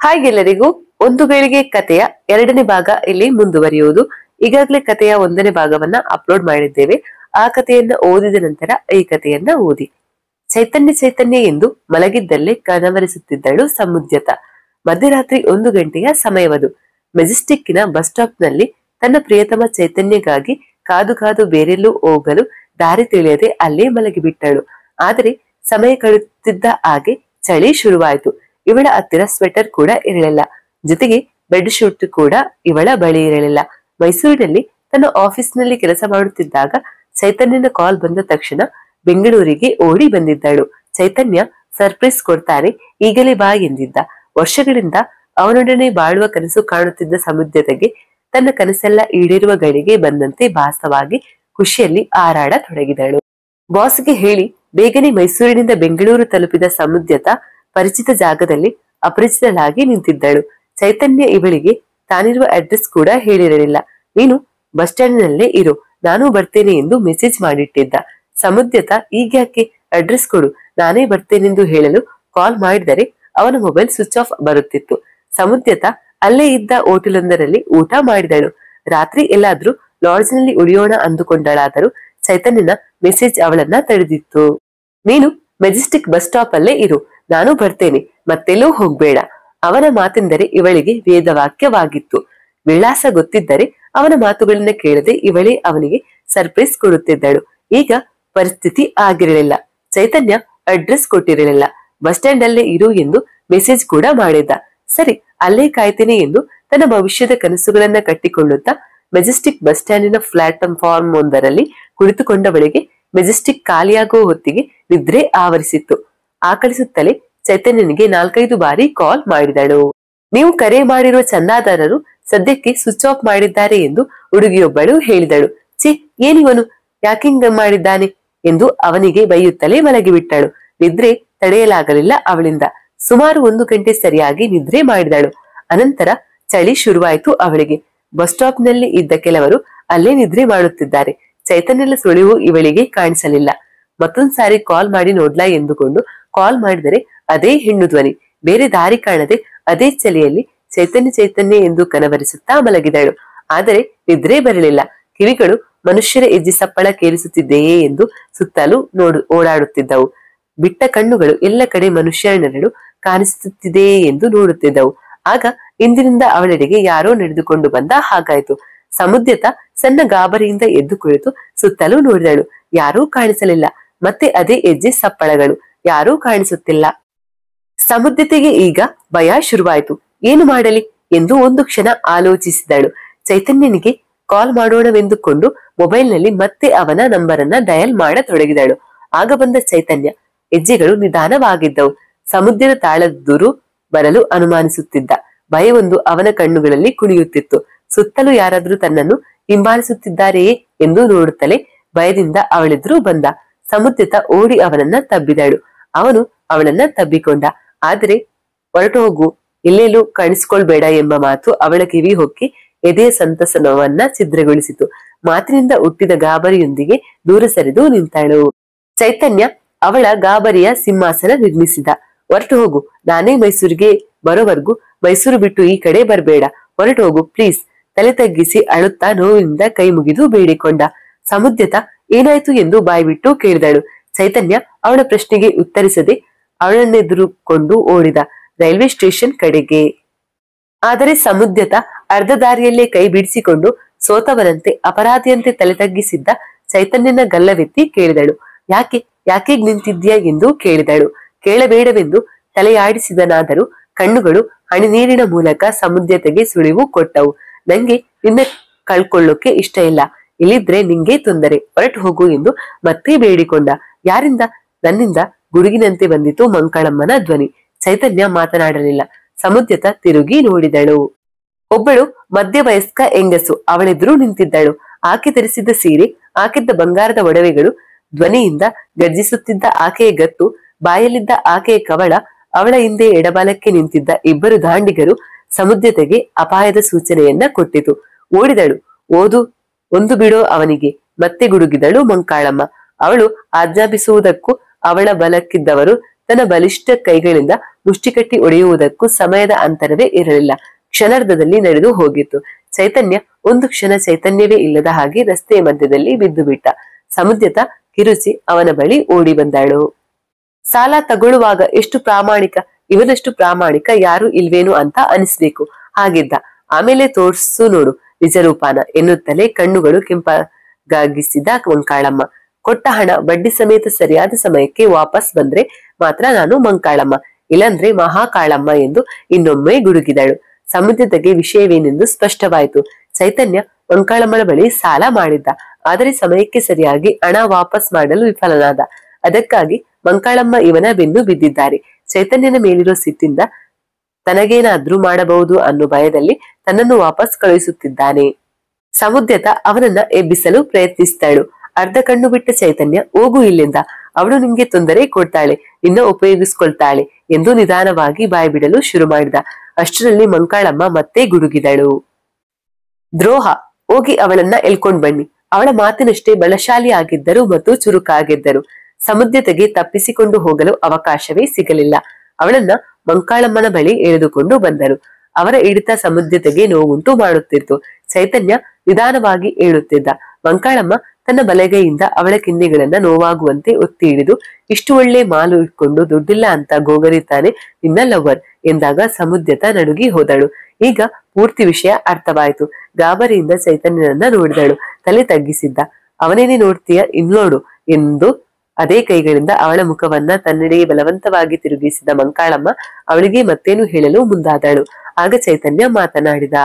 Hi ಎಲ್ಲರಿಗೂ. ಒಂದು ಗಳಿಗೆ ಕಥೆಯ ಎರಡನೇ ಭಾಗ ಇಲ್ಲಿ ಮುಂದುವರಿಯುವುದು. ಈಗಾಗಲೇ ಕಥೆಯ ಒಂದನೇ ಭಾಗವನ್ನ ಅಪ್ಲೋಡ್ ಮಾಡಿದ್ದೇವೆ. ಆ ಕಥೆಯನ್ನ ಓದಿದ ನಂತರ ಈ ಕಥೆಯನ್ನ ಓದಿ. ಚೈತನ್ಯ ಚೈತನ್ಯ ಎಂದು ಮಲಗಿದ್ದಲ್ಲೇ ಕನವರಿಸುತ್ತಿದ್ದಳು ಸಮುದ್ಯತ. ಮಧ್ಯರಾತ್ರಿ 1 ಗಂಟೆಯ ಸಮಯವದು. ಮೆಜೆಸ್ಟಿಕ್ಕಿನ ಬಸ್ ಸ್ಟಾಪ್ ನಲ್ಲಿ ತನ್ನ ಪ್ರಿಯತಮ ಚೈತನ್ಯಗಾಗಿ ಕಾದು ಕಾದು ಬೇರೆಲ್ಲೂ ಹೋಗಲು ದಾರಿ ತಿಳಿಯದೆ ಅಲ್ಲೇ ಮಲಗಿಬಿಟ್ಟಳು. ಆದರೆ ಸಮಯ ಕಳೆಯುತ್ತಿದ್ದ ಹಾಗೆ ಚಳಿ ಶುರುವಾಯಿತು. ಇವಳ ಹತ್ತಿರ ಸ್ವೆಟರ್ ಕೂಡ ಇರಲಿಲ್ಲ. ಜೊತೆಗೆ ಬೆಡ್ ಶೀಟ್ ಕೂಡ ಇವಳ ಬಳಿ ಇರಲಿಲ್ಲ. ಮೈಸೂರಿನಲ್ಲಿ ತನ್ನ ಆಫೀಸ್ ನಲ್ಲಿ ಕೆಲಸ ಮಾಡುತ್ತಿದ್ದಾಗ ಚೈತನ್ಯನ ಕಾಲ್ ಬಂದ ತಕ್ಷಣ ಬೆಂಗಳೂರಿಗೆ ಓಡಿ ಬಂದಿದ್ದಳು. ಚೈತನ್ಯ ಸರ್ಪ್ರೈಸ್ ಕೊಡ್ತಾನೆ, ಈಗಲೇ ಬಾ ಎಂದಿದ್ದ. ವರ್ಷಗಳಿಂದ ಅವನೊಡನೆ ಬಾಳುವ ಕನಸು ಕಾಣುತ್ತಿದ್ದ ಸಮುದ್ರತೆಗೆ ತನ್ನ ಕನಸೆಲ್ಲ ಈಡೇರುವ ಗಳಿಗೆ ಬಂದಂತೆ ಭಾಸವಾಗಿ ಖುಷಿಯಲ್ಲಿ ಹಾರಾಡತೊಡಗಿದಳು. ಬಾಸ್ಗೆ ಹೇಳಿ ಬೇಗನೆ ಮೈಸೂರಿನಿಂದ ಬೆಂಗಳೂರು ತಲುಪಿದ ಸಮುದ್ಯತ ಪರಿಚಿತ ಜಾಗದಲ್ಲಿ ಅಪರಿಚಿತಳಾಗಿ ನಿಂತಿದ್ದಳು. ಚೈತನ್ಯ ಇವಳಿಗೆ ತಾನಿರುವ ಅಡ್ರೆಸ್ ಕೂಡ ಹೇಳಿರಲಿಲ್ಲ. ನೀನು ಬಸ್ ಸ್ಟ್ಯಾಂಡ್ ನಲ್ಲೇ ಇರು, ನಾನು ಬರ್ತೇನೆ ಎಂದು ಮೆಸೇಜ್ ಮಾಡಿಟ್ಟಿದ್ದ. ಸಮುದ್ಯತ ಈಗ್ಯಾಕೆ ಅಡ್ರೆಸ್ ಕೊಡು, ನಾನೇ ಬರ್ತೇನೆಂದು ಹೇಳಲು ಕಾಲ್ ಮಾಡಿದರೆ ಅವನ ಮೊಬೈಲ್ ಸ್ವಿಚ್ ಆಫ್ ಬರುತ್ತಿತ್ತು. ಸಮುದ್ಯತ ಅಲ್ಲೇ ಇದ್ದ ಹೋಟೆಲೊಂದರಲ್ಲಿ ಊಟ ಮಾಡಿದಳು. ರಾತ್ರಿ ಎಲ್ಲಾದ್ರೂ ಲಾಡ್ಜ್ ನಲ್ಲಿ ಉಳಿಯೋಣ ಅಂದುಕೊಂಡಳಾದರೂ ಚೈತನ್ಯನ ಮೆಸೇಜ್ ಅವಳನ್ನ ತಡೆದಿತ್ತು. ನೀನು ಮೆಜೆಸ್ಟಿಕ್ ಬಸ್ ಸ್ಟಾಪ್ ಅಲ್ಲೇ ಇರು, ನಾನು ಬರ್ತೇನೆ, ಮತ್ತೆಲ್ಲೂ ಹೋಗ್ಬೇಡ. ಅವನ ಮಾತೆಂದರೆ ಇವಳಿಗೆ ವೇದವಾಕ್ಯವಾಗಿತ್ತು. ವಿಳಾಸ ಗೊತ್ತಿದ್ದರೆ ಅವನ ಮಾತುಗಳನ್ನ ಕೇಳದೆ ಇವಳೇ ಅವನಿಗೆ ಸರ್ಪ್ರೈಸ್ ಕೊಡುತ್ತಿದ್ದಳು. ಈಗ ಪರಿಸ್ಥಿತಿ ಆಗಿರಲಿಲ್ಲ. ಚೈತನ್ಯ ಅಡ್ರೆಸ್ ಕೊಟ್ಟಿರಲಿಲ್ಲ. ಬಸ್ ಸ್ಟ್ಯಾಂಡ್ ಅಲ್ಲೇ ಇರು ಎಂದು ಮೆಸೇಜ್ ಕೂಡ ಮಾಡಿದ್ದ. ಸರಿ, ಅಲ್ಲೇ ಕಾಯ್ತೇನೆ ಎಂದು ತನ್ನ ಭವಿಷ್ಯದ ಕನಸುಗಳನ್ನ ಕಟ್ಟಿಕೊಳ್ಳುತ್ತಾ ಮೆಜೆಸ್ಟಿಕ್ ಬಸ್ ಸ್ಟ್ಯಾಂಡಿನ ಪ್ಲಾಟ್ಫಾರ್ಮ್ ಒಂದರಲ್ಲಿ ಕುಳಿತುಕೊಂಡವಳಿಗೆ ಮೆಜೆಸ್ಟಿಕ್ ಖಾಲಿಯಾಗುವ ಹೊತ್ತಿಗೆ ನಿದ್ರೆ ಆವರಿಸಿತ್ತು. ಆಕಳಿಸುತ್ತಲೇ ಚೈತನ್ಯನಿಗೆ 4-5 ಬಾರಿ ಕಾಲ್ ಮಾಡಿದಳು. ನೀವು ಕರೆ ಮಾಡಿರುವ ಚಂದಾದಾರರು ಸದ್ಯಕ್ಕೆ ಸ್ವಿಚ್ ಆಫ್ ಮಾಡಿದ್ದಾರೆ ಎಂದು ಹುಡುಗಿಯೊಬ್ಬಳು ಹೇಳಿದಳು. ಛೀ, ಏನಿವನು ಯಾಕಿಂಗ್ ಮಾಡಿದ್ದಾನೆ ಎಂದು ಅವನಿಗೆ ಬೈಯುತ್ತಲೇ ಮಲಗಿಬಿಟ್ಟಳು. ನಿದ್ರೆ ತಡೆಯಲಾಗಲಿಲ್ಲ ಅವಳಿಂದ. ಸುಮಾರು 1 ಗಂಟೆ ಸರಿಯಾಗಿ ನಿದ್ರೆ ಮಾಡಿದಳು. ಅನಂತರ ಚಳಿ ಶುರುವಾಯಿತು ಅವಳಿಗೆ. ಬಸ್ ಸ್ಟಾಪ್ ನಲ್ಲಿ ಇದ್ದ ಕೆಲವರು ಅಲ್ಲೇ ನಿದ್ರೆ ಮಾಡುತ್ತಿದ್ದಾರೆ. ಚೈತನ್ಯನ ಸುಳಿವು ಇವಳಿಗೆ ಕಾಣಿಸಲಿಲ್ಲ. ಮತ್ತೊಂದ್ ಸಾರಿ ಕಾಲ್ ಮಾಡಿ ನೋಡ್ಲಾ ಎಂದುಕೊಂಡು ಕಾಲ್ ಮಾಡಿದರೆ ಅದೇ ಹೆಣ್ಣು ಧ್ವನಿ. ಬೇರೆ ದಾರಿ ಕಾಣದೆ ಅದೇ ಚಳಿಯಲ್ಲಿ ಚೈತನ್ಯ ಚೈತನ್ಯ ಎಂದು ಕನವರಿಸುತ್ತಾ ಮಲಗಿದಳು. ಆದರೆ ನಿದ್ರೆ ಬರಲಿಲ್ಲ. ಕಿವಿಗಳು ಮನುಷ್ಯರ ಹೆಜ್ಜೆ ಸಪ್ಪಳ ಕೇಳಿಸುತ್ತಿದೆಯೇ ಎಂದು ಸುತ್ತಲೂ ಓಡಾಡುತ್ತಿದ್ದವು. ಬಿಟ್ಟ ಕಣ್ಣುಗಳು ಎಲ್ಲ ಕಡೆ ಮನುಷ್ಯರ ನೆರಳು ಕಾಣಿಸುತ್ತಿದೆಯೇ ಎಂದು ನೋಡುತ್ತಿದ್ದವು. ಆಗ ಇಂದಿನಿಂದ ಅವಳೆಡೆಗೆ ಯಾರೋ ನಡೆದುಕೊಂಡು ಬಂದ ಹಾಗಾಯ್ತು. ಸಮುದ್ಯತ ಸಣ್ಣ ಗಾಬರಿಯಿಂದ ಎದ್ದು ಕುಳಿತು ಸುತ್ತಲೂ ನೋಡಿದಳು. ಯಾರೂ ಕಾಣಿಸಲಿಲ್ಲ. ಮತ್ತೆ ಅದೇ ಹೆಜ್ಜೆ ಸಪ್ಪಳಗಳು. ಯಾರೂ ಕಾಣಿಸುತ್ತಿಲ್ಲ. ಸಮುದ್ಯತೆಗೆ ಈಗ ಭಯ ಶುರುವಾಯಿತು. ಏನು ಮಾಡಲಿ ಎಂದು ಒಂದು ಕ್ಷಣ ಆಲೋಚಿಸಿದಳು. ಚೈತನ್ಯನಿಗೆ ಕಾಲ್ ಮಾಡೋಣವೆಂದುಕೊಂಡು ಮೊಬೈಲ್ ನಲ್ಲಿ ಮತ್ತೆ ಅವನ ನಂಬರನ್ನ ಡಯಲ್ ಮಾಡತೊಡಗಿದಳು. ಆಗ ಬಂದ ಚೈತನ್ಯ. ಹೆಜ್ಜೆಗಳು ನಿಧಾನವಾಗಿದ್ದವು. ಸಮುದ್ರದ ತಾಳದುರು ಬರಲು ಅನುಮಾನಿಸುತ್ತಿದ್ದ. ಭಯವೊಂದು ಅವನ ಕಣ್ಣುಗಳಲ್ಲಿ ಕುಣಿಯುತ್ತಿತ್ತು. ಸುತ್ತಲೂ ಯಾರಾದ್ರೂ ತನ್ನನ್ನು ಹಿಂಬಾಲಿಸುತ್ತಿದ್ದಾರೆಯೇ ಎಂದು ನೋಡುತ್ತಲೇ ಭಯದಿಂದ ಅವಳೆದುರು ಬಂದ. ಸಮುದ್ಯತ ಓಡಿ ಅವನನ್ನ ತಬ್ಬಿದಳು. ಅವನು ಅವಳನ್ನ ತಬ್ಬಿಕೊಂಡ. ಆದರೆ ಹೊರಟು ಹೋಗು, ಎಲ್ಲೆಲ್ಲೂ ಕಾಣಿಸ್ಕೊಳ್ಬೇಡ ಎಂಬ ಮಾತು ಅವಳ ಕಿವಿ ಹೊಕ್ಕಿ ಎದೆಯ ಸಂತಸನವನ್ನ ಛಿದ್ರಗೊಳಿಸಿತು. ಮಾತಿನಿಂದ ಹುಟ್ಟಿದ ಗಾಬರಿಯೊಂದಿಗೆ ದೂರ ಸರಿದು ನಿಂತಳು. ಚೈತನ್ಯ ಅವಳ ಗಾಬರಿಯ ಸಿಂಹಾಸನ ನಿರ್ಮಿಸಿದ. ಹೊರಟು ಹೋಗು, ನಾನೇ ಮೈಸೂರಿಗೆ ಬರೋವರೆಗೂ ಮೈಸೂರು ಬಿಟ್ಟು ಈ ಕಡೆ ಬರ್ಬೇಡ, ಹೊರಟು ಹೋಗು ಪ್ಲೀಸ್. ತಲೆ ತಗ್ಗಿಸಿ ಅಳುತ್ತಾ ನೋವಿನಿಂದ ಕೈ ಮುಗಿದು ಬೇಡಿಕೊಂಡ. ಸಮುದ್ಯತ ಏನಾಯ್ತು ಎಂದು ಬಾಯ್ಬಿಟ್ಟು ಕೇಳಿದಳು. ಚೈತನ್ಯ ಅವಳ ಪ್ರಶ್ನೆಗೆ ಉತ್ತರಿಸದೆ ಅವಳನ್ನೆದುರುಕೊಂಡು ಓಡಿದ ರೈಲ್ವೆ ಸ್ಟೇಷನ್ ಕಡೆಗೆ. ಆದರೆ ಸಮುದ್ಯತ ಅರ್ಧ ದಾರಿಯಲ್ಲೇ ಕೈ ಬಿಡಿಸಿಕೊಂಡು ಸೋತವನಂತೆ ಅಪರಾಧಿಯಂತೆ ತಲೆ ತಗ್ಗಿಸಿದ್ದ ಚೈತನ್ಯನ ಗಲ್ಲವೆತ್ತಿ ಕೇಳಿದಳು. ಯಾಕೆ ನಿಂತಿದ್ಯಾ ಎಂದು ಕೇಳಿದಳು. ಕೇಳಬೇಡವೆಂದು ತಲೆಯಾಡಿಸಿದನಾದರೂ ಕಣ್ಣುಗಳು ಹನಿನೀರಿನ ಮೂಲಕ ಸಮುದ್ಯತೆಗೆ ಸುಳಿವು ಕೊಟ್ಟವು. ನಂಗೆ ನಿನ್ನ ಕಳ್ಕೊಳ್ಳೋಕೆ ಇಷ್ಟ ಇಲ್ಲ, ಇಲ್ಲಿದ್ರೆ ನಿಂಗೆ ತೊಂದರೆ, ಹೊರಟು ಹೋಗು ಎಂದು ಮತ್ತೆ ಬೇಡಿಕೊಂಡ. ಯಾರಿಂದ? ನನ್ನಿಂದ ಗುಡುಗಿನಂತೆ ಬಂದಿತು ಮಂಕಳಮ್ಮನ ಧ್ವನಿ. ಚೈತನ್ಯ ಮಾತನಾಡಲಿಲ್ಲ. ಸಮುದ್ಯತ ತಿರುಗಿ ನೋಡಿದಳು. ಒಬ್ಬಳು ಮಧ್ಯವಯಸ್ಕ ಹೆಂಗಸು ಅವಳೆದುರು ನಿಂತಿದ್ದಳು. ಆಕೆ ಧರಿಸಿದ್ದ ಸೀರೆ, ಹಾಕಿದ್ದ ಬಂಗಾರದ ಒಡವೆಗಳು, ಧ್ವನಿಯಿಂದ ಗರ್ಜಿಸುತ್ತಿದ್ದ ಆಕೆಯ ಗತ್ತು, ಬಾಯಲ್ಲಿದ್ದ ಆಕೆಯ ಕವಳ, ಅವಳ ಹಿಂದೆ ಎಡಬಲಕ್ಕೆ ನಿಂತಿದ್ದ ಇಬ್ಬರು ದಾಂಡಿಗರು ಸಮುದ್ಯತೆಗೆ ಅಪಾಯದ ಸೂಚನೆಯನ್ನ ಕೊಟ್ಟಿತು. ಓಡಿದಳು. ಒಂದು ಬಿಡೋ ಅವನಿಗೆ, ಮತ್ತೆ ಗುಡುಗಿದಳು ಮಂಕಾಳಮ್ಮ. ಅವಳು ಆಜ್ಞಾಪಿಸುವುದಕ್ಕೂ ಅವಳ ಬಲಕ್ಕಿದ್ದವರು ತನ್ನ ಬಲಿಷ್ಠ ಕೈಗಳಿಂದ ಮುಷ್ಟಿಕಟ್ಟಿ ಒಡೆಯುವುದಕ್ಕೂ ಸಮಯದ ಅಂತರವೇ ಇರಲಿಲ್ಲ. ಕ್ಷಣಾರ್ಧದಲ್ಲಿ ನಡೆದು ಹೋಗಿತ್ತು. ಚೈತನ್ಯ ಒಂದು ಕ್ಷಣ ಚೈತನ್ಯವೇ ಇಲ್ಲದ ಹಾಗೆ ರಸ್ತೆಯ ಮಧ್ಯದಲ್ಲಿ ಬಿದ್ದು ಬಿಟ್ಟ. ಸಮುದ್ಯತ ಕಿರುಚಿ ಅವನ ಬಳಿ ಓಡಿ ಬಂದಾಳು. ಸಾಲ ತಗೊಳ್ಳುವಾಗ ಎಷ್ಟು ಪ್ರಾಮಾಣಿಕ, ಇವನಷ್ಟು ಪ್ರಾಮಾಣಿಕ ಯಾರು ಇಲ್ವೇನು ಅಂತ ಅನಿಸ್ಬೇಕು ಹಾಗಿದ್ದ. ಆಮೇಲೆ ತೋರ್ಸು ನೋಡು ನಿಜರೂಪಾನ ಎನ್ನುತ್ತಲೇ ಕಣ್ಣುಗಳು ಕೆಂಪಗಾಗಿಸಿದ ಮಂಕಾಳಮ್ಮ. ಕೊಟ್ಟ ಹಣ ಬಡ್ಡಿ ಸಮೇತ ಸರಿಯಾದ ಸಮಯಕ್ಕೆ ವಾಪಸ್ ಬಂದ್ರೆ ಮಾತ್ರ ನಾನು ಮಂಕಾಳಮ್ಮ, ಇಲ್ಲಂದ್ರೆ ಮಹಾಕಾಳಮ್ಮ ಎಂದು ಇನ್ನೊಮ್ಮೆ ಗುಡುಗಿದಳು. ಸಮುದ್ರತೆಗೆ ವಿಷಯವೇನೆಂದು ಸ್ಪಷ್ಟವಾಯಿತು. ಚೈತನ್ಯ ಮಂಕಾಳಮ್ಮನ ಬಳಿ ಸಾಲ ಮಾಡಿದ್ದ, ಆದರೆ ಸಮಯಕ್ಕೆ ಸರಿಯಾಗಿ ಹಣ ವಾಪಸ್ ಮಾಡಲು ವಿಫಲನಾದ. ಅದಕ್ಕಾಗಿ ಮಂಕಾಳಮ್ಮ ಇವನ ಬೆನ್ನು ಬಿದ್ದಿದ್ದಾರೆ. ಚೈತನ್ಯನ ಮೇಲಿರೋ ಸಿಟ್ಟಿಂದ ತನಗೇನಾದ್ರೂ ಮಾಡಬಹುದು ಅನ್ನೋ ಭಯದಲ್ಲಿ ತನ್ನನ್ನು ವಾಪಸ್ ಕಳುಹಿಸುತ್ತಿದ್ದಾನೆ. ಸಮುದ್ಯತ ಅವನನ್ನ ಎಬ್ಬಿಸಲು ಪ್ರಯತ್ನಿಸಿದಳು. ಅರ್ಧ ಕಣ್ಣು ಬಿಟ್ಟ ಚೈತನ್ಯ, ಹೋಗು ಇಲ್ಲಿಂದ, ಅವಳು ನಿಂಗೆ ತೊಂದರೆ ಕೊಡ್ತಾಳೆ, ನಿನ್ನ ಉಪಯೋಗಿಸ್ಕೊಳ್ತಾಳೆ ಎಂದು ನಿಧಾನವಾಗಿ ಬಾಯಿ ಬಿಡಲು ಶುರು ಮಾಡಿದ. ಅಷ್ಟರಲ್ಲಿ ಮಂಕಾಳಮ್ಮ ಮತ್ತೆ ಗುಡುಗಿದಳು. ದ್ರೋಹ, ಹೋಗಿ ಅವಳನ್ನ ಎಳ್ಕೊಂಡ್ ಬನ್ನಿ. ಅವಳ ಮಾತಿನಷ್ಟೇ ಬಲಶಾಲಿ ಆಗಿದ್ದರು ಮತ್ತು ಚುರುಕಾಗಿದ್ದರು. ಸಮುದ್ಯತೆಗೆ ತಪ್ಪಿಸಿಕೊಂಡು ಹೋಗಲು ಅವಕಾಶವೇ ಸಿಗಲಿಲ್ಲ. ಅವಳನ್ನ ಮಂಕಾಳಮ್ಮನ ಬಳಿ ಎಳೆದುಕೊಂಡು ಬಂದರು. ಅವರ ಹಿಡಿತ ಸಮುದ್ಯತೆಗೆ ನೋವುಂಟು ಮಾಡುತ್ತಿತ್ತು. ಚೈತನ್ಯ ನಿಧಾನವಾಗಿ ಏಳುತ್ತಿದ್ದ. ಮಂಕಾಳಮ್ಮ ತನ್ನ ಬಲಗೈಯಿಂದ ಅವಳ ಕಿನ್ನೆಗಳನ್ನ ನೋವಾಗುವಂತೆ ಒತ್ತಿ ಹಿಡಿದು, ಇಷ್ಟು ಒಳ್ಳೆ ಮಾಲು ಇಟ್ಕೊಂಡು ದುಡ್ಡಿಲ್ಲ ಅಂತ ಗೋಗರಿತಾನೆ ನಿನ್ನ ಲವರ್ ಎಂದಾಗ ಸಮುದ್ಯತ ನಡುಗಿ ಹೋದಳು. ಈಗ ಪೂರ್ತಿ ವಿಷಯ ಅರ್ಥವಾಯಿತು. ಗಾಬರಿಯಿಂದ ಚೈತನ್ಯನನ್ನ ನೋಡಿದಳು. ತಲೆ ತಗ್ಗಿಸಿದ್ದ. ಅವನೇನೆ ನೋಡ್ತೀಯ, ಇನ್ನೋಡು ಎಂದು ಅದೇ ಕೈಗಳಿಂದ ಅವಳ ಮುಖವನ್ನ ತನ್ನೆಡೆಗೆ ಬಲವಂತವಾಗಿ ತಿರುಗಿಸಿದ ಮಂಕಾಳಮ್ಮ ಅವಳಿಗೆ ಮತ್ತೇನು ಹೇಳಲು ಮುಂದಾದಳು. ಆಗ ಚೈತನ್ಯ ಮಾತನಾಡಿದ.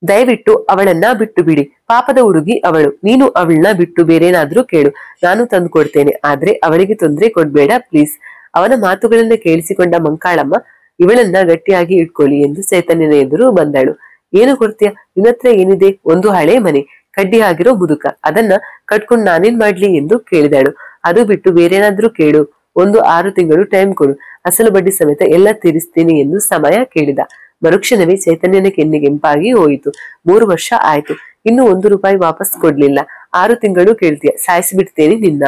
ದಯವಿಟ್ಟು ಅವಳನ್ನ ಬಿಟ್ಟು ಬಿಡಿ. ಪಾಪದ ಹುಡುಗಿ ಅವಳು. ನೀನು ಅವಳನ್ನ ಬಿಟ್ಟು ಬೇರೇನಾದ್ರೂ ಕೇಳು, ನಾನು ತಂದು ಕೊಡ್ತೇನೆ. ಆದ್ರೆ ಅವಳಿಗೆ ತೊಂದರೆ ಕೊಡ್ಬೇಡ ಪ್ಲೀಸ್. ಅವನ ಮಾತುಗಳನ್ನ ಕೇಳಿಸಿಕೊಂಡ ಮಂಕಾಳಮ್ಮ, ಇವಳನ್ನ ಗಟ್ಟಿಯಾಗಿ ಇಟ್ಕೊಳ್ಳಿ ಎಂದು ಚೈತನ್ಯನ ಎದುರು ಬಂದಳು. ಏನು ಕೊಡ್ತೀಯ? ನಿನ್ನತ್ರ ಏನಿದೆ? ಒಂದು ಹಳೆ ಮನೆ, ಕಡ್ಡಿ ಆಗಿರೋ ಮುದುಕ, ಅದನ್ನ ಕಟ್ಕೊಂಡು ನಾನೇನ್ ಮಾಡ್ಲಿ ಎಂದು ಕೇಳಿದಳು. ಅದು ಬಿಟ್ಟು ಬೇರೇನಾದ್ರೂ ಕೇಳು. ಒಂದು 6 ತಿಂಗಳು ಟೈಮ್ ಕೊಡು, ಅಸಲು ಬಡ್ಡಿ ಸಮೇತ ಎಲ್ಲ ತೀರಿಸ್ತೀನಿ ಎಂದು ಸಮಯ ಕೇಳಿದ. ಮರುಕ್ಷಣವೇ ಚೈತನ್ಯನ ಕೆನ್ನೆಗೆಂಪಾಗಿ ಹೋಯಿತು. 3 ವರ್ಷ ಆಯ್ತು, ಇನ್ನು 1 ರೂಪಾಯಿ ವಾಪಸ್ ಕೊಡ್ಲಿಲ್ಲ. 6 ತಿಂಗಳು ಕೇಳ್ತೀಯ, ಸಾಯಿಸಿಬಿಡ್ತೇನೆ ನಿನ್ನ.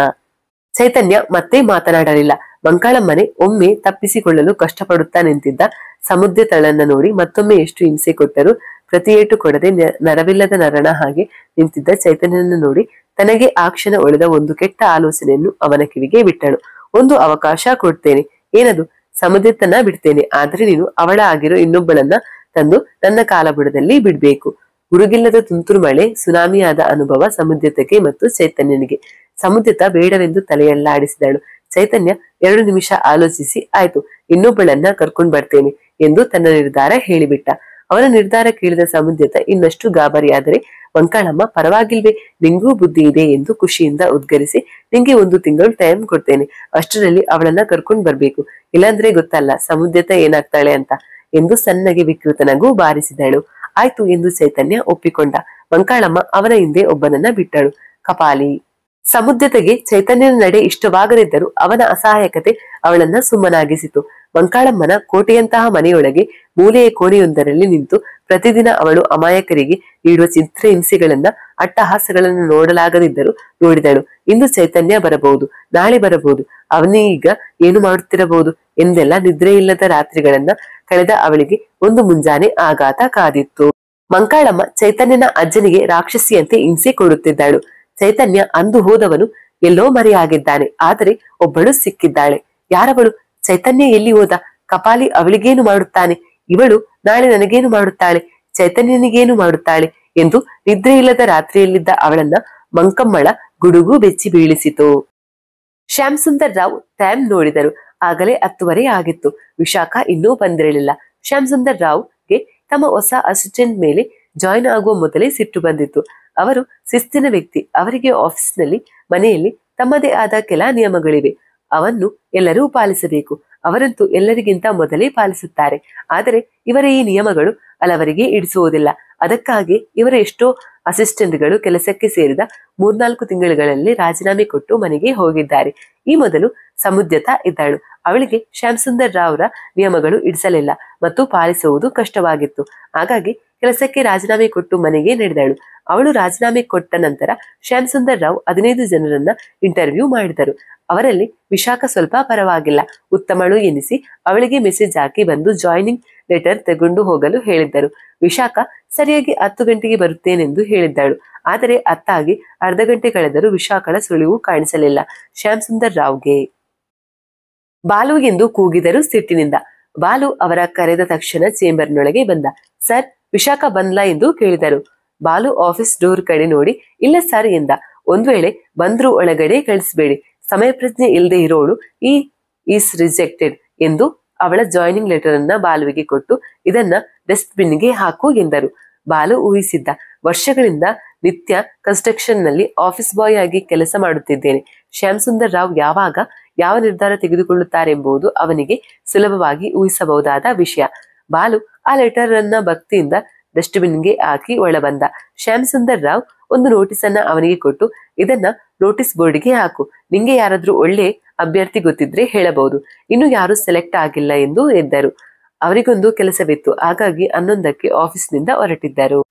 ಚೈತನ್ಯ ಮತ್ತೆ ಮಾತನಾಡಲಿಲ್ಲ. ಮಂಕಾಳಮ್ಮನೆ ಒಮ್ಮೆ ತಪ್ಪಿಸಿಕೊಳ್ಳಲು ಕಷ್ಟಪಡುತ್ತಾ ನಿಂತಿದ್ದ ಸಮುದ್ಯತಳನ್ನ ನೋಡಿ ಮತ್ತೊಮ್ಮೆ ಎಷ್ಟು ಹಿಂಸೆ ಕೊಟ್ಟರು ಪ್ರತಿ ಏಟು ಕೊಡದೆ ನರವಿಲ್ಲದ ನರನ ಹಾಗೆ ನಿಂತಿದ್ದ ಚೈತನ್ಯನನ್ನು ನೋಡಿ ತನಗೆ ಆ ಕ್ಷಣ ಒಳೆದ ಒಂದು ಕೆಟ್ಟ ಆಲೋಚನೆಯನ್ನು ಅವನ ಕಿವಿಗೆ ಬಿಟ್ಟಳು. ಒಂದು ಅವಕಾಶ ಕೊಡ್ತೇನೆ. ಏನದು? ಸಮುದ್ಯತನ ಬಿಡ್ತೇನೆ, ಆದ್ರೆ ನೀನು ಅವಳ ಆಗಿರೋ ಇನ್ನೊಬ್ಬಳನ್ನ ತಂದು ನನ್ನ ಕಾಲಬುಡದಲ್ಲಿ ಬಿಡ್ಬೇಕು. ಗುರುಗಿಲ್ಲದ ತುಂತುರು ಮಳೆ, ಸುನಾಮಿಯಾದ ಅನುಭವ ಸಮುದ್ಯತೆಗೆ ಮತ್ತು ಚೈತನ್ಯನಿಗೆ. ಸಮುದ್ಯತ ಬೇಡವೆಂದು ತಲೆಯಲ್ಲಾಡಿಸಿದಳು. ಚೈತನ್ಯ 2 ನಿಮಿಷ ಆಲೋಚಿಸಿ, ಆಯ್ತು, ಇನ್ನೊಬ್ಬಳನ್ನ ಕರ್ಕೊಂಡ್ ಬರ್ತೇನೆ ಎಂದು ತನ್ನ ನಿರ್ಧಾರ ಹೇಳಿಬಿಟ್ಟ. ಅವನ ನಿರ್ಧಾರ ಕೇಳಿದ ಸಮುದ್ಯತ ಇನ್ನಷ್ಟು ಗಾಬರಿಯಾದರೆ ಮಂಕಾಳಮ್ಮ, ಪರವಾಗಿಲ್ವೇ, ನಿಂಗೂ ಬುದ್ಧಿ ಇದೆ ಎಂದು ಖುಷಿಯಿಂದ ಉದ್ಗರಿಸಿ, ನಿಂಗೆ 1 ತಿಂಗಳು ಟೈಮ್ ಕೊಡ್ತೇನೆ, ಅಷ್ಟರಲ್ಲಿ ಅವಳನ್ನ ಕರ್ಕೊಂಡ್ ಬರ್ಬೇಕು, ಇಲ್ಲಾಂದ್ರೆ ಗೊತ್ತಲ್ಲ ಸಮುದ್ಯತ ಏನಾಗ್ತಾಳೆ ಅಂತ ಎಂದು ಸಣ್ಣಗೆ ವಿಕೃತನಗೂ ಬಾರಿಸಿದಳು. ಆಯ್ತು ಎಂದು ಚೈತನ್ಯ ಒಪ್ಪಿಕೊಂಡ. ಮಂಕಾಳಮ್ಮ ಅವನ ಹಿಂದೆ ಒಬ್ಬನನ್ನ ಬಿಟ್ಟಳು. ಕಪಾಲಿ. ಸಮುದ್ಯತೆಗೆ ಚೈತನ್ಯನ ನಡೆ ಇಷ್ಟವಾಗದಿದ್ದರೂ ಅವನ ಅಸಹಾಯಕತೆ ಅವಳನ್ನ ಸುಮ್ಮನಾಗಿಸಿತು. ಮಂಕಾಳಮ್ಮನ ಕೋಟೆಯಂತಹ ಮನೆಯೊಳಗೆ ಮೂಲೆಯ ಕೋಣೆಯೊಂದರಲ್ಲಿ ನಿಂತು ಪ್ರತಿದಿನ ಅವಳು ಅಮಾಯಕರಿಗೆ ನೀಡುವ ಚಿತ್ರಹಿಂಸೆಗಳನ್ನ, ಅಟ್ಟಹಾಸಗಳನ್ನು ನೋಡಲಾಗದಿದ್ದರೂ ನೋಡಿದಳು. ಇಂದು ಚೈತನ್ಯ ಬರಬಹುದು, ನಾಳೆ ಬರಬಹುದು, ಅವನೀಗ ಏನು ಮಾಡುತ್ತಿರಬಹುದು ಎಂದೆಲ್ಲ ನಿದ್ರೆಯಿಲ್ಲದ ರಾತ್ರಿಗಳನ್ನ ಕಳೆದ ಅವಳಿಗೆ ಒಂದು ಮುಂಜಾನೆ ಆಘಾತ ಕಾದಿತ್ತು. ಮಂಕಾಳಮ್ಮ ಚೈತನ್ಯನ ಅಜ್ಜನಿಗೆ ರಾಕ್ಷಸಿಯಂತೆ ಹಿಂಸೆ ಕೊಡುತ್ತಿದ್ದಳು. ಚೈತನ್ಯ ಅಂದು ಹೋದವನು ಎಲ್ಲೋ ಮರೆಯಾಗಿದ್ದಾನೆ, ಆದರೆ ಒಬ್ಬಳು ಸಿಕ್ಕಿದ್ದಾಳೆ. ಯಾರವಳು? ಚೈತನ್ಯ ಎಲ್ಲಿ ಹೋದ? ಕಪಾಲಿ ಅವಳಿಗೇನು ಮಾಡುತ್ತಾನೆ? ಇವಳು ನಾಳೆ ನನಗೇನು ಮಾಡುತ್ತಾಳೆ? ಚೈತನ್ಯನಿಗೇನು ಮಾಡುತ್ತಾಳೆ ಎಂದು ನಿದ್ರೆಯಿಲ್ಲದ ರಾತ್ರಿಯಲ್ಲಿದ್ದ ಅವಳನ್ನ ಮಂಕಮ್ಮಳ ಗುಡುಗು ಬೆಚ್ಚಿ ಬೀಳಿಸಿತು. ಶ್ಯಾಮ್ ಸುಂದರ್ ರಾವ್ ಟೈಮ್ ನೋಡಿದರು. ಆಗಲೇ 10:30 ಆಗಿತ್ತು. ವಿಶಾಖ ಇನ್ನೂ ಬಂದಿರಲಿಲ್ಲ. ಶ್ಯಾಮ್ ಸುಂದರ್ ರಾವ್ಗೆ ತಮ್ಮ ಹೊಸ ಅಸಿಸ್ಟೆಂಟ್ ಮೇಲೆ ಜಾಯಿನ್ ಆಗುವ ಮೊದಲೇ ಸಿಟ್ಟು ಬಂದಿತ್ತು. ಅವರು ಶಿಸ್ತಿನ ವ್ಯಕ್ತಿ. ಅವರಿಗೆ ಆಫೀಸ್ನಲ್ಲಿ, ಮನೆಯಲ್ಲಿ ತಮ್ಮದೇ ಆದ ಕೆಲ ನಿಯಮಗಳಿವೆ. ಅವನ್ನು ಎಲ್ಲರೂ ಪಾಲಿಸಬೇಕು. ಅವರಂತೂ ಎಲ್ಲರಿಗಿಂತ ಮೊದಲೇ ಪಾಲಿಸುತ್ತಾರೆ. ಆದರೆ ಇವರ ಈ ನಿಯಮಗಳು ಹಲವರಿಗೆ ಇಡಿಸುವುದಿಲ್ಲ. ಅದಕ್ಕಾಗಿ ಇವರ ಎಷ್ಟೋ ಅಸಿಸ್ಟೆಂಟ್ಗಳು ಕೆಲಸಕ್ಕೆ ಸೇರಿದ 3-4 ತಿಂಗಳುಗಳಲ್ಲಿ ರಾಜೀನಾಮೆ ಕೊಟ್ಟು ಮನೆಗೆ ಹೋಗಿದ್ದಾರೆ. ಈ ಮೊದಲು ಸಮುದ್ಯತ ಇದ್ದಳು. ಅವಳಿಗೆ ಶ್ಯಾಮ್ ಸುಂದರ್ ರಾವ್ರ ನಿಯಮಗಳು ಇಡಿಸಲಿಲ್ಲ ಮತ್ತು ಪಾಲಿಸುವುದು ಕಷ್ಟವಾಗಿತ್ತು. ಹಾಗಾಗಿ ಕೆಲಸಕ್ಕೆ ರಾಜೀನಾಮೆ ಕೊಟ್ಟು ಮನೆಗೆ ನಡೆದಳು. ಅವಳು ರಾಜೀನಾಮೆ ಕೊಟ್ಟ ನಂತರ ಶ್ಯಾಮ್ ಸುಂದರ್ ರಾವ್ 15 ಜನರನ್ನ ಇಂಟರ್ವ್ಯೂ ಮಾಡಿದರು. ಅವರಲ್ಲಿ ವಿಶಾಖ ಸ್ವಲ್ಪ ಪರವಾಗಿಲ್ಲ, ಉತ್ತಮಳು ಎನಿಸಿ ಅವಳಿಗೆ ಮೆಸೇಜ್ ಹಾಕಿ ಬಂದು ಜಾಯ್ನಿಂಗ್ ಲೆಟರ್ ತಗೊಂಡು ಹೋಗಲು ಹೇಳಿದ್ದರು. ವಿಶಾಖ ಸರಿಯಾಗಿ 10 ಗಂಟೆಗೆ ಬರುತ್ತೇನೆಂದು ಹೇಳಿದ್ದಳು. ಆದರೆ ಅತ್ತಾಗಿ ಅರ್ಧ ಗಂಟೆ ಕಳೆದರೂ ವಿಶಾಖಳ ಸುಳಿವು ಕಾಣಿಸಲಿಲ್ಲ. ಶ್ಯಾಮ್ ಸುಂದರ್ ರಾವ್ಗೆ ಬಾಲು ಎಂದು ಕೂಗಿದರು ಸಿಟ್ಟಿನಿಂದ. ಬಾಲು ಅವರ ಕರೆದ ತಕ್ಷಣ ಚೇಂಬರ್ನೊಳಗೆ ಬಂದ. ಸರ್, ವಿಶಾಖ ಬಂದ್ಲಾ ಎಂದು ಕೇಳಿದರು. ಬಾಲು ಆಫೀಸ್ ಡೋರ್ ಕಡೆ ನೋಡಿ ಇಲ್ಲ ಸರ್ ಎಂದ. ಒಂದ್ ವೇಳೆ ಬಂದ್ರು ಒಳಗಡೆ ಕಳಿಸ್ಬೇಡಿ, ಸಮಯ ಪ್ರಜ್ಞೆ ಇಲ್ಲದೆ ಇರೋಳು ಈಸ್ ರಿಜೆಕ್ಟೆಡ್ ಎಂದು ಅವಳ ಜಾಯ್ನಿಂಗ್ ಲೆಟರ್ ಅನ್ನ ಬಾಲುವಿಗೆ ಕೊಟ್ಟು ಇದನ್ನ ಡಸ್ಟ್ ಬಿನ್ಗೆ ಹಾಕು ಎಂದರು. ಬಾಲು ಊಹಿಸಿದ್ದ. ವರ್ಷಗಳಿಂದ ನಿತ್ಯ ಕನ್ಸ್ಟ್ರಕ್ಷನ್ ನಲ್ಲಿ ಆಫೀಸ್ ಬಾಯ್ ಆಗಿ ಕೆಲಸ ಮಾಡುತ್ತಿದ್ದೇನೆ. ಶ್ಯಾಮ್ ಸುಂದರ್ ರಾವ್ ಯಾವಾಗ ಯಾವ ನಿರ್ಧಾರ ತೆಗೆದುಕೊಳ್ಳುತ್ತಾರೆಂಬುದು ಅವನಿಗೆ ಸುಲಭವಾಗಿ ಊಹಿಸಬಹುದಾದ ವಿಷಯ. ಬಾಲು ಆ ಲೆಟರ್ ಅನ್ನ ಭಕ್ತಿಯಿಂದ ಡಸ್ಟ್ಬಿನ್ಗೆ ಹಾಕಿ ಒಳಬಂದ. ಶ್ಯಾಮ್ ಸುಂದರ್ ರಾವ್ ಒಂದು ನೋಟಿಸ್ ಅನ್ನ ಅವನಿಗೆ ಕೊಟ್ಟು ಇದನ್ನ ನೋಟಿಸ್ ಬೋರ್ಡ್ಗೆ ಹಾಕು, ನಿಂಗೆ ಯಾರಾದ್ರೂ ಒಳ್ಳೆ ಅಭ್ಯರ್ಥಿ ಗೊತ್ತಿದ್ರೆ ಹೇಳಬಹುದು, ಇನ್ನು ಯಾರು ಸೆಲೆಕ್ಟ್ ಆಗಿಲ್ಲ ಎಂದು ಎದ್ದರು. ಅವರಿಗೊಂದು ಕೆಲಸವಿತ್ತು, ಹಾಗಾಗಿ 11ಕ್ಕೆ ಆಫೀಸ್ನಿಂದ ಹೊರಟಿದ್ದರು.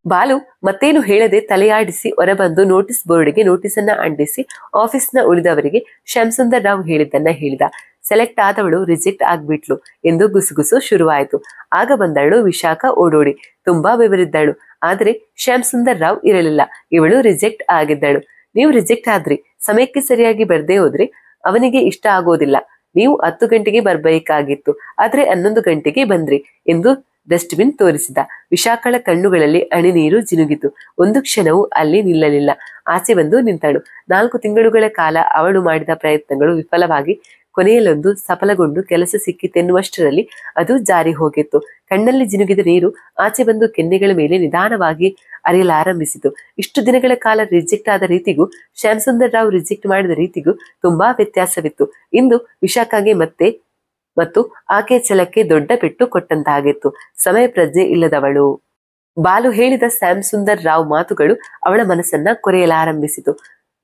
ಬಾಲು ಮತ್ತೇನು ಹೇಳದೆ ತಲೆಯಾಡಿಸಿ ಹೊರಬಂದು ನೋಟಿಸ್ ಬೋರ್ಡ್ಗೆ ನೋಟಿಸ್ ಅನ್ನ ಅಂಟಿಸಿ ಆಫೀಸ್ನ ಉಳಿದವರಿಗೆ ಶ್ಯಾಮ್ ಸುಂದರ್ ರಾವ್ ಹೇಳಿದ್ದನ್ನ ಹೇಳಿದ. ಸೆಲೆಕ್ಟ್ ಆದವಳು ರಿಜೆಕ್ಟ್ ಆಗ್ಬಿಟ್ಲು ಎಂದು ಗುಸುಗುಸು ಶುರುವಾಯಿತು. ಆಗ ಬಂದಳು ವಿಶಾಖ ಓಡೋಡಿ. ತುಂಬಾ ಬೆವರಿದ್ದಳು. ಆದ್ರೆ ಶ್ಯಾಮ್ ಸುಂದರ್ ರಾವ್ ಇರಲಿಲ್ಲ. ಇವಳು ರಿಜೆಕ್ಟ್ ಆಗಿದ್ದಳು. ನೀವು ರಿಜೆಕ್ಟ್ ಆದ್ರಿ, ಸಮಯಕ್ಕೆ ಸರಿಯಾಗಿ ಬರ್ದೇ ಹೋದ್ರೆ ಅವನಿಗೆ ಇಷ್ಟ ಆಗೋದಿಲ್ಲ. ನೀವು 10 ಗಂಟೆಗೆ ಬರ್ಬೇಕಾಗಿತ್ತು, ಆದ್ರೆ 11 ಗಂಟೆಗೆ ಬಂದ್ರಿ ಎಂದು ಡಸ್ಟ್ಬಿನ್ ತೋರಿಸಿದ. ವಿಶಾಖಳ ಕಣ್ಣುಗಳಲ್ಲಿ ಅಣಿ ನೀರು ಜಿನುಗಿತು. ಒಂದು ಕ್ಷಣವೂ ಅಲ್ಲಿ ನಿಲ್ಲಲಿಲ್ಲ. ಆಚೆ ಬಂದು ನಿಂತಳು. 4 ತಿಂಗಳುಗಳ ಕಾಲ ಅವಳು ಮಾಡಿದ ಪ್ರಯತ್ನಗಳು ವಿಫಲವಾಗಿ ಕೊನೆಯಲ್ಲೊಂದು ಸಫಲಗೊಂಡು ಕೆಲಸ ಸಿಕ್ಕಿತೆನ್ನುವಷ್ಟರಲ್ಲಿ ಅದು ಜಾರಿ ಹೋಗಿತ್ತು. ಕಣ್ಣಲ್ಲಿ ಜಿನುಗಿದ ನೀರು ಆಚೆ ಬಂದು ಕೆನ್ನೆಗಳ ಮೇಲೆ ನಿಧಾನವಾಗಿ ಅರಿಯಲಾರಂಭಿಸಿತು. ಇಷ್ಟು ದಿನಗಳ ಕಾಲ ರಿಜೆಕ್ಟ್ ಆದ ರೀತಿಗೂ ಶ್ಯಾಮ್ ಸುಂದರ್ ರಾವ್ ರಿಜೆಕ್ಟ್ ಮಾಡಿದ ರೀತಿಗೂ ತುಂಬಾ ವ್ಯತ್ಯಾಸವಿತ್ತು. ಇಂದು ವಿಶಾಖಗೆ ಮತ್ತು ಆಕೆ ಛಲಕ್ಕೆ ದೊಡ್ಡ ಪೆಟ್ಟು ಕೊಟ್ಟಂತಾಗಿತ್ತು. ಸಮಯ ಪ್ರಜ್ಞೆ ಇಲ್ಲದವಳು. ಬಾಲು ಹೇಳಿದ ಶ್ಯಾಮ್ ಸುಂದರ್ ರಾವ್ ಮಾತುಗಳು ಅವಳ ಮನಸ್ಸನ್ನ ಕೊರೆಯಲಾರಂಭಿಸಿತು.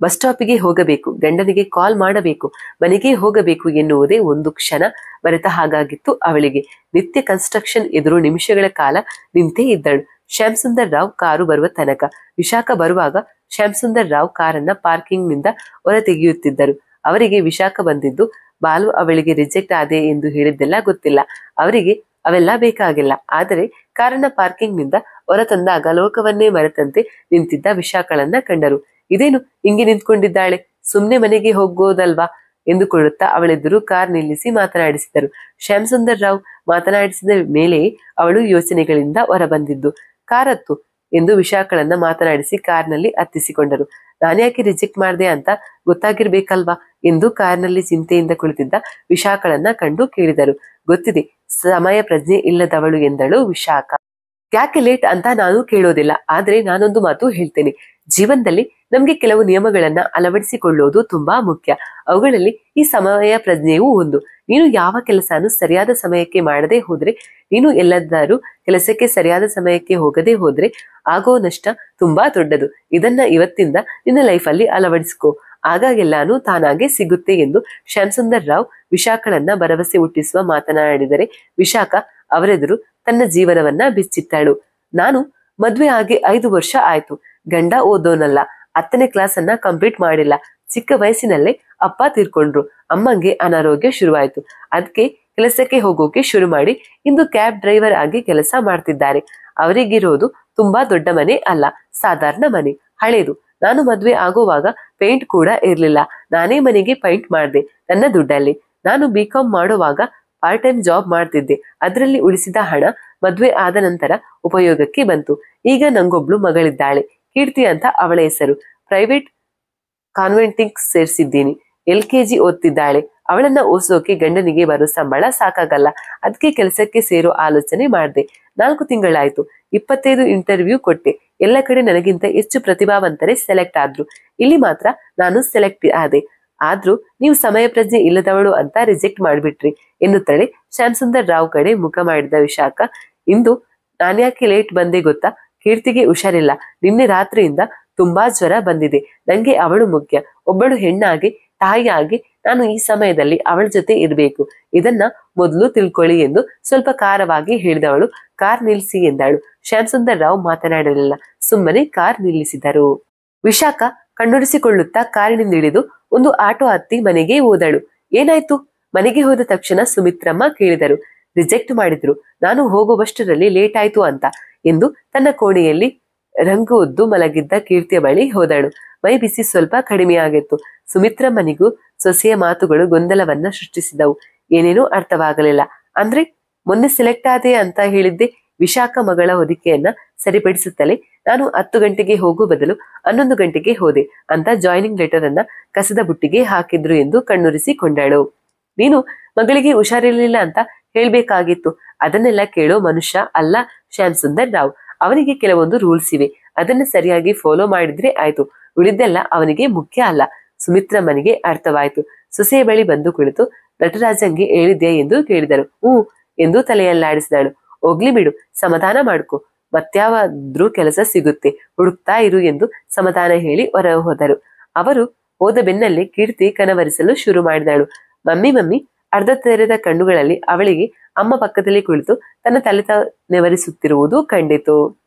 ಬಸ್ ಸ್ಟಾಪಿಗೆ ಹೋಗಬೇಕು, ಗಂಡನಿಗೆ ಕಾಲ್ ಮಾಡಬೇಕು, ಮನೆಗೆ ಹೋಗಬೇಕು ಎನ್ನುವುದೇ ಒಂದು ಕ್ಷಣ ಮರೆತ ಹಾಗಾಗಿತ್ತು ಅವಳಿಗೆ. ನಿತ್ಯ ಕನ್ಸ್ಟ್ರಕ್ಷನ್ ಎದುರು ನಿಮಿಷಗಳ ಕಾಲ ನಿಂತೇ ಇದ್ದಳು. ಶ್ಯಾಮ್ ಸುಂದರ್ ರಾವ್ ಕಾರು ಬರುವ ತನಕ. ವಿಶಾಖ ಬರುವಾಗ ಶ್ಯಾಮ್ ಸುಂದರ್ ರಾವ್ ಕಾರನ್ನ ಪಾರ್ಕಿಂಗ್ ನಿಂದ ಹೊರ ತೆಗೆಯುತ್ತಿದ್ದರು. ಅವರಿಗೆ ವಿಶಾಖ ಬಂದಿದ್ದು ಬಾಲು ಅವಳಿಗೆ ರಿಜೆಕ್ಟ್ ಆದೆ ಎಂದು ಹೇಳಿದ್ದೆಲ್ಲ ಗೊತ್ತಿಲ್ಲ. ಅವರಿಗೆ ಅವೆಲ್ಲ ಬೇಕಾಗಿಲ್ಲ. ಆದರೆ ಕಾರನ್ನ ಪಾರ್ಕಿಂಗ್ ನಿಂದ ಹೊರ ತಂದಾಗ ಲೋಕವನ್ನೇ ಮರೆತಂತೆ ನಿಂತಿದ್ದ ವಿಶಾಖಳನ್ನ ಕಂಡರು. ಇದೇನು ಹಿಂಗೆ ನಿಂತ್ಕೊಂಡಿದ್ದಾಳೆ, ಸುಮ್ನೆ ಮನೆಗೆ ಹೋಗೋದಲ್ವಾ ಎಂದುಕೊಳ್ಳುತ್ತಾ ಅವಳೆದುರು ಕಾರ್ ನಿಲ್ಲಿಸಿ ಮಾತನಾಡಿಸಿದರು. ಶ್ಯಾಮ್ ಸುಂದರ್ ರಾವ್ ಮಾತನಾಡಿಸಿದ ಮೇಲೆಯೇ ಅವಳು ಯೋಚನೆಗಳಿಂದ ಹೊರಬಂದಿದ್ದು. ಕಾರತ್ತು ಎಂದು ವಿಶಾಖಳನ್ನ ಮಾತನಾಡಿಸಿ ಕಾರ್ನಲ್ಲಿ ಹತ್ತಿಸಿಕೊಂಡರು. ನಾನ್ಯಾಕೆ ರಿಜೆಕ್ಟ್ ಮಾಡಿದೆ ಅಂತ ಗೊತ್ತಾಗಿರ್ಬೇಕಲ್ವಾ ಎಂದು ಕಾರ್ನಲ್ಲಿ ಚಿಂತೆಯಿಂದ ಕುಳಿತಿದ್ದ ವಿಶಾಖಳನ್ನ ಕಂಡು ಕೇಳಿದರು. ಗೊತ್ತಿದೆ, ಸಮಯ ಪ್ರಜ್ಞೆ ಇಲ್ಲದವಳು ಎಂದಳು ವಿಶಾಖ. ಯಾಕೆ ಲೇಟ್ ಅಂತ ನಾನು ಕೇಳೋದಿಲ್ಲ, ಆದ್ರೆ ನಾನೊಂದು ಮಾತು ಹೇಳ್ತೇನೆ. ಜೀವನದಲ್ಲಿ ನಮ್ಗೆ ಕೆಲವು ನಿಯಮಗಳನ್ನ ಅಳವಡಿಸಿಕೊಳ್ಳುವುದು ತುಂಬಾ ಮುಖ್ಯ. ಅವುಗಳಲ್ಲಿ ಈ ಸಮಯ ಪ್ರಜ್ಞೆಯೂ ಒಂದು. ನೀನು ಯಾವ ಕೆಲಸನೂ ಸರಿಯಾದ ಸಮಯಕ್ಕೆ ಮಾಡದೆ ಹೋದ್ರೆ, ನೀನು ಎಲ್ಲದಾದ್ರೂ ಕೆಲಸಕ್ಕೆ ಸರಿಯಾದ ಸಮಯಕ್ಕೆ ಹೋಗದೆ ಹೋದ್ರೆ ಆಗೋ ನಷ್ಟ ತುಂಬಾ ದೊಡ್ಡದು. ಇದನ್ನ ಇವತ್ತಿಂದ ನಿನ್ನ ಲೈಫಲ್ಲಿ ಅಳವಡಿಸ್ಕೋ, ಆಗ ಎಲ್ಲಾನು ತಾನಾಗೆ ಸಿಗುತ್ತೆ ಎಂದು ಶ್ಯಾಮ್ ಸುಂದರ್ ರಾವ್ ವಿಶಾಖಳನ್ನ ಭರವಸೆ ಹುಟ್ಟಿಸುವ ಮಾತನಾಡಿದರೆ ವಿಶಾಖ ಅವರೆದುರು ತನ್ನ ಜೀವನವನ್ನ ಬಿಚ್ಚಿಟ್ಟಳು. ನಾನು ಮದ್ವೆ ಆಗಿ 5 ವರ್ಷ ಆಯ್ತು. ಗಂಡ ಓದೋನಲ್ಲ, 10ನೇ ಕ್ಲಾಸ್ ಅನ್ನ ಕಂಪ್ಲೀಟ್ ಮಾಡಿಲ್ಲ. ಚಿಕ್ಕ ವಯಸ್ಸಿನಲ್ಲೇ ಅಪ್ಪ ತೀರ್ಕೊಂಡ್ರು. ಅಮ್ಮಂಗೆ ಅನಾರೋಗ್ಯ ಶುರುವಾಯ್ತು. ಅದಕ್ಕೆ ಕೆಲಸಕ್ಕೆ ಹೋಗೋಕೆ ಶುರು ಮಾಡಿ ಇಂದು ಕ್ಯಾಬ್ ಡ್ರೈವರ್ ಆಗಿ ಕೆಲಸ ಮಾಡ್ತಿದ್ದಾರೆ. ಅವರಿಗಿರೋದು ತುಂಬಾ ದೊಡ್ಡ ಮನೆ ಅಲ್ಲ, ಸಾಧಾರಣ ಮನೆ, ಹಳೇದು. ನಾನು ಮದ್ವೆ ಆಗೋವಾಗ ಪೇಂಟ್ ಕೂಡ ಇರ್ಲಿಲ್ಲ. ನಾನೇ ಮನೆಗೆ ಪೇಂಟ್ ಮಾಡಿದೆ ನನ್ನ ದುಡ್ಡಲ್ಲಿ. ನಾನು BCom ಮಾಡುವಾಗ ಪಾರ್ಟ್ ಟೈಮ್ ಜಾಬ್ ಮಾಡ್ತಿದ್ದೆ. ಅದರಲ್ಲಿ ಉಳಿಸಿದ ಹಣ ಮದ್ವೆ ಆದ ನಂತರ ಉಪಯೋಗಕ್ಕೆ ಬಂತು. ಈಗ ನಂಗೊಬ್ಳು ಮಗಳಿದ್ದಾಳೆ, ಕೀರ್ತಿ ಅಂತ ಅವಳ ಹೆಸರು. ಪ್ರೈವೇಟ್ ಕಾನ್ವೆಂಟಿಗೆ ಸೇರ್ಸಿದ್ದೀನಿ. LKG ಓದ್ತಿದ್ದಾಳೆ. ಅವಳನ್ನ ಓದಿಸೋಕೆ ಗಂಡನಿಗೆ ಬರೋ ಸಂಬಳ ಸಾಕಾಗಲ್ಲ. ಅದಕ್ಕೆ ಕೆಲಸಕ್ಕೆ ಸೇರೋ ಆಲೋಚನೆ ಮಾಡಿದೆ. 4 ತಿಂಗಳಾಯ್ತು. 25 ಇಂಟರ್ವ್ಯೂ ಕೊಟ್ಟೆ. ಎಲ್ಲ ಕಡೆ ನನಗಿಂತ ಹೆಚ್ಚು ಪ್ರತಿಭಾವಂತರೇ ಸೆಲೆಕ್ಟ್ ಆದ್ರು. ಇಲ್ಲಿ ಮಾತ್ರ ನಾನು ಸೆಲೆಕ್ಟ್ ಆದೆ. ಆದ್ರೂ ನೀವು ಸಮಯ ಪ್ರಜ್ಞೆ ಇಲ್ಲದವಳು ಅಂತ ರಿಜೆಕ್ಟ್ ಮಾಡ್ಬಿಟ್ರಿ ಎನ್ನುತ್ತಲೇ ಶ್ಯಾಮ್ ಸುಂದರ್ ರಾವ್ ಕಡೆ ಮುಖ ಮಾಡಿದ ವಿಶಾಖ, ಇಂದು ನಾನ್ಯಾಕೆ ಲೇಟ್ ಬಂದೆ ಗೊತ್ತಾ? ಕೀರ್ತಿಗೆ ಹುಷಾರಿಲ್ಲ. ನಿನ್ನೆ ರಾತ್ರಿಯಿಂದ ತುಂಬಾ ಜ್ವರ ಬಂದಿದೆ. ನಂಗೆ ಅವಳು ಮುಖ್ಯ. ಒಬ್ಬಳು ಹೆಣ್ಣಾಗಿ, ತಾಯಿಯಾಗಿ ನಾನು ಈ ಸಮಯದಲ್ಲಿ ಅವಳ ಜೊತೆ ಇರಬೇಕು, ಇದನ್ನ ಮೊದಲು ತಿಳ್ಕೊಳ್ಳಿ ಎಂದು ಸ್ವಲ್ಪ ಖಾರವಾಗಿ ಹೇಳಿದವಳು ಕಾರ್ ನಿಲ್ಲಿಸಿ ಎಂದಳು. ಶ್ಯಾಮ್ ಸುಂದರ್ ರಾವ್ ಮಾತನಾಡಲಿಲ್ಲ, ಸುಮ್ಮನೆ ಕಾರ್ ನಿಲ್ಲಿಸಿದರು. ವಿಶಾಖ ಕಣ್ಣೊರೆಸಿಕೊಳ್ಳುತ್ತಾ ಕಾರಿನಿಂದ ಇಳಿದು ಒಂದು ಆಟೋ ಹತ್ತಿ ಮನೆಗೆ ಹೋದಳು. ಏನಾಯ್ತು? ಮನೆಗೆ ಹೋದ ತಕ್ಷಣ ಸುಮಿತ್ರಮ್ಮ ಕೇಳಿದರು. ರಿಜೆಕ್ಟ್ ಮಾಡಿದ್ರು, ನಾನು ಹೋಗುವಷ್ಟರಲ್ಲಿ ಲೇಟ್ ಆಯ್ತು ಅಂತ ಎಂದು ತನ್ನ ಕೋಣೆಯಲ್ಲಿ ರಂಗು ಒದ್ದು ಮಲಗಿದ್ದ ಕೀರ್ತಿಯ ಬಳಿ ಹೋದಳು. ಮೈ ಬಿಸಿ ಸ್ವಲ್ಪ ಕಡಿಮೆಯಾಗಿತ್ತು. ಸುಮಿತ್ರಮ್ಮನಿಗೂ ಸೊಸೆಯ ಮಾತುಗಳು ಗೊಂದಲವನ್ನ ಸೃಷ್ಟಿಸಿದವು. ಏನೇನೂ ಅರ್ಥವಾಗಲಿಲ್ಲ. ಅಂದ್ರೆ ಮೊನ್ನೆ ಸೆಲೆಕ್ಟ್ ಆದೆ ಅಂತ ಹೇಳಿದ್ದೆ. ವಿಶಾಖ ಮಗಳ ಹೊದಿಕೆಯನ್ನ ಸರಿಪಡಿಸುತ್ತಲೇ ನಾನು 10 ಗಂಟೆಗೆ ಹೋಗೋ ಬದಲು 11 ಗಂಟೆಗೆ ಹೋದೆ ಅಂತ ಜಾಯ್ನಿಂಗ್ ಲೆಟರ್ ಅನ್ನ ಕಸದ ಬುಟ್ಟಿಗೆ ಹಾಕಿದ್ರು ಎಂದು ಕಣ್ಣುರಿಸಿಕೊಂಡಳು. ನೀನು ಮಗಳಿಗೆ ಹುಷಾರಿರ್ಲಿಲ್ಲ ಅಂತ ಹೇಳ್ಬೇಕಾಗಿತ್ತು. ಅದನ್ನೆಲ್ಲ ಕೇಳೋ ಮನುಷ್ಯ ಅಲ್ಲ ಶ್ಯಾಮ್ ಸುಂದರ್ ರಾವ್. ಅವನಿಗೆ ಕೆಲವೊಂದು ರೂಲ್ಸ್ ಇವೆ, ಅದನ್ನ ಸರಿಯಾಗಿ ಫಾಲೋ ಮಾಡಿದ್ರೆ ಆಯ್ತು. ಉಳಿದೆಲ್ಲ ಅವನಿಗೆ ಮುಖ್ಯ ಅಲ್ಲ. ಸುಮಿತ್ರಮ್ಮನಿಗೆ ಅರ್ಥವಾಯ್ತು. ಸೊಸೆಯ ಬಳಿ ಬಂದು ಕುಳಿತು ನಟರಾಜಂಗೆ ಹೇಳಿದ್ಯಾ ಎಂದು ಕೇಳಿದರು. ಎಂದು ತಲೆಯಲ್ಲಾಡಿಸಿದಳು. ಹೋಗ್ಲಿ ಬಿಡು, ಸಮಾಧಾನ ಮಾಡ್ಕೊ, ಮತ್ಯಾವಾದ್ರೂ ಕೆಲಸ ಸಿಗುತ್ತೆ, ಹುಡುಕ್ತಾ ಇರು ಎಂದು ಸಮಾಧಾನ ಹೇಳಿ ಹೊರ ಹೋದರು. ಅವರು ಹೋದ ಬೆನ್ನಲ್ಲೇ ಕೀರ್ತಿ ಕನವರಿಸಲು ಶುರು ಮಾಡಿದಳು. ಮಮ್ಮಿ ಅರ್ಧ ತೆರೆದ ಕಣ್ಣುಗಳಲ್ಲಿ ಅವಳಿಗೆ ಅಮ್ಮ ಪಕ್ಕದಲ್ಲಿ ಕುಳಿತು ತನ್ನ ತಲೆ ನೆವರಿಸುತ್ತಿರುವುದು ಕಂಡಿತು.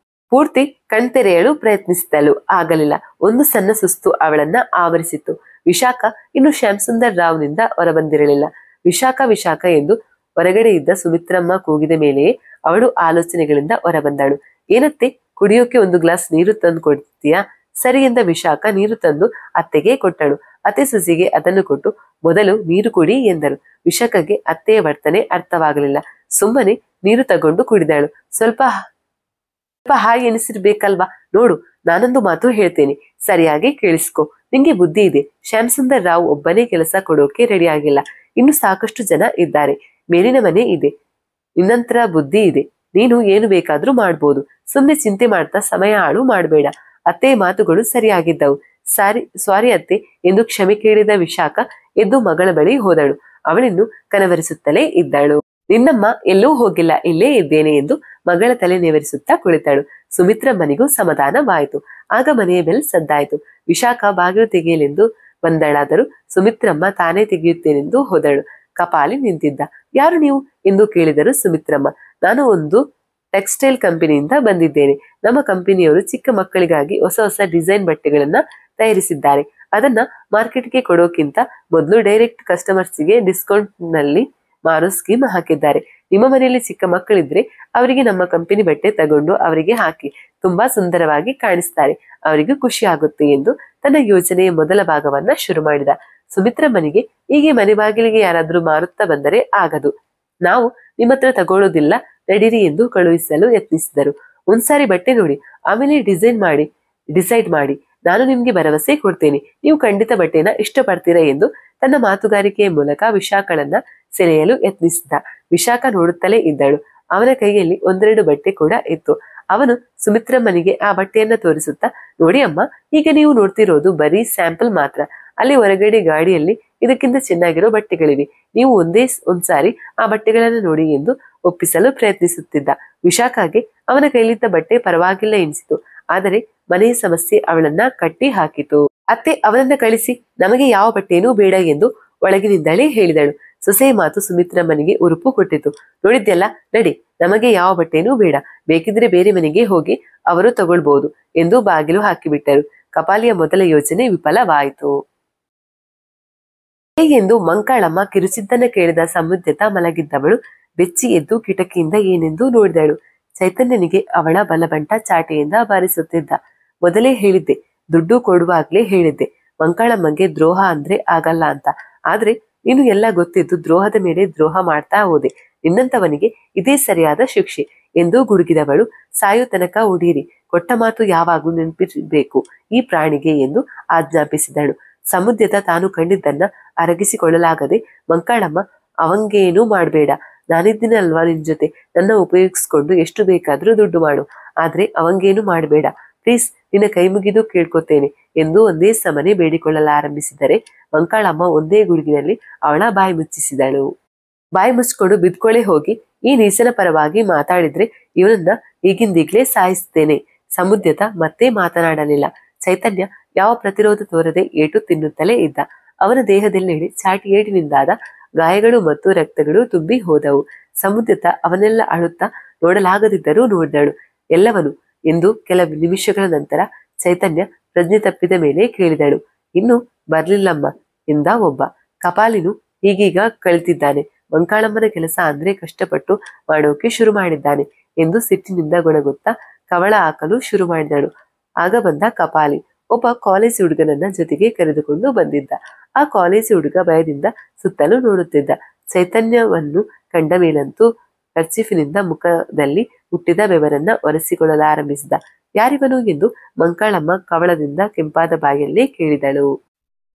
ಪೂರ್ತಿ ಕಣ್ತೆರೆಯಲು ಪ್ರಯತ್ನಿಸಿದಳು, ಆಗಲಿಲ್ಲ. ಒಂದು ಸಣ್ಣ ಸುಸ್ತು ಅವಳನ್ನ ಆವರಿಸಿತ್ತು. ವಿಶಾಖ ಇನ್ನು ಶ್ಯಾಮ್ ಸುಂದರ್ ರಾವ್ ನಿಂದ ಹೊರಬಂದಿರಲಿಲ್ಲ. ವಿಶಾಖ ಎಂದು ಹೊರಗಡೆ ಇದ್ದ ಸುಮಿತ್ರಮ್ಮ ಕೂಗಿದ ಮೇಲೆಯೇ ಅವಳು ಆಲೋಚನೆಗಳಿಂದ ಹೊರಬಂದಳು. ಏನತ್ತೆ, ಕುಡಿಯೋಕೆ ಒಂದು ಗ್ಲಾಸ್ ನೀರು ತಂದು ಕೊಡ್ತೀಯಾ? ಸರಿ ಎಂದ ವಿಶಾಖ ನೀರು ತಂದು ಅತ್ತೆಗೆ ಕೊಟ್ಟಳು. ಅತ್ತೆ ಸೊಸೆಗೆ ಅದನ್ನು ಕೊಟ್ಟು ಮೊದಲು ನೀರು ಕುಡಿ ಎಂದರು. ವಿಶಾಖಗೆ ಅತ್ತೆಯ ವರ್ತನೆ ಅರ್ಥವಾಗಲಿಲ್ಲ. ಸುಮ್ಮನೆ ನೀರು ತಗೊಂಡು ಕುಡಿದಳು. ಸ್ವಲ್ಪ ಹಾಯ್ ಎನಿಸಿರ್ಬೇಕಲ್ವಾ? ನೋಡು, ನಾನೊಂದು ಮಾತು ಹೇಳ್ತೇನೆ, ಸರಿಯಾಗಿ ಕೇಳಿಸ್ಕೊ. ನಿಂಗೆ ಬುದ್ಧಿ ಇದೆ. ಶ್ಯಾಮ್ ಸುಂದರ್ ರಾವ್ ಒಬ್ಬನೇ ಕೆಲಸ ಕೊಡೋಕೆ ರೆಡಿ ಆಗಿಲ್ಲ. ಇನ್ನು ಸಾಕಷ್ಟು ಜನ ಇದ್ದಾರೆ. ಮೇಲಿನ ಮನೆ ಇದೆ. ನಿನ್ನಂತರ ಬುದ್ಧಿ ಇದೆ. ನೀನು ಏನು ಬೇಕಾದ್ರೂ ಮಾಡ್ಬೋದು. ಸುಮ್ಮನೆ ಚಿಂತೆ ಮಾಡ್ತಾ ಸಮಯ ಹಾಳು ಮಾಡಬೇಡ. ಅತ್ತೆಯ ಮಾತುಗಳು ಸರಿಯಾಗಿದ್ದವು. ಸಾರಿ ಅತ್ತೆ ಎಂದು ಕ್ಷಮೆ ಕೇಳಿದ ವಿಶಾಖ ಎದ್ದು ಮಗಳ ಬಳಿ ಹೋದಳು. ಅವಳಿನ್ನು ಕನವರಿಸುತ್ತಲೇ ಇದ್ದಳು. ನಿನ್ನಮ್ಮ ಎಲ್ಲೂ ಹೋಗಿಲ್ಲ, ಇಲ್ಲೇ ಇದ್ದೇನೆ ಎಂದು ಮಗಳ ತಲೆ ನೇವರಿಸುತ್ತಾ ಕುಳಿತಳು. ಸುಮಿತ್ರಮ್ಮನಿಗೂ ಸಮಾಧಾನವಾಯಿತು. ಆಗ ಮನೆಯ ಬೆಲ್ ಸದ್ದಾಯಿತು. ವಿಶಾಖ ಬಾಗಿಲು ತೆಗೆಯಲೆಂದು ಬಂದಳಾದರೂ ಸುಮಿತ್ರಮ್ಮ ತಾನೇ ತೆಗೆಯುತ್ತೇನೆಂದು ಹೋದಳು. ಕಪಾಲಿ ನಿಂತಿದ್ದ. ಯಾರು ನೀವು ಎಂದು ಕೇಳಿದರು ಸುಮಿತ್ರಮ್ಮ. ನಾನು ಒಂದು ಟೆಕ್ಸ್ಟೈಲ್ ಕಂಪನಿಯಿಂದ ಬಂದಿದ್ದೇನೆ. ನಮ್ಮ ಕಂಪನಿಯವರು ಚಿಕ್ಕ ಮಕ್ಕಳಿಗಾಗಿ ಹೊಸ ಡಿಸೈನ್ ಬಟ್ಟೆಗಳನ್ನ ತಯಾರಿಸಿದ್ದಾರೆ. ಅದನ್ನ ಮಾರ್ಕೆಟ್ಗೆ ಕೊಡೋಕ್ಕಿಂತ ಮೊದಲು ಡೈರೆಕ್ಟ್ ಕಸ್ಟಮರ್ಸ್ಗೆ ಡಿಸ್ಕೌಂಟ್ ನಲ್ಲಿ ಮಾರೋ ಸ್ಕೀಮ್ ಹಾಕಿದ್ದಾರೆ. ನಿಮ್ಮ ಮನೆಯಲ್ಲಿ ಚಿಕ್ಕ ಮಕ್ಕಳಿದ್ರೆ ಅವರಿಗೆ ನಮ್ಮ ಕಂಪನಿ ಬಟ್ಟೆ ತಗೊಂಡು ಅವರಿಗೆ ಹಾಕಿ, ತುಂಬಾ ಸುಂದರವಾಗಿ ಕಾಣಿಸ್ತಾರೆ, ಅವರಿಗೂ ಖುಷಿ ಆಗುತ್ತೆ ಎಂದು ತನ್ನ ಯೋಜನೆಯ ಮೊದಲ ಭಾಗವನ್ನ ಶುರು ಮಾಡಿದ. ಸುಮಿತ್ರಮ್ಮನಿಗೆ ಹೀಗೆ ಮನೆ ಬಾಗಿಲಿಗೆ ಯಾರಾದ್ರೂ ಮಾರುತ್ತಾ ಬಂದರೆ ಆಗದು. ನಾವು ನಿಮ್ಮ ಹತ್ರ ತಗೊಳ್ಳೋದಿಲ್ಲ, ನಡೀರಿ ಎಂದು ಕಳುಹಿಸಲು ಯತ್ನಿಸಿದರು. ಒಂದ್ಸಾರಿ ಬಟ್ಟೆ ನೋಡಿ, ಆಮೇಲೆ ಡಿಸೈಡ್ ಮಾಡಿ. ನಾನು ನಿಮ್ಗೆ ಭರವಸೆ ಕೊಡ್ತೇನೆ, ನೀವು ಖಂಡಿತ ಬಟ್ಟೆನ ಇಷ್ಟಪಡ್ತೀರಾ ಎಂದು ತನ್ನ ಮಾತುಗಾರಿಕೆಯ ಮೂಲಕ ವಿಶಾಖಳನ್ನ ಸೆಳೆಯಲು ಯತ್ನಿಸಿದ. ವಿಶಾಖ ನೋಡುತ್ತಲೇ ಇದ್ದಳು. ಅವನ ಕೈಯಲ್ಲಿ ಒಂದೆರಡು ಬಟ್ಟೆ ಕೂಡ ಇತ್ತು. ಅವನು ಸುಮಿತ್ರಮ್ಮನಿಗೆ ಆ ಬಟ್ಟೆಯನ್ನ ತೋರಿಸುತ್ತಾ, ನೋಡಿ ಅಮ್ಮ, ಈಗ ನೀವು ನೋಡ್ತಿರೋದು ಬರೀ ಸ್ಯಾಂಪಲ್ ಮಾತ್ರ. ಅಲ್ಲಿ ಹೊರಗಡೆ ಗಾಡಿಯಲ್ಲಿ ಇದಕ್ಕಿಂತ ಚೆನ್ನಾಗಿರೋ ಬಟ್ಟೆಗಳಿವೆ. ನೀವು ಒಂದ್ಸಾರಿ ಆ ಬಟ್ಟೆಗಳನ್ನ ನೋಡಿ ಎಂದು ಒಪ್ಪಿಸಲು ಪ್ರಯತ್ನಿಸುತ್ತಿದ್ದ. ವಿಶಾಖಗೆ ಅವನ ಕೈಲಿದ್ದ ಬಟ್ಟೆ ಪರವಾಗಿಲ್ಲ ಎನಿಸಿತು. ಆದರೆ ಮನೆಯ ಸಮಸ್ಯೆ ಅವಳನ್ನ ಕಟ್ಟಿ ಹಾಕಿತು. ಅತ್ತೆ ಅವನನ್ನ ಕಳಿಸಿ, ನಮಗೆ ಯಾವ ಬಟ್ಟೆನೂ ಬೇಡ ಎಂದು ಒಳಗಿನಿಂದಲೇ ಹೇಳಿದಳು. ಸೊಸೆಯ ಮಾತು ಸುಮಿತ್ರಮ್ಮನಿಗೆ ಉರುಪು ಕೊಟ್ಟಿತು. ನೋಡಿದ್ಯಲ್ಲ, ನಡಿ, ನಮಗೆ ಯಾವ ಬಟ್ಟೆನೂ ಬೇಡ, ಬೇಕಿದ್ರೆ ಬೇರೆ ಮನೆಗೆ ಹೋಗಿ ಅವರು ತಗೊಳ್ಬಹುದು ಎಂದು ಬಾಗಿಲು ಹಾಕಿಬಿಟ್ಟರು. ಕಪಾಲಿಯ ಮೊದಲ ಯೋಜನೆ ವಿಫಲವಾಯಿತು ಎಂದು ಮಂಕಾಳಮ್ಮ ಕಿರುಚಿದ್ದನ್ನ ಕೇಳಿದ ಸಮುದ್ಯತ ಮಲಗಿದ್ದವಳು ಬೆಚ್ಚಿ ಎದ್ದು ಕಿಟಕಿಯಿಂದ ಏನೆಂದು ನೋಡಿದಳು. ಚೈತನ್ಯನಿಗೆ ಅವಳ ಬಲಬಂಟ ಚಾಟೆಯಿಂದ ಬಾರಿಸುತ್ತಿದ್ದ. ಮೊದಲೇ ಹೇಳಿದ್ದೆ, ದುಡ್ಡು ಕೊಡುವಾಗ್ಲೇ ಹೇಳಿದ್ದೆ, ಮಂಕಾಳಮ್ಮಂಗೆ ದ್ರೋಹ ಅಂದ್ರೆ ಆಗಲ್ಲ ಅಂತ. ಆದ್ರೆ ನೀನು ಎಲ್ಲ ಗೊತ್ತಿದ್ದು ದ್ರೋಹದ ಮೇಲೆ ದ್ರೋಹ ಮಾಡ್ತಾ ಹೋದೆ. ನಿನ್ನಂತವನಿಗೆ ಇದೇ ಸರಿಯಾದ ಶಿಕ್ಷೆ ಎಂದು ಗುಡುಗಿದವಳು, ಸಾಯೋ ತನಕ ಉಡೀರಿ, ಕೊಟ್ಟ ಮಾತು ಯಾವಾಗೂ ನೆನಪಿರಬೇಕು ಈ ಪ್ರಾಣಿಗೆ ಎಂದು ಆಜ್ಞಾಪಿಸಿದಳು. ಸಮುದ್ಯತ ತಾನು ಕಂಡಿದ್ದನ್ನ ಅರಗಿಸಿಕೊಳ್ಳಲಾಗದೆ, ಮಂಕಾಳಮ್ಮ, ಅವಂಗೇನೂ ಮಾಡ್ಬೇಡ, ನಾನಿದ್ದೀನಲ್ವಾ ನಿನ್ ಜೊತೆ, ನನ್ನ ಉಪಯೋಗಿಸ್ಕೊಂಡು ಎಷ್ಟು ಬೇಕಾದ್ರೂ ದುಡ್ಡು ಮಾಡು, ಆದ್ರೆ ಅವಂಗೇನು ಮಾಡಬೇಡ ಪ್ಲೀಸ್, ನಿನ್ನ ಕೈ ಮುಗಿದು ಕೇಳ್ಕೊತೇನೆ ಎಂದು ಒಂದೇ ಸಮನೆ ಬೇಡಿಕೊಳ್ಳಲಾರಂಭಿಸಿದರೆ ಮಂಕಾಳಮ್ಮ ಒಂದೇ ಗುಡುಗಿನಲ್ಲಿ ಅವಳ ಬಾಯಿ ಮುಚ್ಚಿಸಿದಳು. ಬಾಯಿ ಮುಚ್ಕೊಂಡು ಬಿದ್ಕೊಳ್ಳೆ ಹೋಗಿ, ಈ ನೀಚನ ಪರವಾಗಿ ಮಾತಾಡಿದ್ರೆ ಇವನನ್ನ ಈಗಿಂದೀಗ್ಲೇ ಸಾಯಿಸ್ತೇನೆ. ಸಮುದ್ಯತ ಮತ್ತೆ ಮಾತನಾಡಲಿಲ್ಲ. ಚೈತನ್ಯ ಯಾವ ಪ್ರತಿರೋಧ ತೋರದೆ ಏಟು ತಿನ್ನುತ್ತಲೇ ಇದ್ದ. ಅವನ ದೇಹದೆಲ್ಲೆಡೆ ಚಾಟಿ ಏಟಿನಿಂದಾದ ಗಾಯಗಳು ಮತ್ತು ರಕ್ತಗಳು ತುಂಬಿ ಹೋದವು. ಸಮುದ್ರತ ಅವನೆಲ್ಲ ಅಳುತ್ತಾ ನೋಡಲಾಗದಿದ್ದರೂ ನೋಡಿದಳು ಎಲ್ಲವನು ಎಂದು ಕೆಲವು ನಿಮಿಷಗಳ ನಂತರ ಚೈತನ್ಯ ಪ್ರಜ್ಞೆ ತಪ್ಪಿದ ಮೇಲೆ ಕೇಳಿದಳು. ಇನ್ನು ಬರ್ಲಿಲ್ಲಮ್ಮ ಎಂದ ಒಬ್ಬ. ಕಪಾಲಿನು ಈಗೀಗ ಕಳಿತಿದ್ದಾನೆ. ಮಂಕಾಳಮ್ಮನ ಕೆಲಸ ಅಂದ್ರೆ ಕಷ್ಟಪಟ್ಟು ಮಾಡೋಕೆ ಶುರು ಮಾಡಿದ್ದಾನೆ ಎಂದು ಸಿಟ್ಟಿನಿಂದ ಗೊಣಗುತ್ತಾ ಕವಳ ಹಾಕಲು ಶುರು ಮಾಡಿದಳು. ಆಗ ಬಂದ ಕಪಾಲಿ ಒಬ್ಬ ಕಾಲೇಜ್ ಹುಡುಗನನ್ನ ಜೊತೆಗೆ ಕರೆದುಕೊಂಡು ಬಂದಿದ್ದ. ಆ ಕಾಲೇಜ್ ಹುಡುಗ ಭಯದಿಂದ ಸುತ್ತಲೂ ನೋಡುತ್ತಿದ್ದ. ಚೈತನ್ಯವನ್ನು ಕಂಡ ಮೇಲಂತೂ ಕರ್ಚಿಫಿನಿಂದ ಮುಖದಲ್ಲಿ ಹುಟ್ಟಿದ ಬೆವರನ್ನ ಒರೆಸಿಕೊಳ್ಳಲಾರಂಭಿಸಿದ. ಯಾರಿವನು ಎಂದು ಮಂಕಾಳಮ್ಮ ಕವಳದಿಂದ ಕೆಂಪಾದ ಬಾಯಲ್ಲೇ ಕೇಳಿದಳು.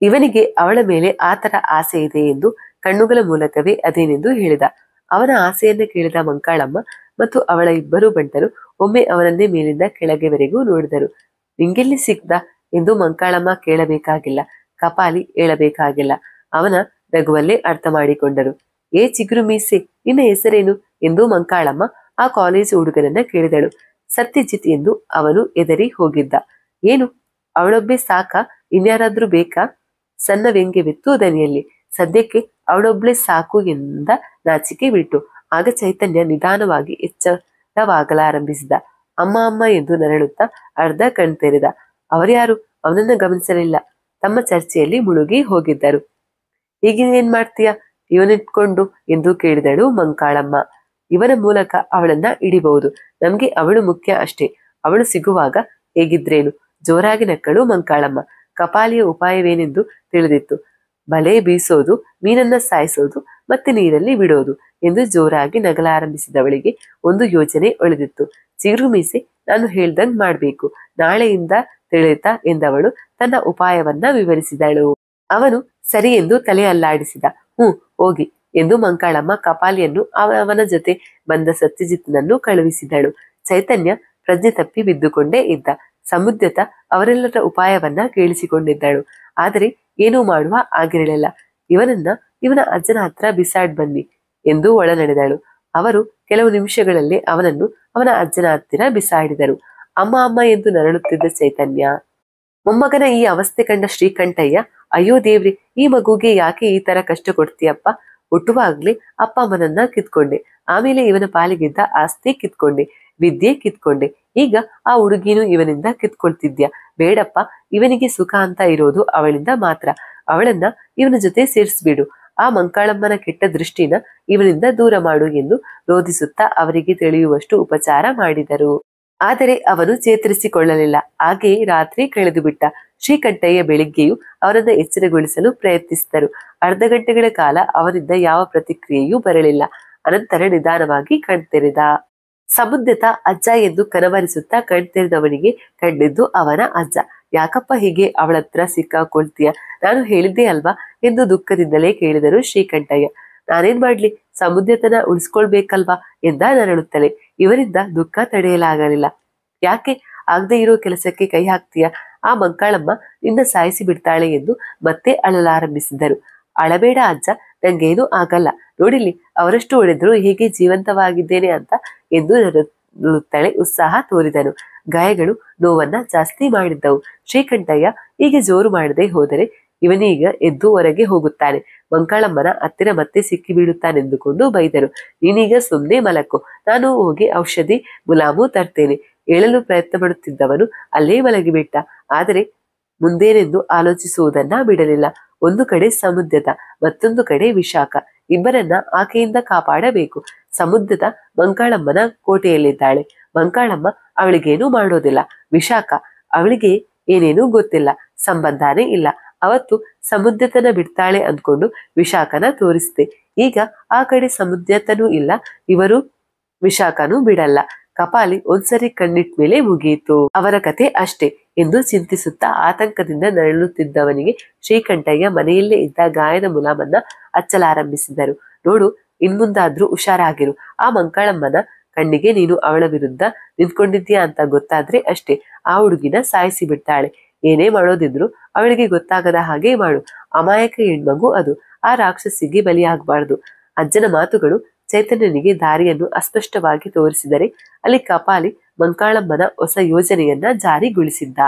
ಇವನಿಗೆ ಅವಳ ಮೇಲೆ ಆತರ ಆಸೆ ಇದೆ ಎಂದು ಕಣ್ಣುಗಳ ಮೂಲಕವೇ ಅದೇನೆಂದು ಹೇಳಿದ. ಅವನ ಆಸೆಯನ್ನ ಕೇಳಿದ ಮಂಕಾಳಮ್ಮ ಮತ್ತು ಅವಳ ಇಬ್ಬರು ಬಂಟರು ಒಮ್ಮೆ ಅವನನ್ನೇ ಮೇಲಿಂದ ಕೆಳಗೆವರೆಗೂ ನೋಡಿದರು. ನಿಂಗೆಲ್ಲಿ ಸಿಕ್ದ ಎಂದು ಮಂಕಾಳಮ್ಮ ಕೇಳಬೇಕಾಗಿಲ್ಲ, ಕಪಾಲಿ ಹೇಳಬೇಕಾಗಿಲ್ಲ. ಅವನ ನಗುವಲ್ಲೇ ಅರ್ಥ ಮಾಡಿಕೊಂಡರು. ಏ ಚಿಗುರು ಮೀಸೆ, ನಿನ್ನ ಹೆಸರೇನು ಎಂದು ಮಂಕಾಳಮ್ಮ ಆ ಕಾಲೇಜು ಹುಡುಗನನ್ನ ಕೇಳಿದಳು. ಸತ್ಯಜಿತ್ ಎಂದು ಅವನು ಎದರಿ ಹೋಗಿದ್ದ. ಏನು, ಅವಳೊಬ್ಬೆ ಸಾಕಾ, ಇನ್ಯಾರಾದ್ರೂ ಬೇಕಾ? ಸಣ್ಣ ವ್ಯಂಗ್ಯವಿತ್ತು ದನಿಯಲ್ಲಿ. ಸದ್ಯಕ್ಕೆ ಅವಳೊಬ್ಳೆ ಸಾಕು ಎಂದ ನಾಚಿಕೆ ಬಿಟ್ಟು. ಆಗ ಚೈತನ್ಯ ನಿಧಾನವಾಗಿ ಎಚ್ಚರವಾಗಲಾರಂಭಿಸಿದ. ಅಮ್ಮ ಅಮ್ಮ ಎಂದು ನರಳುತ್ತಾ ಅರ್ಧ ಕಣ್ತೆರೆದ. ಅವರ್ಯಾರು ಅವನನ್ನ ಗಮನಿಸಲಿಲ್ಲ. ತಮ್ಮ ಚರ್ಚೆಯಲ್ಲಿ ಮುಳುಗಿ ಹೋಗಿದ್ದರು. ಈಗ ಏನ್ ಮಾಡ್ತೀಯ ಇವನಿಟ್ಕೊಂಡು ಎಂದು ಕೇಳಿದಳು ಮಂಕಾಳಮ್ಮ. ಇವನ ಮೂಲಕ ಅವಳನ್ನ ಹಿಡಿಬಹುದು. ನಮ್ಗೆ ಅವಳು ಮುಖ್ಯ ಅಷ್ಟೇ. ಅವಳು ಸಿಗುವಾಗ ಹೇಗಿದ್ರೇನು? ಜೋರಾಗಿ ನಕ್ಕಳು ಮಂಕಾಳಮ್ಮ. ಕಪಾಲಿಯ ಉಪಾಯವೇನೆಂದು ತಿಳಿದಿತ್ತು. ಬಲೆ ಬೀಸೋದು, ಮೀನನ್ನ ಸಾಯಿಸೋದು, ಮತ್ತೆ ನೀರಲ್ಲಿ ಬಿಡೋದು ಎಂದು ಜೋರಾಗಿ ನಗಲಾರಂಭಿಸಿದವಳಿಗೆ ಒಂದು ಯೋಚನೆ ಒಳೆದಿತ್ತು. ಚಿಗುರು ಮೀಸೆ, ನಾನು ಹೇಳ್ದಂಗ್ ಮಾಡ್ಬೇಕು, ನಾಳೆಯಿಂದ ತಿಳಿತಾ ಎಂದವಳು ತನ್ನ ಉಪಾಯವನ್ನ ವಿವರಿಸಿದಳು. ಅವನು ಸರಿ ಎಂದು ತಲೆ ಅಲ್ಲಾಡಿಸಿದ. ಹೋಗಿ ಎಂದು ಮಂಕಾಳಮ್ಮ ಕಪಾಲಿಯನ್ನು ಅವನ ಜೊತೆ ಬಂದ ಸತ್ಯಜಿತ್ನನ್ನು ಕಳುಹಿಸಿದಳು. ಚೈತನ್ಯ ಪ್ರಜ್ಞೆ ತಪ್ಪಿ ಬಿದ್ದುಕೊಂಡೇ ಇದ್ದ. ಸಮುದ್ರತ ಅವರೆಲ್ಲರ ಉಪಾಯವನ್ನ ಕೇಳಿಸಿಕೊಂಡಿದ್ದಳು. ಆದರೆ ಏನೂ ಮಾಡುವ ಆಗಿರಲಿಲ್ಲ. ಇವನ ಅಜ್ಜನ ಹತ್ರ ಬಿಸಾಡ್ ಬನ್ನಿ ಎಂದು ಒಳ ನಡೆದಳು. ಅವರು ಕೆಲವು ನಿಮಿಷಗಳಲ್ಲೇ ಅವನನ್ನು ಅವನ ಅಜ್ಜನ ಹತ್ತಿರ ಬಿಸಾಡಿದರು. ಅಮ್ಮ ಅಮ್ಮ ಎಂದು ನರಳುತ್ತಿದ್ದ ಚೈತನ್ಯ. ಮೊಮ್ಮಗನ ಈ ಅವಸ್ಥೆ ಕಂಡ ಶ್ರೀಕಂಠಯ್ಯ, ಅಯ್ಯೋ ದೇವ್ರಿ, ಈ ಮಗುಗೆ ಯಾಕೆ ಈ ತರ ಕಷ್ಟ ಕೊಡ್ತೀಯಪ್ಪ? ಹುಟ್ಟುವಾಗ್ಲೇ ಅಪ್ಪ ಅಮ್ಮನನ್ನ ಕಿತ್ಕೊಂಡೆ, ಆಮೇಲೆ ಇವನ ಪಾಲಿಗಿದ್ದ ಆಸ್ತಿ ಕಿತ್ಕೊಂಡೆ, ವಿದ್ಯೆ ಕಿತ್ಕೊಂಡೆ, ಈಗ ಆ ಹುಡುಗಿನೂ ಇವನಿಂದ ಕಿತ್ಕೊಳ್ತಿದ್ಯಾ? ಬೇಡಪ್ಪ, ಇವನಿಗೆ ಸುಖ ಅಂತ ಇರೋದು ಅವಳಿಂದ ಮಾತ್ರ. ಅವಳನ್ನ ಇವನ ಜೊತೆ ಸೇರಿಸ್ಬಿಡು. ಆ ಮಂಕಾಳಮ್ಮನ ಕೆಟ್ಟ ದೃಷ್ಟಿನ ಇವನಿಂದ ದೂರ ಮಾಡು ಎಂದು ರೋಧಿಸುತ್ತಾ ಅವರಿಗೆ ತಿಳಿಯುವಷ್ಟು ಉಪಚಾರ ಮಾಡಿದರು. ಆದರೆ ಅವನು ಚೇತರಿಸಿಕೊಳ್ಳಲಿಲ್ಲ. ಹಾಗೆಯೇ ರಾತ್ರಿ ಕಳೆದು ಬಿಟ್ಟ. ಶ್ರೀಕಂಠಯ್ಯ ಬೆಳಿಗ್ಗೆಯೂ ಅವರನ್ನ ಎಚ್ಚರಗೊಳಿಸಲು ಪ್ರಯತ್ನಿಸಿದರು. ಅರ್ಧ ಗಂಟೆಗಳ ಕಾಲ ಅವನಿಂದ ಯಾವ ಪ್ರತಿಕ್ರಿಯೆಯೂ ಬರಲಿಲ್ಲ. ಅನಂತರ ನಿಧಾನವಾಗಿ ಕಣ್ತೆರೆದ. ಸಮುದ್ರತ ಅಜ್ಜ ಎಂದು ಕನವರಿಸುತ್ತಾ ಕಣ್ತೆರೆದವನಿಗೆ ಕಂಡಿದ್ದು ಅವನ ಅಜ್ಜ. ಯಾಕಪ್ಪ ಹೀಗೆ ಅವಳತ್ರ ಸಿಕ್ಕಾಕೊಳ್ತೀಯ? ನಾನು ಹೇಳಿದ್ದೆ ಅಲ್ವಾ ಎಂದು ದುಃಖದಿಂದಲೇ ಕೇಳಿದರು ಶ್ರೀಕಂಠಯ್ಯ. ನಾನೇನ್ ಮಾಡ್ಲಿ, ಸಮುದ್ರತನ ಉಳಿಸ್ಕೊಳ್ಬೇಕಲ್ವಾ ಎಂದ ನರಳುತ್ತಲೇ. ಇವರಿಂದ ದುಃಖ ತಡೆಯಲಾಗಲಿಲ್ಲ. ಯಾಕೆ ಆಗದೆ ಇರೋ ಕೆಲಸಕ್ಕೆ ಕೈ ಹಾಕ್ತೀಯ? ಆ ಮಂಕಾಳಮ್ಮ ನಿನ್ನ ಸಾಯಿಸಿ ಬಿಡ್ತಾಳೆ ಎಂದು ಮತ್ತೆ ಅಳಲಾರಂಭಿಸಿದರು. ಅಳಬೇಡ ಅಜ್ಜ, ನಂಗೇನೂ ಆಗಲ್ಲ, ನೋಡಿಲಿ ಅವರಷ್ಟು ಹೊಡೆದ್ರು ಹೇಗೆ ಜೀವಂತವಾಗಿದ್ದೇನೆ ಅಂತ ಎಂದು ನರಳುತ್ತಲೇ ಉತ್ಸಾಹ ತೋರಿದನು. ಗಾಯಗಳು ನೋವನ್ನ ಜಾಸ್ತಿ ಮಾಡಿದ್ದವು. ಶ್ರೀಕಂಠಯ್ಯ ಹೀಗೆ ಜೋರು ಮಾಡದೆ ಹೋದರೆ ಇವನೀಗ ಎದ್ದು ಹೊರಗೆ ಹೋಗುತ್ತಾನೆ, ಮಂಕಾಳಮ್ಮನ ಹತ್ತಿರ ಮತ್ತೆ ಸಿಕ್ಕಿ ಬೀಳುತ್ತಾನೆಂದುಕೊಂಡು ಬೈದರು. ನೀನೀಗ ಸುಮ್ಮನೆ ಮಲಕ್ಕೋ, ನಾನು ಹೋಗಿ ಔಷಧಿ ಮುಲಾಮು ತರ್ತೇನೆ. ಹೇಳಲು ಪ್ರಯತ್ನ ಪಡುತ್ತಿದ್ದವನು ಅಲ್ಲೇ ಮಲಗಿಬಿಟ್ಟ. ಆದರೆ ಮುಂದೇನೆಂದು ಆಲೋಚಿಸುವುದನ್ನ ಬಿಡಲಿಲ್ಲ. ಒಂದು ಕಡೆ ಸಮುದ್ರತ, ಮತ್ತೊಂದು ಕಡೆ ವಿಶಾಖ. ಇಬ್ಬರನ್ನ ಆಕೆಯಿಂದ ಕಾಪಾಡಬೇಕು. ಸಮುದ್ರತ ಮಂಕಾಳಮ್ಮನ ಕೋಟೆಯಲ್ಲಿದ್ದಾಳೆ. ಮಂಕಾಳಮ್ಮ ಅವಳಿಗೇನು ಮಾಡೋದಿಲ್ಲ. ವಿಶಾಖ, ಅವಳಿಗೆ ಏನೇನೂ ಗೊತ್ತಿಲ್ಲ, ಸಂಬಂಧನೇ ಇಲ್ಲ. ಅವತ್ತು ಸಮುದ್ರತನ ಬಿಡ್ತಾಳೆ ಅಂದ್ಕೊಂಡು ವಿಶಾಖನ ತೋರಿಸ್ದೆ. ಈಗ ಆ ಕಡೆ ಸಮುದ್ರತನೂ ಇಲ್ಲ, ಇವರು ವಿಶಾಖನೂ ಬಿಡಲ್ಲ. ಕಪಾಲಿ ಒಂದ್ಸರಿ ಕಣ್ಣಿಟ್ ಮೇಲೆ ಮುಗಿಯಿತು, ಅವರ ಕತೆ ಅಷ್ಟೇ ಎಂದು ಚಿಂತಿಸುತ್ತಾ ಆತಂಕದಿಂದ ನರಳುತ್ತಿದ್ದವನಿಗೆ ಶ್ರೀಕಂಠಯ್ಯ ಮನೆಯಲ್ಲೇ ಇದ್ದ ಗಾಯದ ಮುಲಾಮನ್ನ ಹಚ್ಚಲಾರಂಭಿಸಿದರು. ನೋಡು, ಇನ್ಮುಂದಾದ್ರೂ ಹುಷಾರಾಗಿರು. ಆ ಮಂಕಾಳಮ್ಮನ ಕಣ್ಣಿಗೆ ನೀನು ಅವಳ ವಿರುದ್ಧ ನಿಂತ್ಕೊಂಡಿದ್ಯಾ ಅಂತ ಗೊತ್ತಾದ್ರೆ ಅಷ್ಟೇ, ಆ ಹುಡುಗಿನ ಸಾಯಿಸಿ ಬಿಡ್ತಾಳೆ. ಏನೇ ಮಾಡೋದಿದ್ರು ಅವಳಿಗೆ ಗೊತ್ತಾಗದ ಹಾಗೆ ಮಾಡು. ಅಮಾಯಕ ಹೆಣ್ಮಗು ಅದು, ಆ ರಾಕ್ಷಸಿಗೆ ಬಲಿಯಾಗಬಾರ್ದು. ಅಜ್ಜನ ಮಾತುಗಳು ಚೈತನ್ಯನಿಗೆ ದಾರಿಯನ್ನು ಅಸ್ಪಷ್ಟವಾಗಿ ತೋರಿಸಿದರೆ ಅಲ್ಲಿ ಕಪಾಲಿ ಮಂಕಾಳಮ್ಮನ ಹೊಸ ಯೋಜನೆಯನ್ನ ಜಾರಿಗೊಳಿಸಿದ್ದ.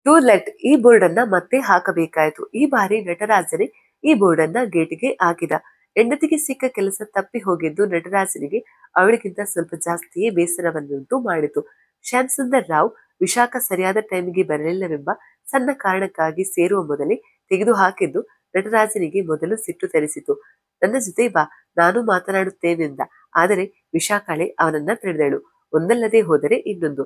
ಟೂ ಲೆಟ್ ಈ ಬೋರ್ಡ್ ಅನ್ನ ಮತ್ತೆ ಹಾಕಬೇಕಾಯಿತು. ಈ ಬಾರಿ ನಟರಾಜನೇ ಈ ಬೋರ್ಡ್ ಅನ್ನ ಗೇಟಿಗೆ ಹಾಕಿದ. ಹೆಂಡತಿಗೆ ಸಿಕ್ಕ ಕೆಲಸ ತಪ್ಪಿ ಹೋಗಿದ್ದು ನಟರಾಜನಿಗೆ ಅವಳಿಗಿಂತ ಸ್ವಲ್ಪ ಜಾಸ್ತಿಯೇ ಬೇಸರವನ್ನುಂಟು ಮಾಡಿತು. ಶ್ಯಾಮ್ ಸುಂದರ್ ರಾವ್ ವಿಶಾಖ ಸರಿಯಾದ ಟೈಮಿಗೆ ಬರಲಿಲ್ಲವೆಂಬ ಸಣ್ಣ ಕಾರಣಕ್ಕಾಗಿ ಸೇರುವ ಮೊದಲೇ ತೆಗೆದು ಹಾಕಿದ್ದು ನಟರಾಜನಿಗೆ ಮೊದಲು ಸಿಟ್ಟು ತರಿಸಿತು. ನನ್ನ ಜೊತೆ ಬಾ, ನಾನು ಮಾತನಾಡುತ್ತೇನೆಂದ. ಆದರೆ ವಿಶಾಖಳೆ ಅವನನ್ನ ತಡೆದಳು. ಒಂದಲ್ಲದೆ ಹೋದರೆ ಇನ್ನೊಂದು.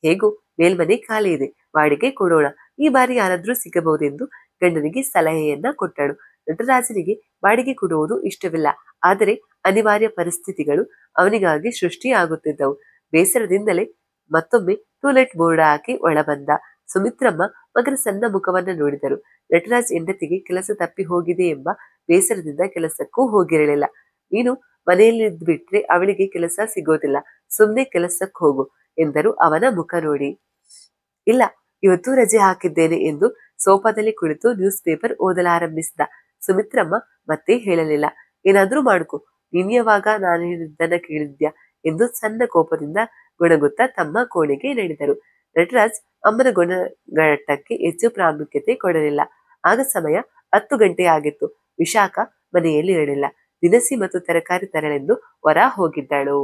ಹೇಗೂ ಮೇಲ್ಮನೆ ಖಾಲಿ ಇದೆ, ಬಾಡಿಗೆ ಕೊಡೋಣ, ಈ ಬಾರಿ ಯಾರಾದ್ರೂ ಸಿಗಬಹುದೆಂದು ಗಂಡನಿಗೆ ಸಲಹೆಯನ್ನ ಕೊಟ್ಟಳು. ನಟರಾಜನಿಗೆ ಬಾಡಿಗೆ ಕೊಡುವುದು ಇಷ್ಟವಿಲ್ಲ. ಆದರೆ ಅನಿವಾರ್ಯ ಪರಿಸ್ಥಿತಿಗಳು ಅವನಿಗಾಗಿ ಸೃಷ್ಟಿಯಾಗುತ್ತಿದ್ದವು. ಬೇಸರದಿಂದಲೇ ಮತ್ತೊಮ್ಮೆ ಟೂಲೆಟ್ ಬೋರ್ಡ್ ಹಾಕಿ ಒಳಬಂದ. ಸುಮಿತ್ರಮ್ಮ ಮಗನ ಸಣ್ಣ ಮುಖವನ್ನ ನೋಡಿದರು. ನಟರಾಜ್ ಹೆಂಡತಿಗೆ ಕೆಲಸ ತಪ್ಪಿ ಹೋಗಿದೆ ಎಂಬ ಬೇಸರದಿಂದ ಕೆಲಸಕ್ಕೂ ಹೋಗಿರಲಿಲ್ಲ. ನೀನು ಮನೆಯಲ್ಲಿದ್ಬಿಟ್ರೆ ಅವಳಿಗೆ ಕೆಲಸ ಸಿಗೋದಿಲ್ಲ, ಸುಮ್ನೆ ಕೆಲಸಕ್ಕೆ ಹೋಗು ಎಂದರು ಅವನ ಮುಖ ನೋಡಿ. ಇಲ್ಲ, ಇವತ್ತು ರಜೆ ಹಾಕಿದ್ದೇನೆ ಎಂದು ಸೋಫಾದಲ್ಲಿ ಕುಳಿತು ನ್ಯೂಸ್ ಪೇಪರ್ ಓದಲಾರಂಭಿಸಿದ. ಸುಮಿತ್ರಮ್ಮ ಮತ್ತೆ ಹೇಳಲಿಲ್ಲ. ಏನಾದ್ರೂ ಮಾಡ್ಕೊ, ನೀನ್ ಯಾವಾಗ ನಾನು ಹೇಳಿದ್ದನ್ನ ಕೇಳಿದ್ಯಾ ಎಂದು ಸಣ್ಣ ಕೋಪದಿಂದ ಗುಣಗುತ್ತಾ ತಮ್ಮ ಕೋಣೆಗೆ ನಡೆದರು. ನಟರಾಜ್ ಅಮ್ಮನ ಗುಣಗಟ್ಟಕ್ಕೆ ಹೆಚ್ಚು ಪ್ರಾಮುಖ್ಯತೆ ಕೊಡಲಿಲ್ಲ. ಆಗ ಸಮಯ 10 ಗಂಟೆ ಆಗಿತ್ತು. ವಿಶಾಖ ಮನೆಯಲ್ಲಿರಲಿಲ್ಲ. ದಿನಸಿ ಮತ್ತು ತರಕಾರಿ ತರಲೆಂದು ಹೊರ ಹೋಗಿದ್ದಳು.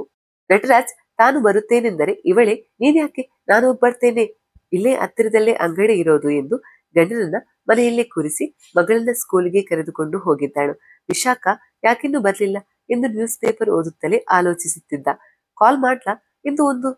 ನಟರಾಜ್ ತಾನು ಬರುತ್ತೇನೆಂದರೆ ಇವಳೇ ನೀನ್ಯಾಕೆ, ನಾನು ಬರ್ತೇನೆ, ಇಲ್ಲೇ ಹತ್ತಿರದಲ್ಲೇ ಅಂಗಡಿ ಇರೋದು ಎಂದು ಗಂಡನನ್ನ ಮನೆಯಲ್ಲೇ ಕೂರಿಸಿ ಮಗಳನ್ನ ಸ್ಕೂಲಿಗೆ ಕರೆದುಕೊಂಡು ಹೋಗಿದ್ದಳು. ವಿಶಾಖ ಯಾಕಿನ್ನೂ ಬರ್ಲಿಲ್ಲ ಎಂದು ನ್ಯೂಸ್ ಪೇಪರ್ ಓದುತ್ತಲೇ ಆಲೋಚಿಸುತ್ತಿದ್ದ. ಕಾಲ್ ಮಾಡ್ಲಾ ಎಂದು ಒಂದು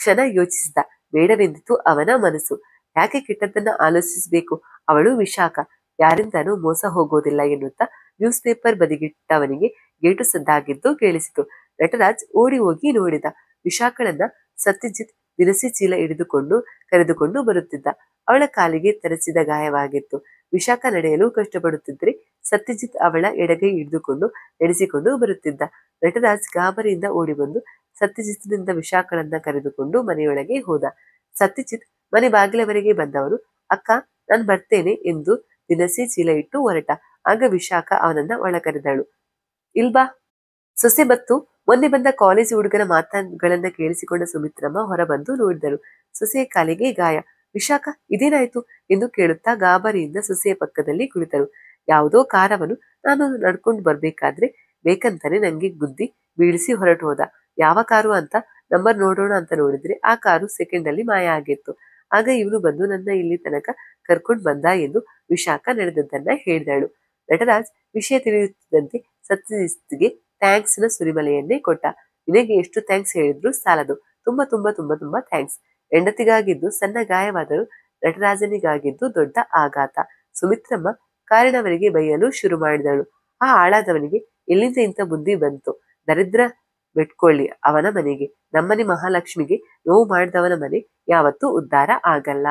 ಕ್ಷಣ ಯೋಚಿಸಿದ. ಬೇಡವೆಂದಿತು ಅವನ ಮನಸ್ಸು. ಯಾಕೆ ಕೆಟ್ಟದ್ದನ್ನ ಆಲೋಚಿಸಬೇಕು? ಅವಳು ವಿಶಾಖ, ಯಾರಿಂದನೂ ಮೋಸ ಹೋಗೋದಿಲ್ಲ ಎನ್ನುತ್ತಾ ನ್ಯೂಸ್ ಪೇಪರ್ ಬದಿಗಿಟ್ಟವನಿಗೆ ಗೇಟು ಸದ್ದಾಗಿದ್ದು ಕೇಳಿಸಿತು. ನಟರಾಜ್ ಓಡಿ ಹೋಗಿ ನೋಡಿದ. ವಿಶಾಖಳನ್ನ ಸತ್ಯಜಿತ್ ದಿನಸಿ ಚೀಲ ಹಿಡಿದುಕೊಂಡು ಕರೆದುಕೊಂಡು ಬರುತ್ತಿದ್ದ. ಅವಳ ಕಾಲಿಗೆ ತರಚಿದ ಗಾಯವಾಗಿತ್ತು. ವಿಶಾಖ ನಡೆಯಲು ಕಷ್ಟಪಡುತ್ತಿದ್ದರೆ ಸತ್ಯಜಿತ್ ಅವಳ ಎಡಗೈ ಹಿಡಿದುಕೊಂಡು ನಡೆಸಿಕೊಂಡು ಬರುತ್ತಿದ್ದ. ನಟರಾಜ್ ಗಾಬರಿಯಿಂದ ಓಡಿ ಬಂದು ಸತ್ಯಜಿತ್ನಿಂದ ವಿಶಾಖಳನ್ನ ಕರೆದುಕೊಂಡು ಮನೆಯೊಳಗೆ ಹೋದ. ಸತ್ಯಜಿತ್ ಮನೆ ಬಾಗಿಲವರೆಗೆ ಬಂದವನು ಅಕ್ಕ, ನಾನ್ ಬರ್ತೇನೆ ಎಂದು ದಿನಸಿ ಚೀಲ ಇಟ್ಟು ಹೊರಟ. ಆಗ ವಿಶಾಖ ಅವನನ್ನ ಒಳ ಕರೆದಳು. ಇಲ್ಬಾ. ಸೊಸೆ ಬತ್ತು ಮೊನ್ನೆ ಬಂದ ಕಾಲೇಜ್ ಹುಡುಗನ ಮಾತುಗಳನ್ನ ಕೇಳಿಸಿಕೊಂಡ ಸುಮಿತ್ರಮ್ಮ ಹೊರಬಂದು ನೋಡಿದರು. ಸೊಸೆಯ ಕಾಲಿಗೆ ಗಾಯ. ವಿಶಾಖ, ಇದೇನಾಯ್ತು ಎಂದು ಕೇಳುತ್ತಾ ಗಾಬರಿಯಿಂದ ಸೊಸೆಯ ಪಕ್ಕದಲ್ಲಿ ಕುಳಿತರು. ಯಾವುದೋ ಕಾರವನು ನಾನು ನಡ್ಕೊಂಡು ಬರ್ಬೇಕಾದ್ರೆ ಬೇಕಂತಾನೆ ನಂಗೆ ಗುದ್ದಿ ಬೀಳಿಸಿ ಹೊರಟು ಹೋದ. ಯಾವ ಕಾರು ಅಂತ ನಂಬರ್ ನೋಡೋಣ ಅಂತ ನೋಡಿದ್ರೆ ಆ ಕಾರು ಸೆಕೆಂಡ್ ಅಲ್ಲಿ ಮಾಯ ಆಗಿತ್ತು. ಆಗ ಇವನು ಬಂದು ನನ್ನ ಇಲ್ಲಿ ತನಕ ಕರ್ಕೊಂಡು ಬಂದ ಎಂದು ವಿಶಾಖ ನಡೆದದ್ದನ್ನ ಹೇಳಿದಳು. ನಟರಾಜ್ ವಿಷಯ ತಿಳಿಯುತ್ತಿದ್ದಂತೆ ಸತ್ಯಜಿತ್ಗೆ ಥ್ಯಾಂಕ್ಸ್ ನ ಸುರಿಮಲೆಯನ್ನೇ ಕೊಟ್ಟ. ನಿನಗೆ ಎಷ್ಟು ಥ್ಯಾಂಕ್ಸ್ ಹೇಳಿದ್ರು ಸಾಲದು. ತುಂಬಾ ತುಂಬಾ ತುಂಬಾ ತುಂಬಾ ಥ್ಯಾಂಕ್ಸ್. ಹೆಂಡತಿಗಾಗಿದ್ದು ಸಣ್ಣ ಗಾಯವಾದರೂ ನಟರಾಜನಿಗಾಗಿದ್ದು ದೊಡ್ಡ ಆಘಾತ. ಸುಮಿತ್ರಮ್ಮ ಕಾರಿನವರಿಗೆ ಬೈಯಲು ಶುರು ಮಾಡಿದಳು. ಆ ಹಾಳಾದವನಿಗೆ ಎಲ್ಲಿಂದ ಇಂಥ ಬುದ್ಧಿ ಬಂತು? ದರಿದ್ರ ಬಿಟ್ಕೊಳ್ಳಿ ಅವನ ಮನೆಗೆ. ನಮ್ಮನೆ ಮಹಾಲಕ್ಷ್ಮಿಗೆ ನೋವು ಮಾಡಿದವನ ಮನೆ ಯಾವತ್ತೂ ಉದ್ಧಾರ ಆಗಲ್ಲ.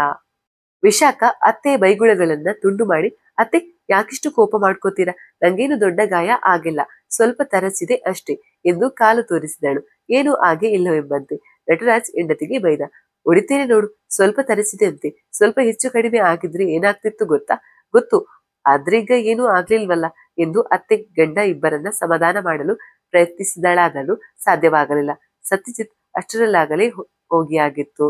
ವಿಶಾಖ ಅತ್ತೆ ಬೈಗುಳಗಳನ್ನ ತುಂಡು ಮಾಡಿ, ಅತ್ತೆ ಯಾಕಿಷ್ಟು ಕೋಪ ಮಾಡ್ಕೋತೀರಾ? ನಂಗೇನು ದೊಡ್ಡ ಗಾಯ ಆಗಿಲ್ಲ, ಸ್ವಲ್ಪ ತರಚಿದೆ ಅಷ್ಟೇ ಎಂದು ಕಾಲು ತೋರಿಸಿದಳು. ಏನೂ ಹಾಗೆ ಇಲ್ಲವೆಂಬಂತೆ. ನಟರಾಜ್ ಹೆಂಡತಿಗೆ ಬೈದ. ಹೊಡಿತೇನೆ ನೋಡು, ಸ್ವಲ್ಪ ತರಚಿದೆ ಅಂತೆ. ಸ್ವಲ್ಪ ಹೆಚ್ಚು ಕಡಿಮೆ ಆಗಿದ್ರೆ ಏನಾಗ್ತಿತ್ತು ಗೊತ್ತಾ? ಗೊತ್ತು, ಆದ್ರೀಗ ಏನೂ ಆಗ್ಲಿಲ್ವಲ್ಲ ಎಂದು ಅತ್ತೆ ಗಂಡ ಇಬ್ಬರನ್ನ ಸಮಾಧಾನ ಮಾಡಲು ಪ್ರಯತ್ನಿಸಿದಳಾದರೂ ಸಾಧ್ಯವಾಗಲಿಲ್ಲ. ಸತ್ಯಜಿತ್ ಅಷ್ಟರಲ್ಲಾಗಲೇ ಹೋಗಿಯಾಗಿತ್ತು.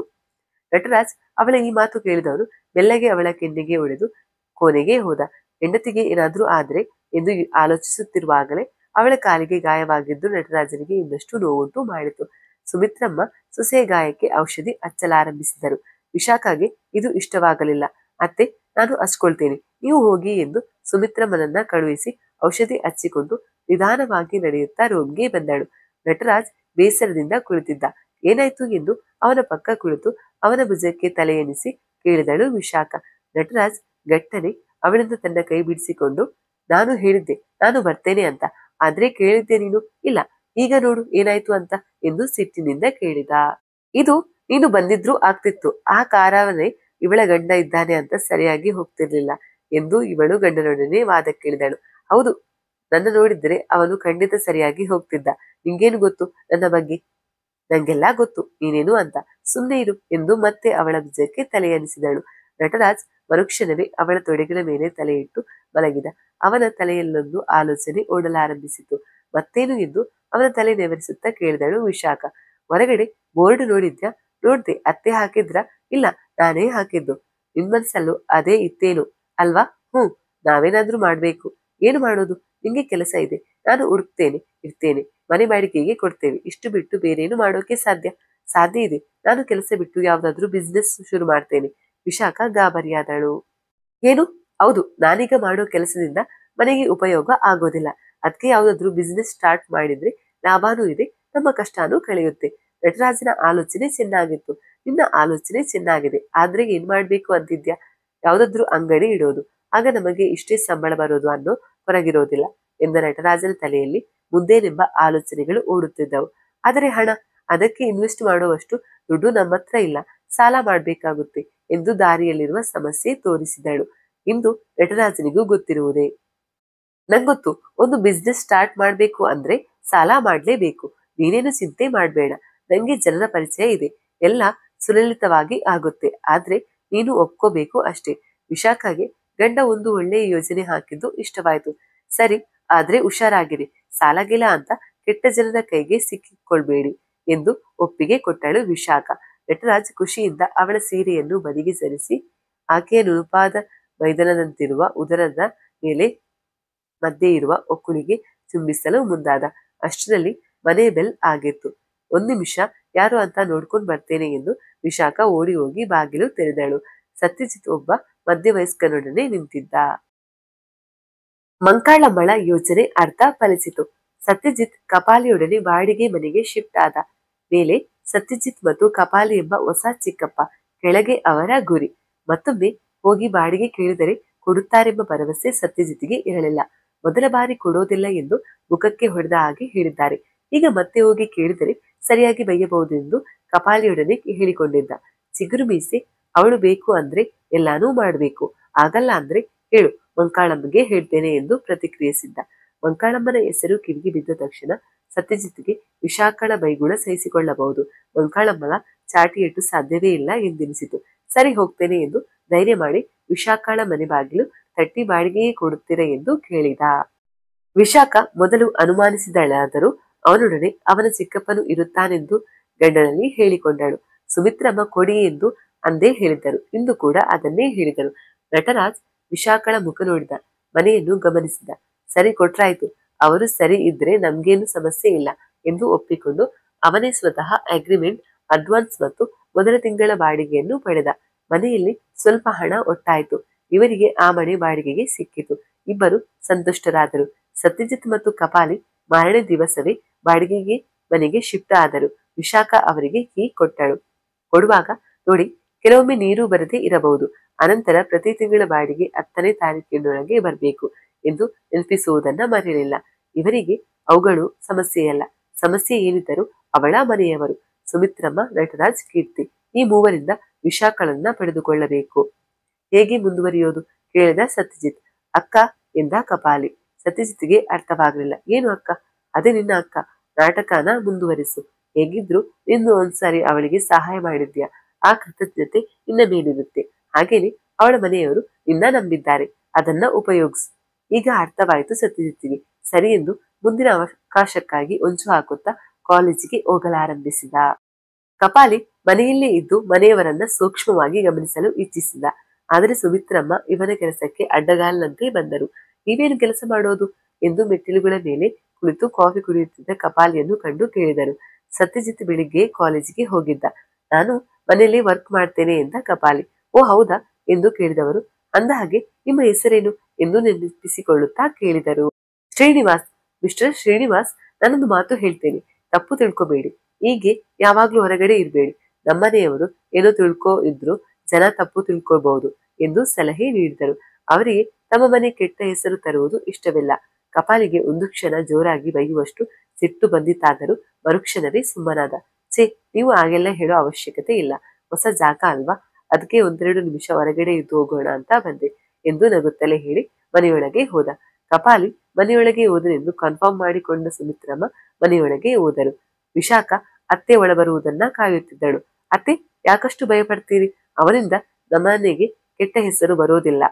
ನಟರಾಜ್ ಅವಳ ಈ ಮಾತು ಕೇಳಿದವನು ಮೆಲ್ಲಗೆ ಅವಳ ಕೆನ್ನೆಗೆ ಹೊಡೆದು ಕೋಣೆಗೆ ಹೋದ. ಹೆಂಡತಿಗೆ ಏನಾದ್ರೂ ಆದ್ರೆ ಎಂದು ಆಲೋಚಿಸುತ್ತಿರುವಾಗಲೇ ಅವಳ ಕಾಲಿಗೆ ಗಾಯವಾಗಿದ್ದು ನಟರಾಜನಿಗೆ ಇನ್ನಷ್ಟು ನೋವುಂಟು ಮಾಡಿತು. ಸುಮಿತ್ರಮ್ಮ ಸೊಸೆಯ ಗಾಯಕ್ಕೆ ಔಷಧಿ ಹಚ್ಚಲಾರಂಭಿಸಿದರು. ವಿಶಾಖಗೆ ಇದು ಇಷ್ಟವಾಗಲಿಲ್ಲ. ಅತ್ತೆ, ನಾನು ಹಚ್ಕೊಳ್ತೇನೆ, ನೀವು ಹೋಗಿ ಎಂದು ಸುಮಿತ್ರಮ್ಮನನ್ನ ಕಳುಹಿಸಿ ಔಷಧಿ ಹಚ್ಚಿಕೊಂಡು ನಿಧಾನವಾಗಿ ನಡೆಯುತ್ತಾ ರೂಮ್ಗೆ ಬಂದಳು. ನಟರಾಜ್ ಬೇಸರದಿಂದ ಕುಳಿತಿದ್ದ. ಏನಾಯ್ತು ಎಂದು ಅವನ ಪಕ್ಕ ಕುಳಿತು ಅವನ ಭುಜಕ್ಕೆ ತಲೆ ಎನಿಸಿ ಕೇಳಿದಳು ವಿಶಾಖ. ನಟರಾಜ್ ಗಟ್ಟನೆ ಅವಳಿಂದ ತನ್ನ ಕೈ ಬಿಡಿಸಿಕೊಂಡು, ನಾನು ಹೇಳಿದ್ದೆ ನಾನು ಬರ್ತೇನೆ ಅಂತ, ಆದ್ರೆ ಕೇಳಿದ್ದೆ ನೀನು ಇಲ್ಲ, ಈಗ ನೋಡು ಏನಾಯ್ತು ಅಂತ ಎಂದು ಸಿಟ್ಟಿನಿಂದ ಕೇಳಿದ. ಇದು ನೀನು ಬಂದಿದ್ರೂ ಆಗ್ತಿತ್ತು, ಆ ಕಾರವನೇ ಇವಳ ಗಂಡ ಇದ್ದಾನೆ ಅಂತ ಸರಿಯಾಗಿ ಹೋಗ್ತಿರ್ಲಿಲ್ಲ ಎಂದು ಇವಳು ಗಂಡನೊಡನೆ ವಾದಕ್ಕಿಳಿದಳು. ಹೌದು, ನನ್ನ ನೋಡಿದ್ರೆ ಅವನು ಖಂಡಿತ ಸರಿಯಾಗಿ ಹೋಗ್ತಿದ್ದ. ನಿಂಗೇನು ಗೊತ್ತು ನನ್ನ ಬಗ್ಗೆ? ನಂಗೆಲ್ಲಾ ಗೊತ್ತು, ನೀನೇನು ಅಂತ ಸುಮ್ಮನೆ ಇರು ಎಂದು ಮತ್ತೆ ಅವಳ ಭುಜಕ್ಕೆ ತಲೆಯನಿಸಿದಳು. ನಟರಾಜ್ ಮರುಕ್ಷಣವೇ ಅವಳ ತೊಡೆಗಳ ಮೇಲೆ ತಲೆ ಇಟ್ಟು ಮಲಗಿದ. ಅವನ ತಲೆಯಲ್ಲೊಂದು ಆಲೋಚನೆ ಓಡಲಾರಂಭಿಸಿತು. ಮತ್ತೇನು ಎಂದು ಅವನ ತಲೆ ನೆವರಿಸುತ್ತಾ ಕೇಳಿದಳು ವಿಶಾಖ. ಹೊರಗಡೆ ಬೋರ್ಡ್ ನೋಡಿದ್ಯಾ? ನೋಡ್ದೆ. ಅತ್ತೆ ಹಾಕಿದ್ರ? ಇಲ್ಲ, ನಾನೇ ಹಾಕಿದ್ದು. ನಿಮ್ಮನ್ಸಲ್ಲೂ ಅದೇ ಇತ್ತೇನು ಅಲ್ವಾ? ನಾವೇನಾದ್ರೂ ಮಾಡ್ಬೇಕು. ಏನು ಮಾಡೋದು? ನಿಂಗೆ ಕೆಲಸ ಇದೆ, ನಾನು ಹುಡುಕ್ತೇನೆ, ಇರ್ತೇನೆ, ಮನೆ ಬಾಡಿಗೆಗೆ ಕೊಡ್ತೇವೆ, ಇಷ್ಟು ಬಿಟ್ಟು ಬೇರೇನು ಮಾಡೋಕೆ ಸಾಧ್ಯ? ಸಾಧ್ಯ ಇದೆ, ನಾನು ಕೆಲಸ ಬಿಟ್ಟು ಯಾವ್ದಾದ್ರೂ ಬಿಸ್ನೆಸ್ ಶುರು ಮಾಡ್ತೇನೆ. ವಿಶಾಖ ಗಾಬರಿಯಾದಳು. ಏನು? ಹೌದು, ನಾನೀಗ ಮಾಡೋ ಕೆಲಸದಿಂದ ಮನೆಗೆ ಉಪಯೋಗ ಆಗೋದಿಲ್ಲ. ಅದಕ್ಕೆ ಯಾವ್ದಾದ್ರು ಬಿಸ್ನೆಸ್ ಸ್ಟಾರ್ಟ್ ಮಾಡಿದ್ರೆ ಲಾಭನೂ ಇದೆ, ನಮ್ಮ ಕಷ್ಟನೂ ಕಳೆಯುತ್ತೆ. ನಟರಾಜನ ಆಲೋಚನೆ ಚೆನ್ನಾಗಿತ್ತು. ನಿನ್ನ ಆಲೋಚನೆ ಚೆನ್ನಾಗಿದೆ, ಆದ್ರೆ ಏನ್ ಮಾಡ್ಬೇಕು ಅಂತಿದ್ಯಾ? ಯಾವ್ದಾದ್ರು ಅಂಗಡಿ ಇಡೋದು, ಆಗ ನಮಗೆ ಇಷ್ಟೇ ಸಂಬಳ ಬರೋದು ಅನ್ನೋ ಹೊರಗಿರೋದಿಲ್ಲ ಎಂದ ನಟರಾಜನ ತಲೆಯಲ್ಲಿ ಮುಂದೇನೆಂಬ ಆಲೋಚನೆಗಳು ಓಡುತ್ತಿದ್ದವು. ಆದರೆ ಹಣ, ಅದಕ್ಕೆ ಇನ್ವೆಸ್ಟ್ ಮಾಡುವಷ್ಟು ದುಡ್ಡು ನಮ್ಮ ಹತ್ರ ಇಲ್ಲ, ಸಾಲ ಮಾಡ್ಬೇಕಾಗುತ್ತೆ ಎಂದು ದಾರಿಯಲ್ಲಿರುವ ಸಮಸ್ಯೆ ತೋರಿಸಿದಳು. ಇಂದು ನಟರಾಜನಿಗೂ ಗೊತ್ತಿರುವುದೇ. ನಂಗೊತ್ತು, ಒಂದು ಬಿಸ್ನೆಸ್ ಸ್ಟಾರ್ಟ್ ಮಾಡ್ಬೇಕು ಅಂದ್ರೆ ಸಾಲ ಮಾಡ್ಲೇಬೇಕು. ನೀನೇನು ಚಿಂತೆ ಮಾಡ್ಬೇಡ, ನಂಗೆ ಜನರ ಪರಿಚಯ ಇದೆ, ಎಲ್ಲ ಸುಲಲಿತವಾಗಿ ಆಗುತ್ತೆ. ಆದ್ರೆ ನೀನು ಒಪ್ಕೋಬೇಕು ಅಷ್ಟೇ. ವಿಶಾಖಗೆ ಗಂಡ ಒಂದು ಒಳ್ಳೆಯ ಯೋಜನೆ ಹಾಕಿದ್ದು ಇಷ್ಟವಾಯ್ತು. ಸರಿ, ಆದ್ರೆ ಹುಷಾರಾಗಿರಿ, ಸಾಲಗಿಲ್ಲ ಅಂತ ಕೆಟ್ಟ ಜನರ ಕೈಗೆ ಸಿಕ್ಕಿಕೊಳ್ಬೇಡಿ ಎಂದು ಒಪ್ಪಿಗೆ ಕೊಟ್ಟಳು ವಿಶಾಖ. ನಟರಾಜ್ ಖುಷಿಯಿಂದ ಅವಳ ಸೀರೆಯನ್ನು ಬದಿಗೆ ಸರಿಸಿ ಆಕೆಯ ನುಣುಪಾದ ಮೈದನದಂತಿರುವ ಉದರದ ಮೇಲೆ ಮಧ್ಯೆ ಇರುವ ಒಕ್ಕುಳಿಗೆ ಚುಂಬಿಸಲು ಮುಂದಾದ. ಅಷ್ಟರಲ್ಲಿ ಮನೆ ಬೆಲ್ ಆಗಿತ್ತು. 1 ನಿಮಿಷ, ಯಾರು ಅಂತ ನೋಡ್ಕೊಂಡು ಬರ್ತೇನೆ ಎಂದು ವಿಶಾಖ ಓಡಿ ಹೋಗಿ ಬಾಗಿಲು ತೆರೆದಳು. ಸತ್ಯಜಿತ್ ಒಬ್ಬ ಮಧ್ಯವಯಸ್ಕನೊಡನೆ ನಿಂತಿದ್ದ. ಮಂಕಾಳಮ್ಮಳ ಯೋಚನೆ ಅರ್ಥ ಫಲಿಸಿತು. ಸತ್ಯಜಿತ್ ಕಪಾಲಿಯೊಡನೆ ಬಾಡಿಗೆ ಮನೆಗೆ ಶಿಫ್ಟ್ ಆದ. ಮೇಲೆ ಸತ್ಯಜಿತ್ ಮತ್ತು ಕಪಾಲಿ ಎಂಬ ಹೊಸ ಚಿಕ್ಕಪ್ಪ, ಕೆಳಗೆ ಅವರ ಗುರಿ. ಮತ್ತೊಮ್ಮೆ ಹೋಗಿ ಬಾಡಿಗೆ ಕೇಳಿದರೆ ಕೊಡುತ್ತಾರೆಂಬ ಭರವಸೆ ಸತ್ಯಜಿತ್ಗೆ ಇರಲಿಲ್ಲ. ಮೊದಲ ಬಾರಿ ಕೊಡೋದಿಲ್ಲ ಎಂದು ಮುಖಕ್ಕೆ ಹೊಡೆದ ಹಾಗೆ ಹೇಳಿದ್ದಾರೆ. ಈಗ ಮತ್ತೆ ಹೋಗಿ ಕೇಳಿದರೆ ಸರಿಯಾಗಿ ಬೈಯಬಹುದೆಂದು ಕಪಾಲಿಯೊಡನೆ ಹೇಳಿಕೊಂಡಿದ್ದ. ಚಿಗುರು ಮೀಸೆ, ಅವಳು ಬೇಕು ಅಂದ್ರೆ ಎಲ್ಲಾನೂ ಮಾಡಬೇಕು, ಆಗಲ್ಲ ಅಂದ್ರೆ ಹೇಳು, ಮಂಕಾಳಮ್ಮಗೆ ಹೇಳ್ತೇನೆ ಎಂದು ಪ್ರತಿಕ್ರಿಯಿಸಿದ್ದ. ಮಂಕಾಳಮ್ಮನ ಹೆಸರು ಕಿವಿಗೆ ಬಿದ್ದ ತಕ್ಷಣ ಸತ್ಯಜಿತ್ಗೆ ವಿಶಾಖಳ ಬೈಗುಳ ಸಹಿಸಿಕೊಳ್ಳಬಹುದು, ಮಂಕಾಳಮ್ಮನ ಚಾಟಿಯಟ್ಟು ಸಾಧ್ಯವೇ ಇಲ್ಲ ಎಂದೆನಿಸಿತು. ಸರಿ, ಹೋಗ್ತೇನೆ ಎಂದು ಧೈರ್ಯ ಮಾಡಿ ವಿಶಾಖಳ ಮನೆ ಬಾಗಿಲು ತಟ್ಟಿ ಬಾಡಿಗೆಯೇ ಕೊಡುತ್ತೀರಾ ಎಂದು ಕೇಳಿದ. ವಿಶಾಖ ಮೊದಲು ಅನುಮಾನಿಸಿದಳಾದರೂ ಅವನೊಡನೆ ಅವನ ಚಿಕ್ಕಪ್ಪನು ಇರುತ್ತಾನೆಂದು ಗಂಡನಲ್ಲಿ ಹೇಳಿಕೊಂಡಳು. ಸುಮಿತ್ರಮ್ಮ ಕೊಡಿ ಎಂದು ಅಂದೇ ಹೇಳಿದ್ದರು, ಇಂದು ಕೂಡ ಅದನ್ನೇ ಹೇಳಿದರು. ನಟರಾಜ್ ವಿಶಾಖಳ ಮುಖ ನೋಡಿದ, ಮನೆಯನ್ನು ಗಮನಿಸಿದ. ಸರಿ, ಕೊಟ್ರಾಯ್ತು, ಅವರು ಸರಿ ಇದ್ರೆ ನಮ್ಗೇನು ಸಮಸ್ಯೆ ಇಲ್ಲ ಎಂದು ಒಪ್ಪಿಕೊಂಡು ಅವನೇ ಸ್ವತಃ ಅಗ್ರಿಮೆಂಟ್, ಅಡ್ವಾನ್ಸ್ ಮತ್ತು ಮೊದಲ ತಿಂಗಳ ಬಾಡಿಗೆಯನ್ನು ಪಡೆದ. ಮನೆಯಲ್ಲಿ ಸ್ವಲ್ಪ ಹಣ ಒಟ್ಟಾಯಿತು. ಇವರಿಗೆ ಆ ಮನೆ ಬಾಡಿಗೆಗೆ ಸಿಕ್ಕಿತು. ಇಬ್ಬರು ಸಂತುಷ್ಟರಾದರು. ಸತ್ಯಜಿತ್ ಮತ್ತು ಕಪಾಲಿ ಮಾರನೇ ದಿವಸವೇ ಬಾಡಿಗೆಗೆ ಮನೆಗೆ ಶಿಫ್ಟ್ ಆದರು. ವಿಶಾಖ ಅವರಿಗೆ ಕೀ ಕೊಟ್ಟಳು. ಕೊಡುವಾಗ, ನೋಡಿ, ಕೆಲವೊಮ್ಮೆ ನೀರು ಬರದೇ ಇರಬಹುದು, ಅನಂತರ ಪ್ರತಿ ತಿಂಗಳ ಬಾಡಿಗೆ 10ನೇ ತಾರೀಕಿನೊಳಗೆ ಬರಬೇಕು ಎಂದು ನೆನಪಿಸುವುದನ್ನ ಮರೆಯಲಿಲ್ಲ. ಇವರಿಗೆ ಅವುಗಳು ಸಮಸ್ಯೆಯಲ್ಲ. ಸಮಸ್ಯೆ ಏನಿದ್ದರೂ ಅವಳ ಮನೆಯವರು ಸುಮಿತ್ರಮ್ಮ, ನಟರಾಜ್, ಕೀರ್ತಿ, ಈ ಮೂವರಿಂದ ವಿಶಾಖಳನ್ನ ಪಡೆದುಕೊಳ್ಳಬೇಕು. ಹೇಗೆ ಮುಂದುವರಿಯೋದು ಕೇಳಿದ ಸತ್ಯಜಿತ್. ಅಕ್ಕ ಎಂದ ಕಪಾಲಿ. ಸತ್ಯಜಿತ್ಗೆ ಅರ್ಥವಾಗಲಿಲ್ಲ. ಏನು ಅಕ್ಕ? ಅದೇ ನಿನ್ನ ಅಕ್ಕ. ನಾಟಕನ ಮುಂದುವರಿಸು. ಹೇಗಿದ್ರು ನಿನ್ನ ಒಂದ್ಸಾರಿ ಅವಳಿಗೆ ಸಹಾಯ ಮಾಡಿದ್ಯಾ, ಆ ಕೃತಜ್ಞತೆ ನಿನ್ನ ಮೇಲಿರುತ್ತೆ. ಹಾಗೇನೆ ಅವಳ ಮನೆಯವರು ನಿನ್ನ ನಂಬಿದ್ದಾರೆ, ಅದನ್ನ ಉಪಯೋಗಿಸು. ಈಗ ಅರ್ಥವಾಯಿತು ಸತ್ಯಜಿತ್ಗೆ. ಸರಿ ಎಂದು ಮುಂದಿನ ಅವಕಾಶಕ್ಕಾಗಿ ಹೊಂಚು ಹಾಕುತ್ತಾ ಕಾಲೇಜಿಗೆ ಹೋಗಲಾರಂಭಿಸಿದ. ಕಪಾಲಿ ಮನೆಯಲ್ಲೇ ಇದ್ದು ಮನೆಯವರನ್ನ ಸೂಕ್ಷ್ಮವಾಗಿ ಗಮನಿಸಲು ಇಚ್ಛಿಸಿದ. ಆದರೆ ಸುಮಿತ್ರಮ್ಮ ಇವನ ಕೆಲಸಕ್ಕೆ ಅಡ್ಡಗಾಲಿನಂತೆ ಬಂದರು. ನೀವೇನು ಕೆಲಸ ಮಾಡೋದು ಎಂದು ಮೆಟ್ಟಿಲುಗಳ ಮೇಲೆ ಕುಳಿತು ಕಾಫಿ ಕುಡಿಯುತ್ತಿದ್ದ ಕಪಾಲಿಯನ್ನು ಕಂಡು ಕೇಳಿದರು. ಸತ್ಯಜಿತ್ ಬೆಳಿಗ್ಗೆ ಕಾಲೇಜಿಗೆ ಹೋಗಿದ್ದ. ನಾನು ಮನೆಯಲ್ಲಿ ವರ್ಕ್ ಮಾಡ್ತೇನೆ ಎಂದ ಕಪಾಲಿ. ಓ ಹೌದಾ ಎಂದು ಕೇಳಿದವರು. ಅಂದ ಹಾಗೆ ನಿಮ್ಮ ಹೆಸರೇನು ಎಂದು ನೆನಪಿಸಿಕೊಳ್ಳುತ್ತಾ ಕೇಳಿದರು. ಶ್ರೀನಿವಾಸ್. ಮಿಸ್ಟರ್ ಶ್ರೀನಿವಾಸ್, ನಾನೊಂದು ಮಾತು ಹೇಳ್ತೇನೆ, ತಪ್ಪು ತಿಳ್ಕೊಬೇಡಿ. ಹೀಗೆ ಯಾವಾಗ್ಲೂ ಹೊರಗಡೆ ಇರ್ಬೇಡಿ. ನಮ್ಮನೆಯವರು ಏನೋ ತಿಳ್ಕೊ ಇದ್ರು ಜನ ತಪ್ಪು ತಿಳ್ಕೊಬಹುದು ಎಂದು ಸಲಹೆ ನೀಡಿದರು. ಅವರಿಗೆ ತಮ್ಮ ಮನೆ ಕೆಟ್ಟ ಹೆಸರು ತರುವುದು ಇಷ್ಟವಿಲ್ಲ. ಕಪಾಲಿಗೆ ಒಂದು ಕ್ಷಣ ಜೋರಾಗಿ ಬೈಯುವಷ್ಟು ಸಿಟ್ಟು ಬಂದಿತ್ತಾದರೂ ಮರುಕ್ಷಣವೇ ಸುಮ್ಮನಾದ. ಛೇ, ನೀವು ಹಾಗೆಲ್ಲ ಹೇಳೋ ಅವಶ್ಯಕತೆ ಇಲ್ಲ. ಹೊಸ ಜಾಗ ಅಲ್ವಾ, ಅದಕ್ಕೆ 1-2 ನಿಮಿಷ ಹೊರಗಡೆ ಇದ್ದು ಹೋಗೋಣ ಅಂತ ಬಂದೆ ಎಂದು ನಗುತ್ತಲೇ ಹೇಳಿ ಮನೆಯೊಳಗೆ ಹೋದ. ಕಪಾಲಿ ಮನೆಯೊಳಗೆ ಹೋದನೆಂದು ಕನ್ಫರ್ಮ್ ಮಾಡಿಕೊಂಡ ಸುಮಿತ್ರಮ್ಮ ಮನೆಯೊಳಗೆ ಹೋದರು. ವಿಶಾಖ ಅತ್ತೆ ಒಳಬರುವುದನ್ನ ಕಾಯುತ್ತಿದ್ದಳು. ಅತ್ತೆ, ಯಾಕಷ್ಟು ಭಯಪಡ್ತೀರಿ? ಅವನಿಂದ ನಮ್ಮನೆಗೆ ಕೆಟ್ಟ ಹೆಸರು ಬರೋದಿಲ್ಲ.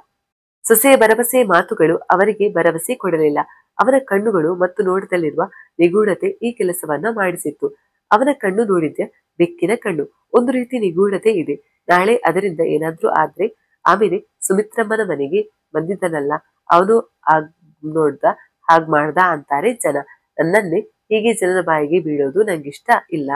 ಸೊಸೆಯ ಭರವಸೆ ಮಾತುಗಳು ಅವರಿಗೆ ಭರವಸೆ ಕೊಡಲಿಲ್ಲ. ಅವನ ಕಣ್ಣುಗಳು ಮತ್ತು ನೋಟದಲ್ಲಿರುವ ನಿಗೂಢತೆ ಈ ಕೆಲಸವನ್ನ ಮಾಡಿಸಿತ್ತು. ಅವನ ಕಣ್ಣು ನೋಡಿದ್ಯ ಬೆಕ್ಕಿನ ಕಣ್ಣು, ಒಂದು ರೀತಿ ನಿಗೂಢತೆ ಇದೆ. ನಾಳೆ ಅದರಿಂದ ಏನಾದ್ರೂ ಆದ್ರೆ ಆಮೇಲೆ ಸುಮಿತ್ರಮ್ಮನ ಮನೆಗೆ ಬಂದಿದ್ದನಲ್ಲ, ಅವನು ಆಗ್ ನೋಡ್ದ, ಹಾಗ್ ಮಾಡ್ದ ಅಂತಾರೆ ಜನ. ನನ್ನನ್ನೇ ಹೀಗೆ ಜನರ ಬಾಯಿಗೆ ಬೀಳೋದು ನಂಗಿಷ್ಟ ಇಲ್ಲ.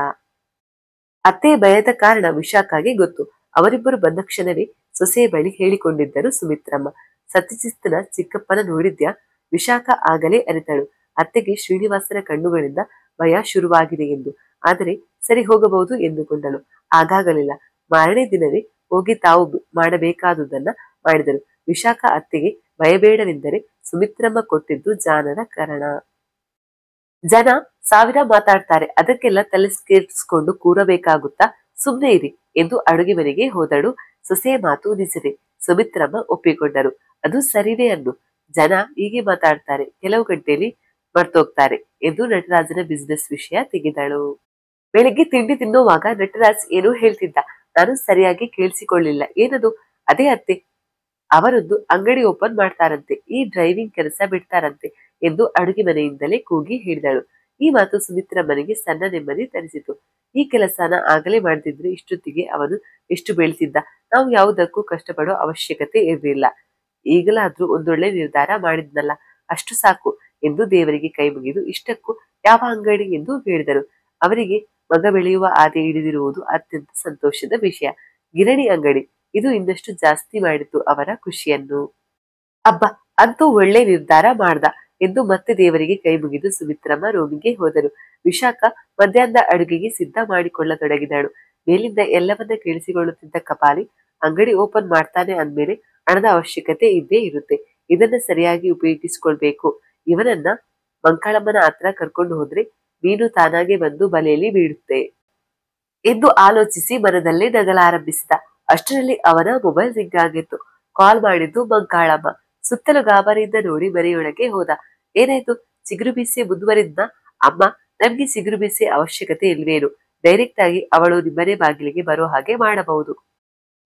ಅತ್ತೆ ಭಯದ ಕಾರಣ ವಿಶಾಖಗೆ ಗೊತ್ತು. ಅವರಿಬ್ಬರು ಬಂದ ಕ್ಷಣವೇ ಸೊಸೆಯ ಬಳಿ ಹೇಳಿಕೊಂಡಿದ್ದರು ಸುಮಿತ್ರಮ್ಮ. ಸತ್ಯಜಿತ್ನ ಚಿಕ್ಕಪ್ಪನ ನೋಡಿದ್ಯಾ? ವಿಶಾಖ ಆಗಲೇ ಅರಿತಳು. ಅತ್ತೆಗೆ ಶ್ರೀನಿವಾಸನ ಕಣ್ಣುಗಳಿಂದ ಭಯ ಶುರುವಾಗಿದೆ ಎಂದು. ಆದರೆ ಸರಿ ಹೋಗಬಹುದು ಎಂದುಕೊಂಡಳು. ಆಗಾಗಲಿಲ್ಲ. ಮಾರನೇ ದಿನವೇ ಹೋಗಿ ತಾವು ಮಾಡಬೇಕಾದುದನ್ನ ಮಾಡಿದರು. ವಿಶಾಖ ಅತ್ತೆಗೆ ಭಯಬೇಡವೆಂದರೆ ಸುಮಿತ್ರಮ್ಮ ಕೊಟ್ಟಿದ್ದು ಜಾನರ ಕಾರಣ. ಜನ ಸಾವಿರ ಮಾತಾಡ್ತಾರೆ, ಅದಕ್ಕೆಲ್ಲ ತಲೆಸ್ಕೇರಿಸ್ಕೊಂಡು ಕೂರಬೇಕಾಗುತ್ತಾ? ಸುಮ್ನೆ ಇರಿ ಎಂದು ಅಡುಗೆ ಮನೆಗೆ ಹೋದಳು. ಸೊಸೆಯ ಮಾತು ನಿಜವೇ, ಸುಮಿತ್ರಮ್ಮ ಒಪ್ಪಿಕೊಂಡರು. ಅದು ಸರಿನೇ ಅನ್ನು. ಜನ ಹೀಗೆ ಮಾತಾಡ್ತಾರೆ, ಕೆಲವು ಗಂಟೆಯಲ್ಲಿ ಮರ್ತೋಗ್ತಾರೆ ಎಂದು ನಟರಾಜನ ಬಿಸಿನೆಸ್ ವಿಷಯ ತೆಗೆದಳು. ಬೆಳಿಗ್ಗೆ ತಿಂಡಿ ತಿನ್ನುವಾಗ ನಟರಾಜ್ ಏನೋ ಹೇಳ್ತಿದ್ದ. ನಾನು ಸರಿಯಾಗಿ ಕೇಳಿಸಿಕೊಳ್ಳಿಲ್ಲ. ಏನದು? ಅದೇ ಅತ್ತೆ, ಅವರೊಂದು ಅಂಗಡಿ ಓಪನ್ ಮಾಡ್ತಾರಂತೆ, ಈ ಡ್ರೈವಿಂಗ್ ಕೆಲಸ ಬಿಡ್ತಾರಂತೆ ಎಂದು ಅಡುಗೆ ಮನೆಯಿಂದಲೇ ಕೂಗಿ ಹೇಳಿದಳು. ಈ ಮಾತು ಸುಮಿತ್ರಮ್ಮನಿಗೆ ಸಣ್ಣ ನೆಮ್ಮದಿ ತರಿಸಿತು. ಈ ಕೆಲಸನ ಆಗಲೇ ಮಾಡದಿದ್ರೆ ಇಷ್ಟೊತ್ತಿಗೆ ಅವನು ಎಷ್ಟು ಬೆಳೆಸಿದ್ದ. ನಾವು ಯಾವುದಕ್ಕೂ ಕಷ್ಟಪಡೋ ಅವಶ್ಯಕತೆ ಇರಲಿಲ್ಲ. ಈಗಲಾದ್ರೂ ಒಂದೊಳ್ಳೆ ನಿರ್ಧಾರ ಮಾಡಿದ್ನಲ್ಲ, ಅಷ್ಟು ಸಾಕು ಎಂದು ದೇವರಿಗೆ ಕೈ ಮುಗಿದು ಇಷ್ಟಕ್ಕೂ ಯಾವ ಅಂಗಡಿ ಎಂದು ಹೇಳಿದರು. ಅವರಿಗೆ ಮಗ ಬೆಳೆಯುವ ಆದಿ ಹಿಡಿದಿರುವುದು ಅತ್ಯಂತ ಸಂತೋಷದ ವಿಷಯ. ಗಿರಣಿ ಅಂಗಡಿ. ಇದು ಇನ್ನಷ್ಟು ಜಾಸ್ತಿ ಮಾಡಿತು ಅವರ ಖುಷಿಯನ್ನು. ಅಬ್ಬ, ಅಂತೂ ಒಳ್ಳೆ ನಿರ್ಧಾರ ಮಾಡ್ದ ಎಂದು ಮತ್ತೆ ದೇವರಿಗೆ ಕೈ ಮುಗಿದು ಸುಮಿತ್ರಮ್ಮ ರೂಮಿಗೆ ಹೋದರು. ವಿಶಾಖ ಮಧ್ಯಾಹ್ನದ ಅಡುಗೆಗೆ ಸಿದ್ಧ ಮಾಡಿಕೊಳ್ಳತೊಡಗಿದಳು. ಮೇಲಿಂದ ಎಲ್ಲವನ್ನ ಕೇಳಿಸಿಕೊಳ್ಳುತ್ತಿದ್ದ ಕಪಾಲಿ, ಅಂಗಡಿ ಓಪನ್ ಮಾಡ್ತಾನೆ ಅಂದ್ಮೇಲೆ ಹಣದ ಅವಶ್ಯಕತೆ ಇದ್ದೇ ಇರುತ್ತೆ. ಇದನ್ನ ಸರಿಯಾಗಿ ಉಪಯೋಗಿಸಿಕೊಳ್ಬೇಕು. ಇವನನ್ನ ಮಂಕಾಳಮ್ಮನ ಹತ್ರ ಕರ್ಕೊಂಡು ಹೋದ್ರೆ ಮೀನು ತಾನಾಗೆ ಬಂದು ಬಲೆಯಲ್ಲಿ ಬೀಳುತ್ತೆ ಎಂದು ಆಲೋಚಿಸಿ ಮನದಲ್ಲೇ ನಗಲಾರಂಭಿಸಿದ. ಅಷ್ಟರಲ್ಲಿ ಅವನ ಮೊಬೈಲ್ ರಿಂಗ್ ಆಗಿತ್ತು. ಕಾಲ್ ಮಾಡಿದ್ದು ಮಂಕಾಳಮ್ಮ. ಸುತ್ತಲೂ ಗಾಬರಿಯಿಂದ ನೋಡಿ ಮನೆಯೊಳಗೆ ಹೋದ. ಏನಾಯ್ತು? ಚಿಗುರು ಬೀಸೆ ಮುಂದುವರಿದ್ನ? ಅಮ್ಮ, ನಮ್ಗೆ ಚಿಗುರು ಬೀಸೆ ಅವಶ್ಯಕತೆ ಇಲ್ವೇನು? ಡೈರೆಕ್ಟ್ ಆಗಿ ಅವಳು ನಿಮ್ಮನೆ ಬಾಗಿಲಿಗೆ ಬರೋ ಹಾಗೆ ಮಾಡಬಹುದು.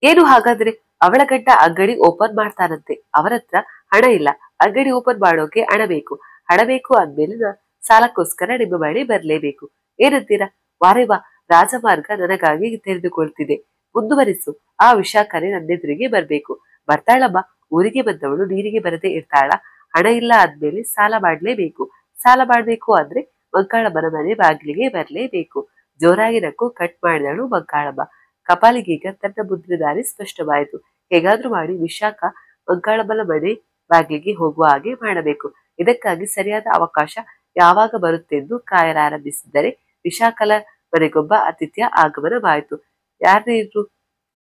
ಏನು ಹಾಗಾದ್ರೆ? ಅವಳ ಗಂಡ ಅಂಗಡಿ ಓಪನ್ ಮಾಡ್ತಾನಂತೆ. ಅವರತ್ರ ಹಣ ಇಲ್ಲ. ಅಂಗಡಿ ಓಪನ್ ಮಾಡೋಕೆ ಹಣ ಬೇಕು. ಹಣ ಬೇಕು ಅಂದ್ಮೇಲೆ ಸಾಲಕ್ಕೋಸ್ಕರ ನಿಮ್ಮ ಬಳಿ ಬರ್ಲೇಬೇಕು. ಏನಂತೀರಾ? ವಾರೇ ವಾ, ರಾಜಮಾರ್ಗ ನನಗಾಗಿ ತೆರೆದುಕೊಳ್ತಿದೆ. ಮುಂದುವರಿಸು. ಆ ವಿಶಾಖನೆ ನನ್ನೆದುರಿಗೆ ಬರ್ಬೇಕು. ಬರ್ತಾಳಮ್ಮ. ಊರಿಗೆ ಬಂದವಳು ನೀರಿಗೆ ಬರದೆ ಇರ್ತಾಳ? ಹಣ ಇಲ್ಲ ಆದ್ಮೇಲೆ ಸಾಲ ಮಾಡ್ಲೇಬೇಕು. ಸಾಲ ಮಾಡ್ಬೇಕು ಅಂದ್ರೆ ಮಂಕಾಳಮ್ಮನ ಮನೆ ಬಾಗಿಲಿಗೆ ಬರ್ಲೇಬೇಕು. ಜೋರಾಗಿ ನಕ್ಕು ಕಟ್ ಮಾಡಿದಳು ಮಂಕಾಳಮ್ಮ. ಕಪಾಲಿಗೀಗ ತನ್ನ ಮುಂದಿನ ದಾರಿ ಸ್ಪಷ್ಟವಾಯಿತು. ಹೇಗಾದ್ರೂ ಮಾಡಿ ವಿಶಾಖ ಮಂಕಾಳಮ್ಮನ ಮನೆ ಬಾಗಿಲಿಗೆ ಹೋಗುವ ಹಾಗೆ ಮಾಡಬೇಕು. ಇದಕ್ಕಾಗಿ ಸರಿಯಾದ ಅವಕಾಶ ಯಾವಾಗ ಬರುತ್ತೆಂದು ಕಾಯಲಾರಂಭಿಸಿದ್ದರೆ ವಿಶಾಖಲ ಮನೆಗೊಬ್ಬ ಅತಿಥ್ಯ ಆಗಮನವಾಯಿತು.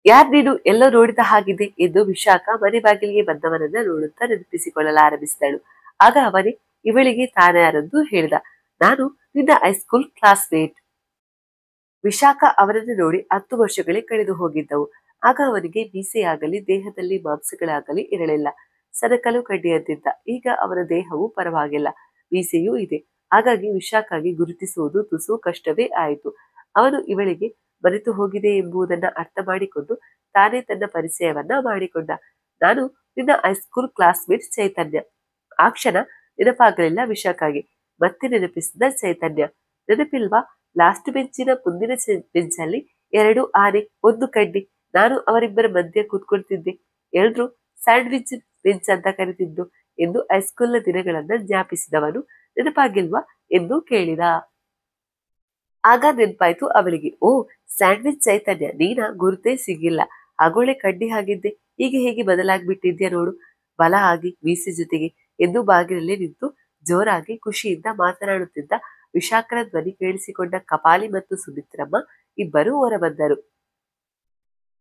ಯಾರ್ನೀನು ಎಲ್ಲೋ ನೋಡಿದ ಹಾಗಿದೆ ಎಂದು ವಿಶಾಖ ಮನೆ ಬಾಗಿಲಿಗೆ ಬಂದವನನ್ನ ನೋಡುತ್ತಾ ನೆನಪಿಸಿಕೊಳ್ಳಲಾರಂಭಿಸಿದಳು. ಆಗ ಅವನೇ ಇವಳಿಗೆ ತಾನ್ಯಾರೆಂದು ಹೇಳಿದ. ನಾನು ನಿನ್ನ ಹೈಸ್ಕೂಲ್ ಕ್ಲಾಸ್ಮೇಟ್. ವಿಶಾಖ ಅವನನ್ನು ನೋಡಿ 10 ವರ್ಷಗಳೇ ಕಳೆದು ಹೋಗಿದ್ದವು. ಆಗ ಅವನಿಗೆ ಮೀಸೆಯಾಗಲಿ ದೇಹದಲ್ಲಿ ಮಾಂಸಗಳಾಗಲಿ ಇರಲಿಲ್ಲ. ಸನಕಲು ಕಡ್ಡಿಯಂತಿದ್ದ. ಈಗ ಅವನ ದೇಹವು ಪರವಾಗಿಲ್ಲ, ಮೀಸೆಯೂ ಇದೆ. ಹಾಗಾಗಿ ವಿಶಾಖಗೆ ಗುರುತಿಸುವುದು ತುಸು ಕಷ್ಟವೇ ಆಯಿತು. ಅವನು ಇವಳಿಗೆ ಮರೆತು ಹೋಗಿದೆ ಎಂಬುದನ್ನ ಅರ್ಥ ಮಾಡಿಕೊಂಡು ತಾನೇ ತನ್ನ ಪರಿಚಯವನ್ನ ಮಾಡಿಕೊಂಡ. ನಾನು ನಿನ್ನ ಹೈಸ್ಕೂಲ್ ಕ್ಲಾಸ್ಮೇಟ್ ಚೈತನ್ಯ. ಆ ಕ್ಷಣ ನೆನಪಾಗಲಿಲ್ಲ ವಿಶಾಖಗೆ. ಮತ್ತೆ ನೆನಪಿಸಿದ ಚೈತನ್ಯ. ನೆನಪಿಲ್ವಾ? ಲಾಸ್ಟ್ ಬೆಂಚಿನ ಮುಂದಿನ ಬೆಂಚಲ್ಲಿ 2 ಆನೆ, 1 ಕಡ್ಡಿ. ನಾನು ಅವರಿಬ್ಬರ ಮಧ್ಯೆ ಕೂತ್ಕೊಳ್ತಿದ್ದೆ. ಎಲ್ರು ಸ್ಯಾಂಡ್ವಿಚ್ ಬೆಂಚ್ ಅಂತ ಕರೀತಿದ್ದು ಎಂದು ಹೈಸ್ಕೂಲ್ನ ದಿನಗಳನ್ನ ಜ್ಞಾಪಿಸಿದವನು ನೆನಪಾಗಿಲ್ವಾ ಎಂದು ಕೇಳಿದ. ಆಗ ನೆನಪಾಯ್ತು ಅವಳಿಗೆ. ಓ, ಸ್ಯಾಂಡ್ವಿಚ್ ಚೈತನ್ಯ, ನೀನ? ಗುರುತೇ ಸಿಗಿಲ್ಲ. ಆಗೋಳೆ ಕಡ್ಡಿ ಆಗಿದ್ದೆ, ಈಗ ಹೇಗೆ ಬದಲಾಗ್ಬಿಟ್ಟಿದ್ಯಾ ನೋಡು, ಬಲ ಆಗಿ ಮೀಸೆ ಜೊತೆಗೆ ಎಂದು ಬಾಗಿಲಲ್ಲೇ ನಿಂತು ಜೋರಾಗಿ ಖುಷಿಯಿಂದ ಮಾತನಾಡುತ್ತಿದ್ದ ವಿಶಾಖನ ಧ್ವನಿ ಕೇಳಿಸಿಕೊಂಡ ಕಪಾಲಿ ಮತ್ತು ಸುಮಿತ್ರಮ್ಮ ಇಬ್ಬರೂ ಹೊರಬಂದರು.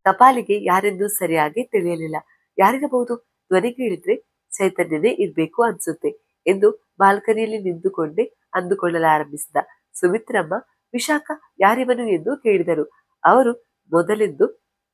ಕಪಾಲಿಗೆ ಯಾರೆಂದು ಸರಿಯಾಗಿ ತಿಳಿಯಲಿಲ್ಲ. ಯಾರಿರಬಹುದು? ಧ್ವನಿ ಕೇಳಿದ್ರೆ ಚೈತನ್ಯನೇ ಇರ್ಬೇಕು ಅನ್ಸುತ್ತೆ ಎಂದು ಬಾಲ್ಕನಿಯಲ್ಲಿ ನಿಂತುಕೊಂಡೇ ಅಂದುಕೊಳ್ಳಲಾರಂಭಿಸಿದ. ಸುಮಿತ್ರಮ್ಮ, ವಿಶಾಖ ಯಾರಿವನು ಎಂದು ಕೇಳಿದರು. ಅವರು ಮೊದಲೆಂದು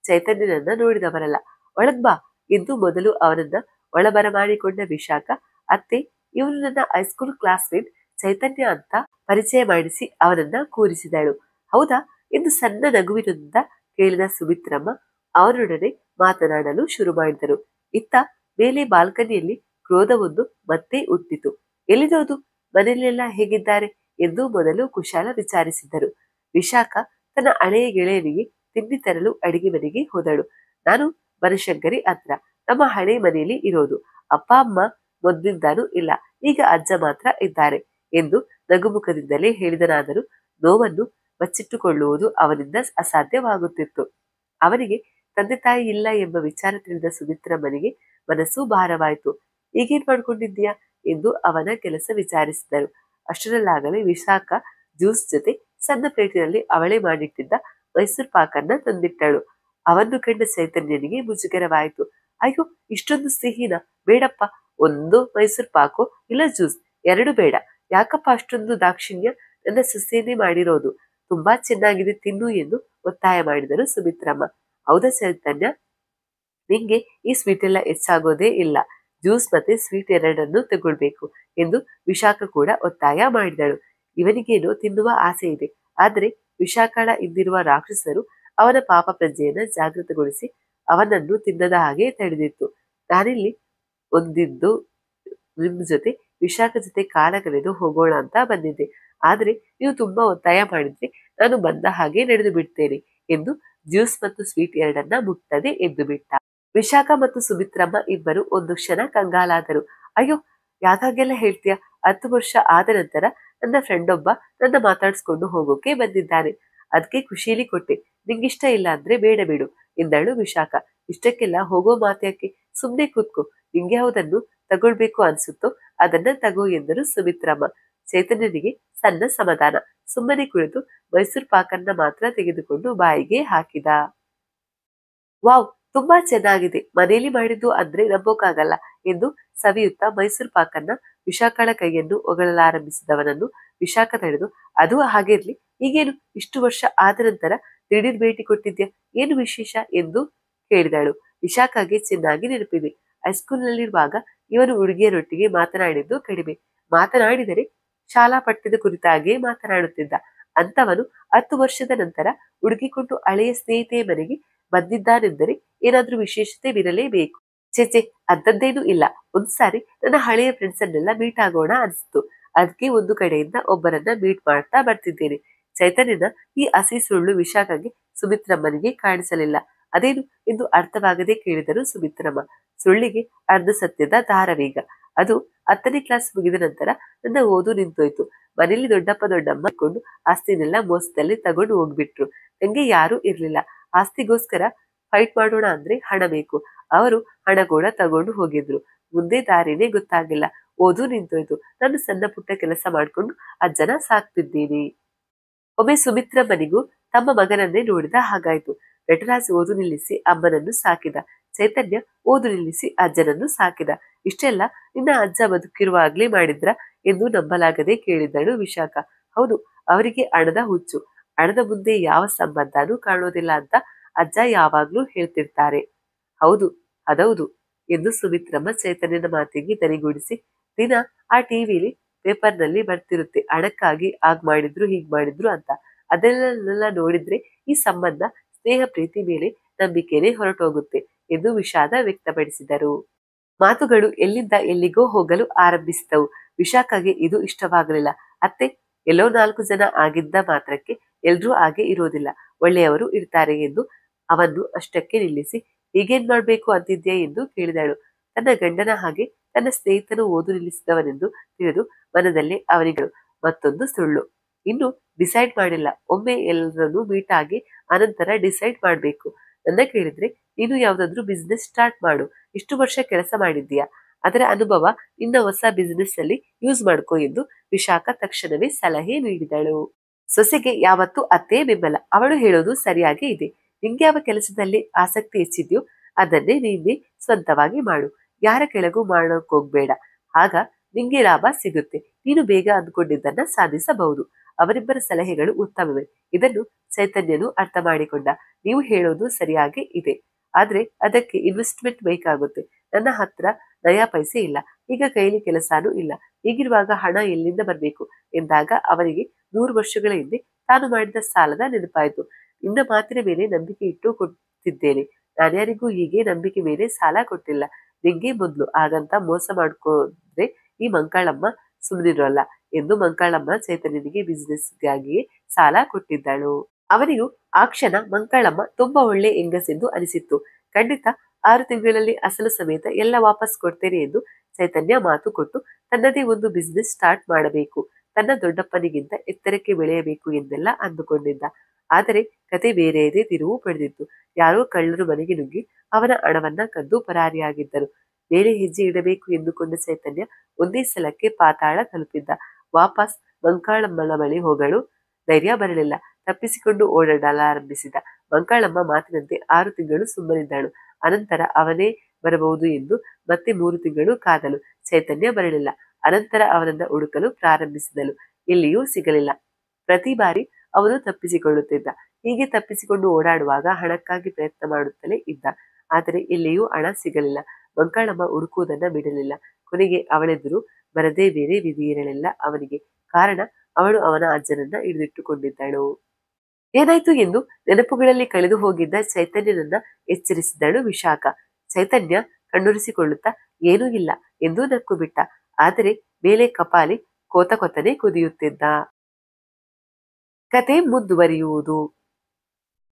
ಚೈತನ್ಯನನ್ನ ನೋಡಿದವರಲ್ಲ. ಒಳಗ್ಬಾ ಎಂದು ಮೊದಲು ಅವನನ್ನ ಒಳಬರಮಾಡಿಕೊಂಡ ವಿಶಾಖ, ಅತ್ತೆ, ಇವನು ನನ್ನ ಹೈಸ್ಕೂಲ್ ಕ್ಲಾಸ್ಮೇಟ್ ಚೈತನ್ಯ ಅಂತ ಪರಿಚಯ ಮಾಡಿಸಿ ಅವನನ್ನ ಕೂರಿಸಿದಳು. ಹೌದಾ ಎಂದು ಸಣ್ಣ ನಗುವಿನಿಂದ ಕೇಳಿದ ಸುಮಿತ್ರಮ್ಮ ಅವನೊಡನೆ ಮಾತನಾಡಲು ಶುರು ಮಾಡಿದರು. ಇತ್ತ ಮೇಲೆ ಬಾಲ್ಕನಿಯಲ್ಲಿ ಕ್ರೋಧವೊಂದು ಮತ್ತೆ ಹುಟ್ಟಿತು. ಎಲ್ಲಿರೋದು? ಮನೆಯಲ್ಲೆಲ್ಲ ಹೇಗಿದ್ದಾರೆ ಎಂದು ಮೊದಲು ಕುಶಾಲ ವಿಚಾರಿಸಿದ್ದರು. ವಿಶಾಖ ತನ್ನ ಹಳೆಯ ಗೆಳೆಯನಿಗೆ ತಿಂಡಿ ತರಲು ಅಡಿಗೆ ಮನೆಗೆ ಹೋದಳು. ನಾನು ಬನಶಂಕರಿ ಹತ್ರ. ನಮ್ಮ ಹಳೆ ಮನೆಯಲ್ಲಿ ಇರೋದು. ಅಪ್ಪ ಅಮ್ಮ ಮೊದ್ಲಿಂದಾನೂ ಇಲ್ಲ, ಈಗ ಅಜ್ಜ ಮಾತ್ರ ಇದ್ದಾರೆ ಎಂದು ನಗುಮುಖದಿಂದಲೇ ಹೇಳಿದನಾದರೂ ನೋವನ್ನು ಬಚ್ಚಿಟ್ಟುಕೊಳ್ಳುವುದು ಅವನಿಂದ ಅಸಾಧ್ಯವಾಗುತ್ತಿತ್ತು. ಅವನಿಗೆ ತಂದೆ ತಾಯಿ ಇಲ್ಲ ಎಂಬ ವಿಚಾರ ತಿಳಿದ ಸುಮಿತ್ರಮ್ಮನಿಗೆ ಮನಸ್ಸು ಭಾರವಾಯಿತು. ಈಗೇನ್ ಮಾಡ್ಕೊಂಡಿದ್ದೀಯಾ ಎಂದು ಅವನ ಕೆಲಸ ವಿಚಾರಿಸಿದರು. ಅಷ್ಟರಲ್ಲಾಗಲೇ ವಿಶಾಖ ಜ್ಯೂಸ್ ಜೊತೆ ಸಣ್ಣ ಪ್ಲೇಟಿನಲ್ಲಿ ಅವಳೇ ಮಾಡಿಟ್ಟಿದ್ದ ಮೈಸೂರು ಪಾಕನ್ನ ತಂದಿಟ್ಟಳು. ಅವನ್ನು ಕಂಡ ಚೈತನ್ಯನಿಗೆ ಮುಜುಗರವಾಯಿತು. ಅಯ್ಯೋ, ಇಷ್ಟೊಂದು ಸಿಹಿನ? ಬೇಡಪ್ಪ, ಒಂದು ಮೈಸೂರು ಪಾಕು ಇಲ್ಲ ಜ್ಯೂಸ್, ಎರಡು ಬೇಡ. ಯಾಕಪ್ಪ ಅಷ್ಟೊಂದು ದಾಕ್ಷಿಣ್ಯ? ನನ್ನ ಸೊಸೆಯೇ ಮಾಡಿರೋದು, ತುಂಬಾ ಚೆನ್ನಾಗಿದೆ, ತಿನ್ನು ಎಂದು ಒತ್ತಾಯ ಮಾಡಿದರು ಸುಮಿತ್ರಮ್ಮ. ಹೌದಾ ಚೈತನ್ಯ, ನಿಂಗೆ ಈ ಸ್ವೀಟ್ ಎಲ್ಲ ಹೆಚ್ಚಾಗೋದೇ ಇಲ್ಲ, ಜ್ಯೂಸ್ ಮತ್ತೆ ಸ್ವೀಟ್ ಎರಡನ್ನೂ ತಗೊಳ್ಬೇಕು ಎಂದು ವಿಶಾಖ ಕೂಡ ಒತ್ತಾಯ ಮಾಡಿದಳು. ಇವನಿಗೇನೋ ತಿನ್ನುವ ಆಸೆ ಇದೆ, ಆದರೆ ವಿಶಾಖಳ ಹಿಂದಿರುವ ರಾಕ್ಷಸರು ಅವನ ಪಾಪ ಪ್ರಜ್ಞೆಯನ್ನ ಜಾಗೃತಗೊಳಿಸಿ ಅವನನ್ನು ತಿನ್ನದ ಹಾಗೆ ತಡೆದಿತ್ತು. ನಾನಿಲ್ಲಿ ಒಂದಿದ್ದು ನಿಮ್ ಜೊತೆ ವಿಶಾಖ ಜೊತೆ ಕಾಲ ಕಳೆದು ಹೋಗೋಣ ಅಂತ ಬಂದಿದ್ದೆ, ಆದ್ರೆ ನೀವು ತುಂಬಾ ಒತ್ತಾಯ ಮಾಡಿದ್ರೆ ನಾನು ಬಂದ ಹಾಗೆ ನಡೆದು ಬಿಡ್ತೇನೆ ಎಂದು ಜ್ಯೂಸ್ ಮತ್ತು ಸ್ವೀಟ್ ಎರಡನ್ನ ಮುಟ್ಟದೆ ಎದ್ದು ಬಿಟ್ಟ. ವಿಶಾಖ ಮತ್ತು ಸುಮಿತ್ರಮ್ಮ ಇಬ್ಬರು ಒಂದು ಕ್ಷಣ ಕಂಗಾಲಾದರು. ಅಯ್ಯೋ, ಯಾಕಾಗೆಲ್ಲ ಹೇಳ್ತೀಯ? 10 ವರ್ಷ ಆದ ನಂತರ ನನ್ನ ಫ್ರೆಂಡ್ ಒಬ್ಬ ನನ್ನ ಮಾತಾಡ್ಸ್ಕೊಂಡು ಹೋಗೋಕೆ ಬಂದಿದ್ದಾನೆ, ಅದಕ್ಕೆ ಖುಷಿಲಿ ಕೊಟ್ಟೆ. ನಿಂಗಿಷ್ಟ ಇಲ್ಲ ಅಂದ್ರೆ ಬೇಡ ಬಿಡು ಎಂದಳು ವಿಶಾಖ. ಇಷ್ಟಕ್ಕೆಲ್ಲ ಹೋಗೋ ಮಾತ್ಯಾಕೆ, ಸುಮ್ನೆ ಕೂತ್ಕೋ, ನಿಂಗೆ ಯಾವುದನ್ನು ತಗೊಳ್ಬೇಕು ಅನ್ಸುತ್ತೋ ಅದನ್ನ ತಗೋ ಎಂದರು ಸುಮಿತ್ರಮ್ಮ. ಚೈತನ್ಯನಿಗೆ ಸಣ್ಣ ಸಮಾಧಾನ. ಸುಮ್ಮನೆ ಕುಳಿತು ಮೈಸೂರು ಪಾಕನ್ನ ಮಾತ್ರ ತೆಗೆದುಕೊಂಡು ಬಾಯಿಗೆ ಹಾಕಿದ. ವಾವ್, ತುಂಬಾ ಚೆನ್ನಾಗಿದೆ, ಮನೆಯಲ್ಲಿ ಮಾಡಿದ್ದು ಅಂದ್ರೆ ನಂಬೋಕಾಗಲ್ಲ ಎಂದು ಸವಿಯುತ್ತಾ ಮೈಸೂರು ಪಾಕನ್ನ ವಿಶಾಖಳ ಕೈಯನ್ನು ಹೊಗಳಲಾರಂಭಿಸಿದವನನ್ನು ವಿಶಾಖ ತಡೆದು, ಅದು ಹಾಗಿರ್ಲಿ, ಈಗೇನು ಇಷ್ಟು ವರ್ಷ ಆದ ನಂತರ ದಿಢೀರ್ ಭೇಟಿ ಕೊಟ್ಟಿದ್ಯಾ, ಏನು ವಿಶೇಷ ಎಂದು ಕೇಳಿದಳು. ವಿಶಾಖಗೆ ಚೆನ್ನಾಗಿ ನೆನಪಿದೆ. ಹೈಸ್ಕೂಲ್ನಲ್ಲಿರುವಾಗ ಇವನು ಹುಡುಗಿಯರೊಟ್ಟಿಗೆ ಮಾತನಾಡಿದ್ದು ಕಡಿಮೆ. ಮಾತನಾಡಿದರೆ ಶಾಲಾ ಪಠ್ಯದ ಕುರಿತಾಗಿಯೇ ಮಾತನಾಡುತ್ತಿದ್ದ. ಅಂತವನು 10 ವರ್ಷದ ನಂತರ ಹುಡುಗಿಕೊಂಡು ಹಳೆಯ ಸ್ನೇಹಿತೆಯ ಮನೆಗೆ ಬಂದಿದ್ದಾನೆಂದರೆ ಏನಾದ್ರೂ ವಿಶೇಷತೆವಿರಲೇಬೇಕು. ಚೇಚೆ, ಅಂಥದ್ದೇನೂ ಇಲ್ಲ. ಒಂದ್ಸಾರಿ ನನ್ನ ಹಳೆಯ ಫ್ರೆಂಡ್ಸ್ ಅನ್ನೆಲ್ಲ ಮೀಟ್ ಆಗೋಣ ಅನಿಸ್ತು, ಅದಕ್ಕೆ ಒಂದು ಕಡೆಯಿಂದ ಒಬ್ಬರನ್ನ ಮೀಟ್ ಮಾಡ್ತಾ ಬರ್ತಿದ್ದೇನೆ. ಚೈತನ್ಯನ ಈ ಹಸಿ ಸುಳ್ಳು ವಿಶಾಖಗೆ ಸುಮಿತ್ರಮ್ಮನಿಗೆ ಕಾಣಿಸಲಿಲ್ಲ. ಅದೇನು ಎಂದು ಅರ್ಥವಾಗದೆ ಕೇಳಿದರು ಸುಮಿತ್ರಮ್ಮ. ಸುಳ್ಳಿಗೆ ಅರ್ಧ ಸತ್ಯದ ದಾರವೀಗ. ಅದು 10ನೇ ಕ್ಲಾಸ್ ಮುಗಿದ ನಂತರ ನನ್ನ ಓದು ನಿಂತೋಯ್ತು. ಮನೇಲಿ ದೊಡ್ಡಪ್ಪ ದೊಡ್ಡಮ್ಮ ಕೊಂಡು ಆಸ್ತಿನೆಲ್ಲ ಮೋಸದಲ್ಲಿ ತಗೊಂಡು ಹೋಗ್ಬಿಟ್ರು. ನಂಗೆ ಯಾರೂ ಇರ್ಲಿಲ್ಲ. ಆಸ್ತಿಗೋಸ್ಕರ ಫೈಟ್ ಮಾಡೋಣ ಅಂದ್ರೆ ಹಣ ಬೇಕು. ಅವರು ಹಣ ಕೂಡ ತಗೊಂಡು ಹೋಗಿದ್ರು. ಮುಂದೆ ದಾರಿನೇ ಗೊತ್ತಾಗಿಲ್ಲ. ಓದು ನಿಂತೋಯ್ತು. ನಾನು ಸಣ್ಣ ಪುಟ್ಟ ಕೆಲಸ ಮಾಡ್ಕೊಂಡು ಅಜ್ಜನ ಸಾಕ್ತಿದ್ದೀನಿ. ಒಮ್ಮೆ ಸುಮಿತ್ರಮ್ಮನಿಗೂ ತಮ್ಮ ಮಗನನ್ನೇ ನೋಡಿದ ಹಾಗಾಯ್ತು. ನಟರಾಜ್ ಓದು ನಿಲ್ಲಿಸಿ ಅಮ್ಮನನ್ನು ಸಾಕಿದ. ಚೈತನ್ಯ ಓದು ನಿಲ್ಲಿಸಿ ಅಜ್ಜನನ್ನು ಸಾಕಿದ. ಇಷ್ಟೆಲ್ಲ ನಿನ್ನ ಅಜ್ಜ ಬದುಕಿರುವಾಗ್ಲೇ ಮಾಡಿದ್ರ ಎಂದು ನಂಬಲಾಗದೆ ಕೇಳಿದಳು ವಿಶಾಖ. ಹೌದು, ಅವರಿಗೆ ಹಣದ ಹುಚ್ಚು. ಹಣದ ಮುಂದೆ ಯಾವ ಸಂಬಂಧನೂ ಕಾಣೋದಿಲ್ಲ ಅಂತ ಅಜ್ಜ ಯಾವಾಗ್ಲೂ ಹೇಳ್ತಿರ್ತಾರೆ. ಹೌದು, ಅದೌದು ಎಂದು ಸುಮಿತ್ರಮ್ಮ ಚೈತನ್ಯನ ಮಾತಿಗೆ ದನಿಗೂಡಿಸಿ, ದಿನ ಆ ಟಿವಿಲಿ ಪೇಪರ್ನಲ್ಲಿ ಬರ್ತಿರುತ್ತೆ, ಹಣಕ್ಕಾಗಿ ಆಗ್ ಮಾಡಿದ್ರು ಹೀಗ್ ಮಾಡಿದ್ರು ಅಂತ. ಅದನ್ನೆಲ್ಲ ನೋಡಿದ್ರೆ ಈ ಸಂಬಂಧ ಸ್ನೇಹ ಪ್ರೀತಿ ಮೇಲೆ ನಂಬಿಕೆನೇ ಹೊರಟೋಗುತ್ತೆ ಎಂದು ವಿಷಾದ ವ್ಯಕ್ತಪಡಿಸಿದರು. ಮಾತುಗಳು ಎಲ್ಲಿಂದ ಎಲ್ಲಿಗೋ ಹೋಗಲು ಆರಂಭಿಸಿದವು. ವಿಶಾಖಗೆ ಇದು ಇಷ್ಟವಾಗಲಿಲ್ಲ. ಅತ್ತೆ, ಎಲ್ಲೋ 4 ಜನ ಆಗಿದ್ದ ಮಾತ್ರಕ್ಕೆ ಎಲ್ರೂ ಹಾಗೆ ಇರೋದಿಲ್ಲ, ಒಳ್ಳೆಯವರು ಇರ್ತಾರೆ ಎಂದು ಅವನ್ನು ಅಷ್ಟಕ್ಕೆ ನಿಲ್ಲಿಸಿ, ಹೀಗೇನ್ ಮಾಡ್ಬೇಕು ಅಂತಿದ್ಯಾ ಎಂದು ಕೇಳಿದಳು. ತನ್ನ ಗಂಡನ ಹಾಗೆ ತನ್ನ ಸ್ನೇಹಿತನು ಓದು ನಿಲ್ಲಿಸಿದವನೆಂದು ತಿಳಿದು ಮನದಲ್ಲೇ ಅವನಿಗಳು ಮತ್ತೊಂದು ಸುಳ್ಳು. ಇನ್ನು ಡಿಸೈಡ್ ಮಾಡಿಲ್ಲ. ಒಮ್ಮೆ ಎಲ್ಲರನ್ನೂ ಮೀಟ್ ಆಗಿ ಅನಂತರ ಡಿಸೈಡ್ ಮಾಡ್ಬೇಕು. ನನ್ನ ಕೇಳಿದ್ರೆ ನೀನು ಯಾವ್ದಾದ್ರು ಬಿಸ್ನೆಸ್ ಸ್ಟಾರ್ಟ್ ಮಾಡು. ಇಷ್ಟು ವರ್ಷ ಕೆಲಸ ಮಾಡಿದ್ದೀಯಾ, ಅದರ ಅನುಭವ ನಿನ್ನ ಹೊಸ ಬಿಸ್ನೆಸ್ ಅಲ್ಲಿ ಯೂಸ್ ಮಾಡ್ಕೋ ಎಂದು ವಿಶಾಖ ತಕ್ಷಣವೇ ಸಲಹೆ ನೀಡಿದಳು. ಸೊಸೆಗೆ ಯಾವತ್ತೂ ಅತ್ತೇ ಬೆಂಬಲ. ಅವಳು ಹೇಳೋದು ಸರಿಯಾಗಿ ಇದೆ. ನಿಂಗೆ ಯಾವ ಕೆಲಸದಲ್ಲಿ ಆಸಕ್ತಿ ಹೆಚ್ಚಿದ್ಯೋ ಅದನ್ನೇ ನೀನೆ ಸ್ವಂತವಾಗಿ ಮಾಡು. ಯಾರ ಕೆಳಗೂ ಮಾಡೋಕೋಗ್ಬೇಡ. ಆಗ ನಿಂಗೆ ಲಾಭ ಸಿಗುತ್ತೆ. ನೀನು ಬೇಗ ಅಂದ್ಕೊಂಡಿದ್ದನ್ನ ಸಾಧಿಸಬಹುದು. ಅವರಿಬ್ಬರ ಸಲಹೆಗಳು ಉತ್ತಮವೇ. ಇದನ್ನು ಚೈತನ್ಯನು ಅರ್ಥ ಮಾಡಿಕೊಂಡ. ನೀವು ಹೇಳೋದು ಸರಿಯಾಗಿ ಇದೆ, ಆದ್ರೆ ಅದಕ್ಕೆ ಇನ್ವೆಸ್ಟ್ಮೆಂಟ್ ಬೇಕಾಗುತ್ತೆ. ನನ್ನ ಹತ್ರ ನಯಾ ಪೈಸೆ ಇಲ್ಲ, ಈಗ ಕೈಲಿ ಕೆಲಸನೂ ಇಲ್ಲ. ಹೀಗಿರುವಾಗ ಹಣ ಎಲ್ಲಿಂದ ಬರ್ಬೇಕು ಎಂದಾಗ ಅವನಿಗೆ 3 ವರ್ಷಗಳ ಹಿಂದೆ ತಾನು ಮಾಡಿದ ಸಾಲದ ನೆನಪಾಯಿತು. ನಿನ್ನ ಮಾತಿನ ಮೇಲೆ ನಂಬಿಕೆ ಇಟ್ಟು ಕೊಟ್ಟಿದ್ದೇನೆ. ನಾನ್ಯಾರಿಗೂ ಹೀಗೆ ನಂಬಿಕೆ ಮೇಲೆ ಸಾಲ ಕೊಟ್ಟಿಲ್ಲ. ನಿಂಗೆ ಮೊದ್ಲು ಹಾಗಂತ ಮೋಸ ಮಾಡ್ಕೋದ್ರೆ ಈ ಮಂಕಾಳಮ್ಮ ಸುಮ್ಮನಿರೋಲ್ಲ ಎಂದು ಮಂಕಾಳಮ್ಮ ಚೈತನ್ಯನಿಗೆ ಬಿಸಿನೆಸ್ಗಾಗಿಯೇ ಸಾಲ ಕೊಟ್ಟಿದ್ದಳು. ಅವನಿಗೂ ಆ ಕ್ಷಣ ಮಂಕಾಳಮ್ಮ ತುಂಬಾ ಒಳ್ಳೆ ಹೆಂಗಸೆಂದು ಅನಿಸಿತ್ತು. ಖಂಡಿತ 6 ತಿಂಗಳಲ್ಲಿ ಅಸಲು ಸಮೇತ ಎಲ್ಲ ವಾಪಸ್ ಕೊಡ್ತೇನೆ ಎಂದು ಚೈತನ್ಯ ಮಾತು ಕೊಟ್ಟು ತನ್ನದೇ ಒಂದು ಬಿಸ್ನೆಸ್ ಸ್ಟಾರ್ಟ್ ಮಾಡಬೇಕು, ತನ್ನ ದೊಡ್ಡಪ್ಪನಿಗಿಂತ ಎತ್ತರಕ್ಕೆ ಬೆಳೆಯಬೇಕು ಎಂದೆಲ್ಲ ಅಂದುಕೊಂಡಿದ್ದ. ಆದರೆ ಕತೆ ಬೇರೆಯದೇ ತಿರುವು ಪಡೆದಿತ್ತು. ಯಾರೋ ಕಳ್ಳರು ಮನೆಗೆ ನುಗ್ಗಿ ಅವನ ಹಣವನ್ನ ಕದ್ದು ಪರಾರಿಯಾಗಿದ್ದರು. ಬೇರೆ ಹೆಜ್ಜೆ ಇಡಬೇಕು ಎಂದುಕೊಂಡ ಚೈತನ್ಯ ಒಂದೇ ಸಲಕ್ಕೆ ಪಾತಾಳ ತಲುಪಿದ್ದ. ವಾಪಸ್ ಮಂಕಾಳಮ್ಮನ ಬಳಿ ಹೋಗಲು ಧೈರ್ಯ ಬರಲಿಲ್ಲ. ತಪ್ಪಿಸಿಕೊಂಡು ಓಡಾಡಲಾರಂಭಿಸಿದ. ಮಂಕಾಳಮ್ಮ ಮಾತಿನಂತೆ 6 ತಿಂಗಳು ಸುಮ್ಮನಿದ್ದಳು. ಅನಂತರ ಅವನೇ ಬರಬಹುದು ಎಂದು ಮತ್ತೆ 3 ತಿಂಗಳು ಕಾದಲು. ಚೈತನ್ಯ ಬರಲಿಲ್ಲ. ಅನಂತರ ಅವನನ್ನ ಹುಡುಕಲು ಪ್ರಾರಂಭಿಸಿದಳು. ಎಲ್ಲಿಯೂ ಸಿಗಲಿಲ್ಲ. ಪ್ರತಿ ಬಾರಿ ಅವನು ತಪ್ಪಿಸಿಕೊಳ್ಳುತ್ತಿದ್ದ. ಹೀಗೆ ತಪ್ಪಿಸಿಕೊಂಡು ಓಡಾಡುವಾಗ ಹಣಕ್ಕಾಗಿ ಪ್ರಯತ್ನ ಮಾಡುತ್ತಲೇ ಇದ್ದ. ಆದರೆ ಎಲ್ಲಿಯೂ ಹಣ ಸಿಗಲಿಲ್ಲ. ಮಂಕಾಳಮ್ಮ ಹುಡುಕುವುದನ್ನ ಬಿಡಲಿಲ್ಲ. ಕೊನೆಗೆ ಅವಳೆದುರು ಬರದೇ ಬೇರೆ ವಿಧಿ ಇರಲಿಲ್ಲ ಅವನಿಗೆ. ಕಾರಣ, ಅವಳು ಅವನ ಅಜ್ಜನನ್ನ ಹಿಡಿದಿಟ್ಟುಕೊಂಡಿದ್ದಳು. ಏನಾಯ್ತು ಎಂದು ನೆನಪುಗಳಲ್ಲಿ ಕಳೆದು ಹೋಗಿದ್ದ ಚೈತನ್ಯನನ್ನ ಎಚ್ಚರಿಸಿದಳು ವಿಶಾಖ. ಚೈತನ್ಯ ಕಣ್ಣುರಿಸಿಕೊಳ್ಳುತ್ತಾ ಏನೂ ಇಲ್ಲ ಎಂದು ನಕ್ಕು ಬಿಟ್ಟ. ಆದರೆ ಮೇಲೆ ಕಪಾಲಿ ಕೊತನೆ ಕುದಿಯುತ್ತಿದ್ದ. ಕತೆ ಮುಂದುವರಿಯುವುದು.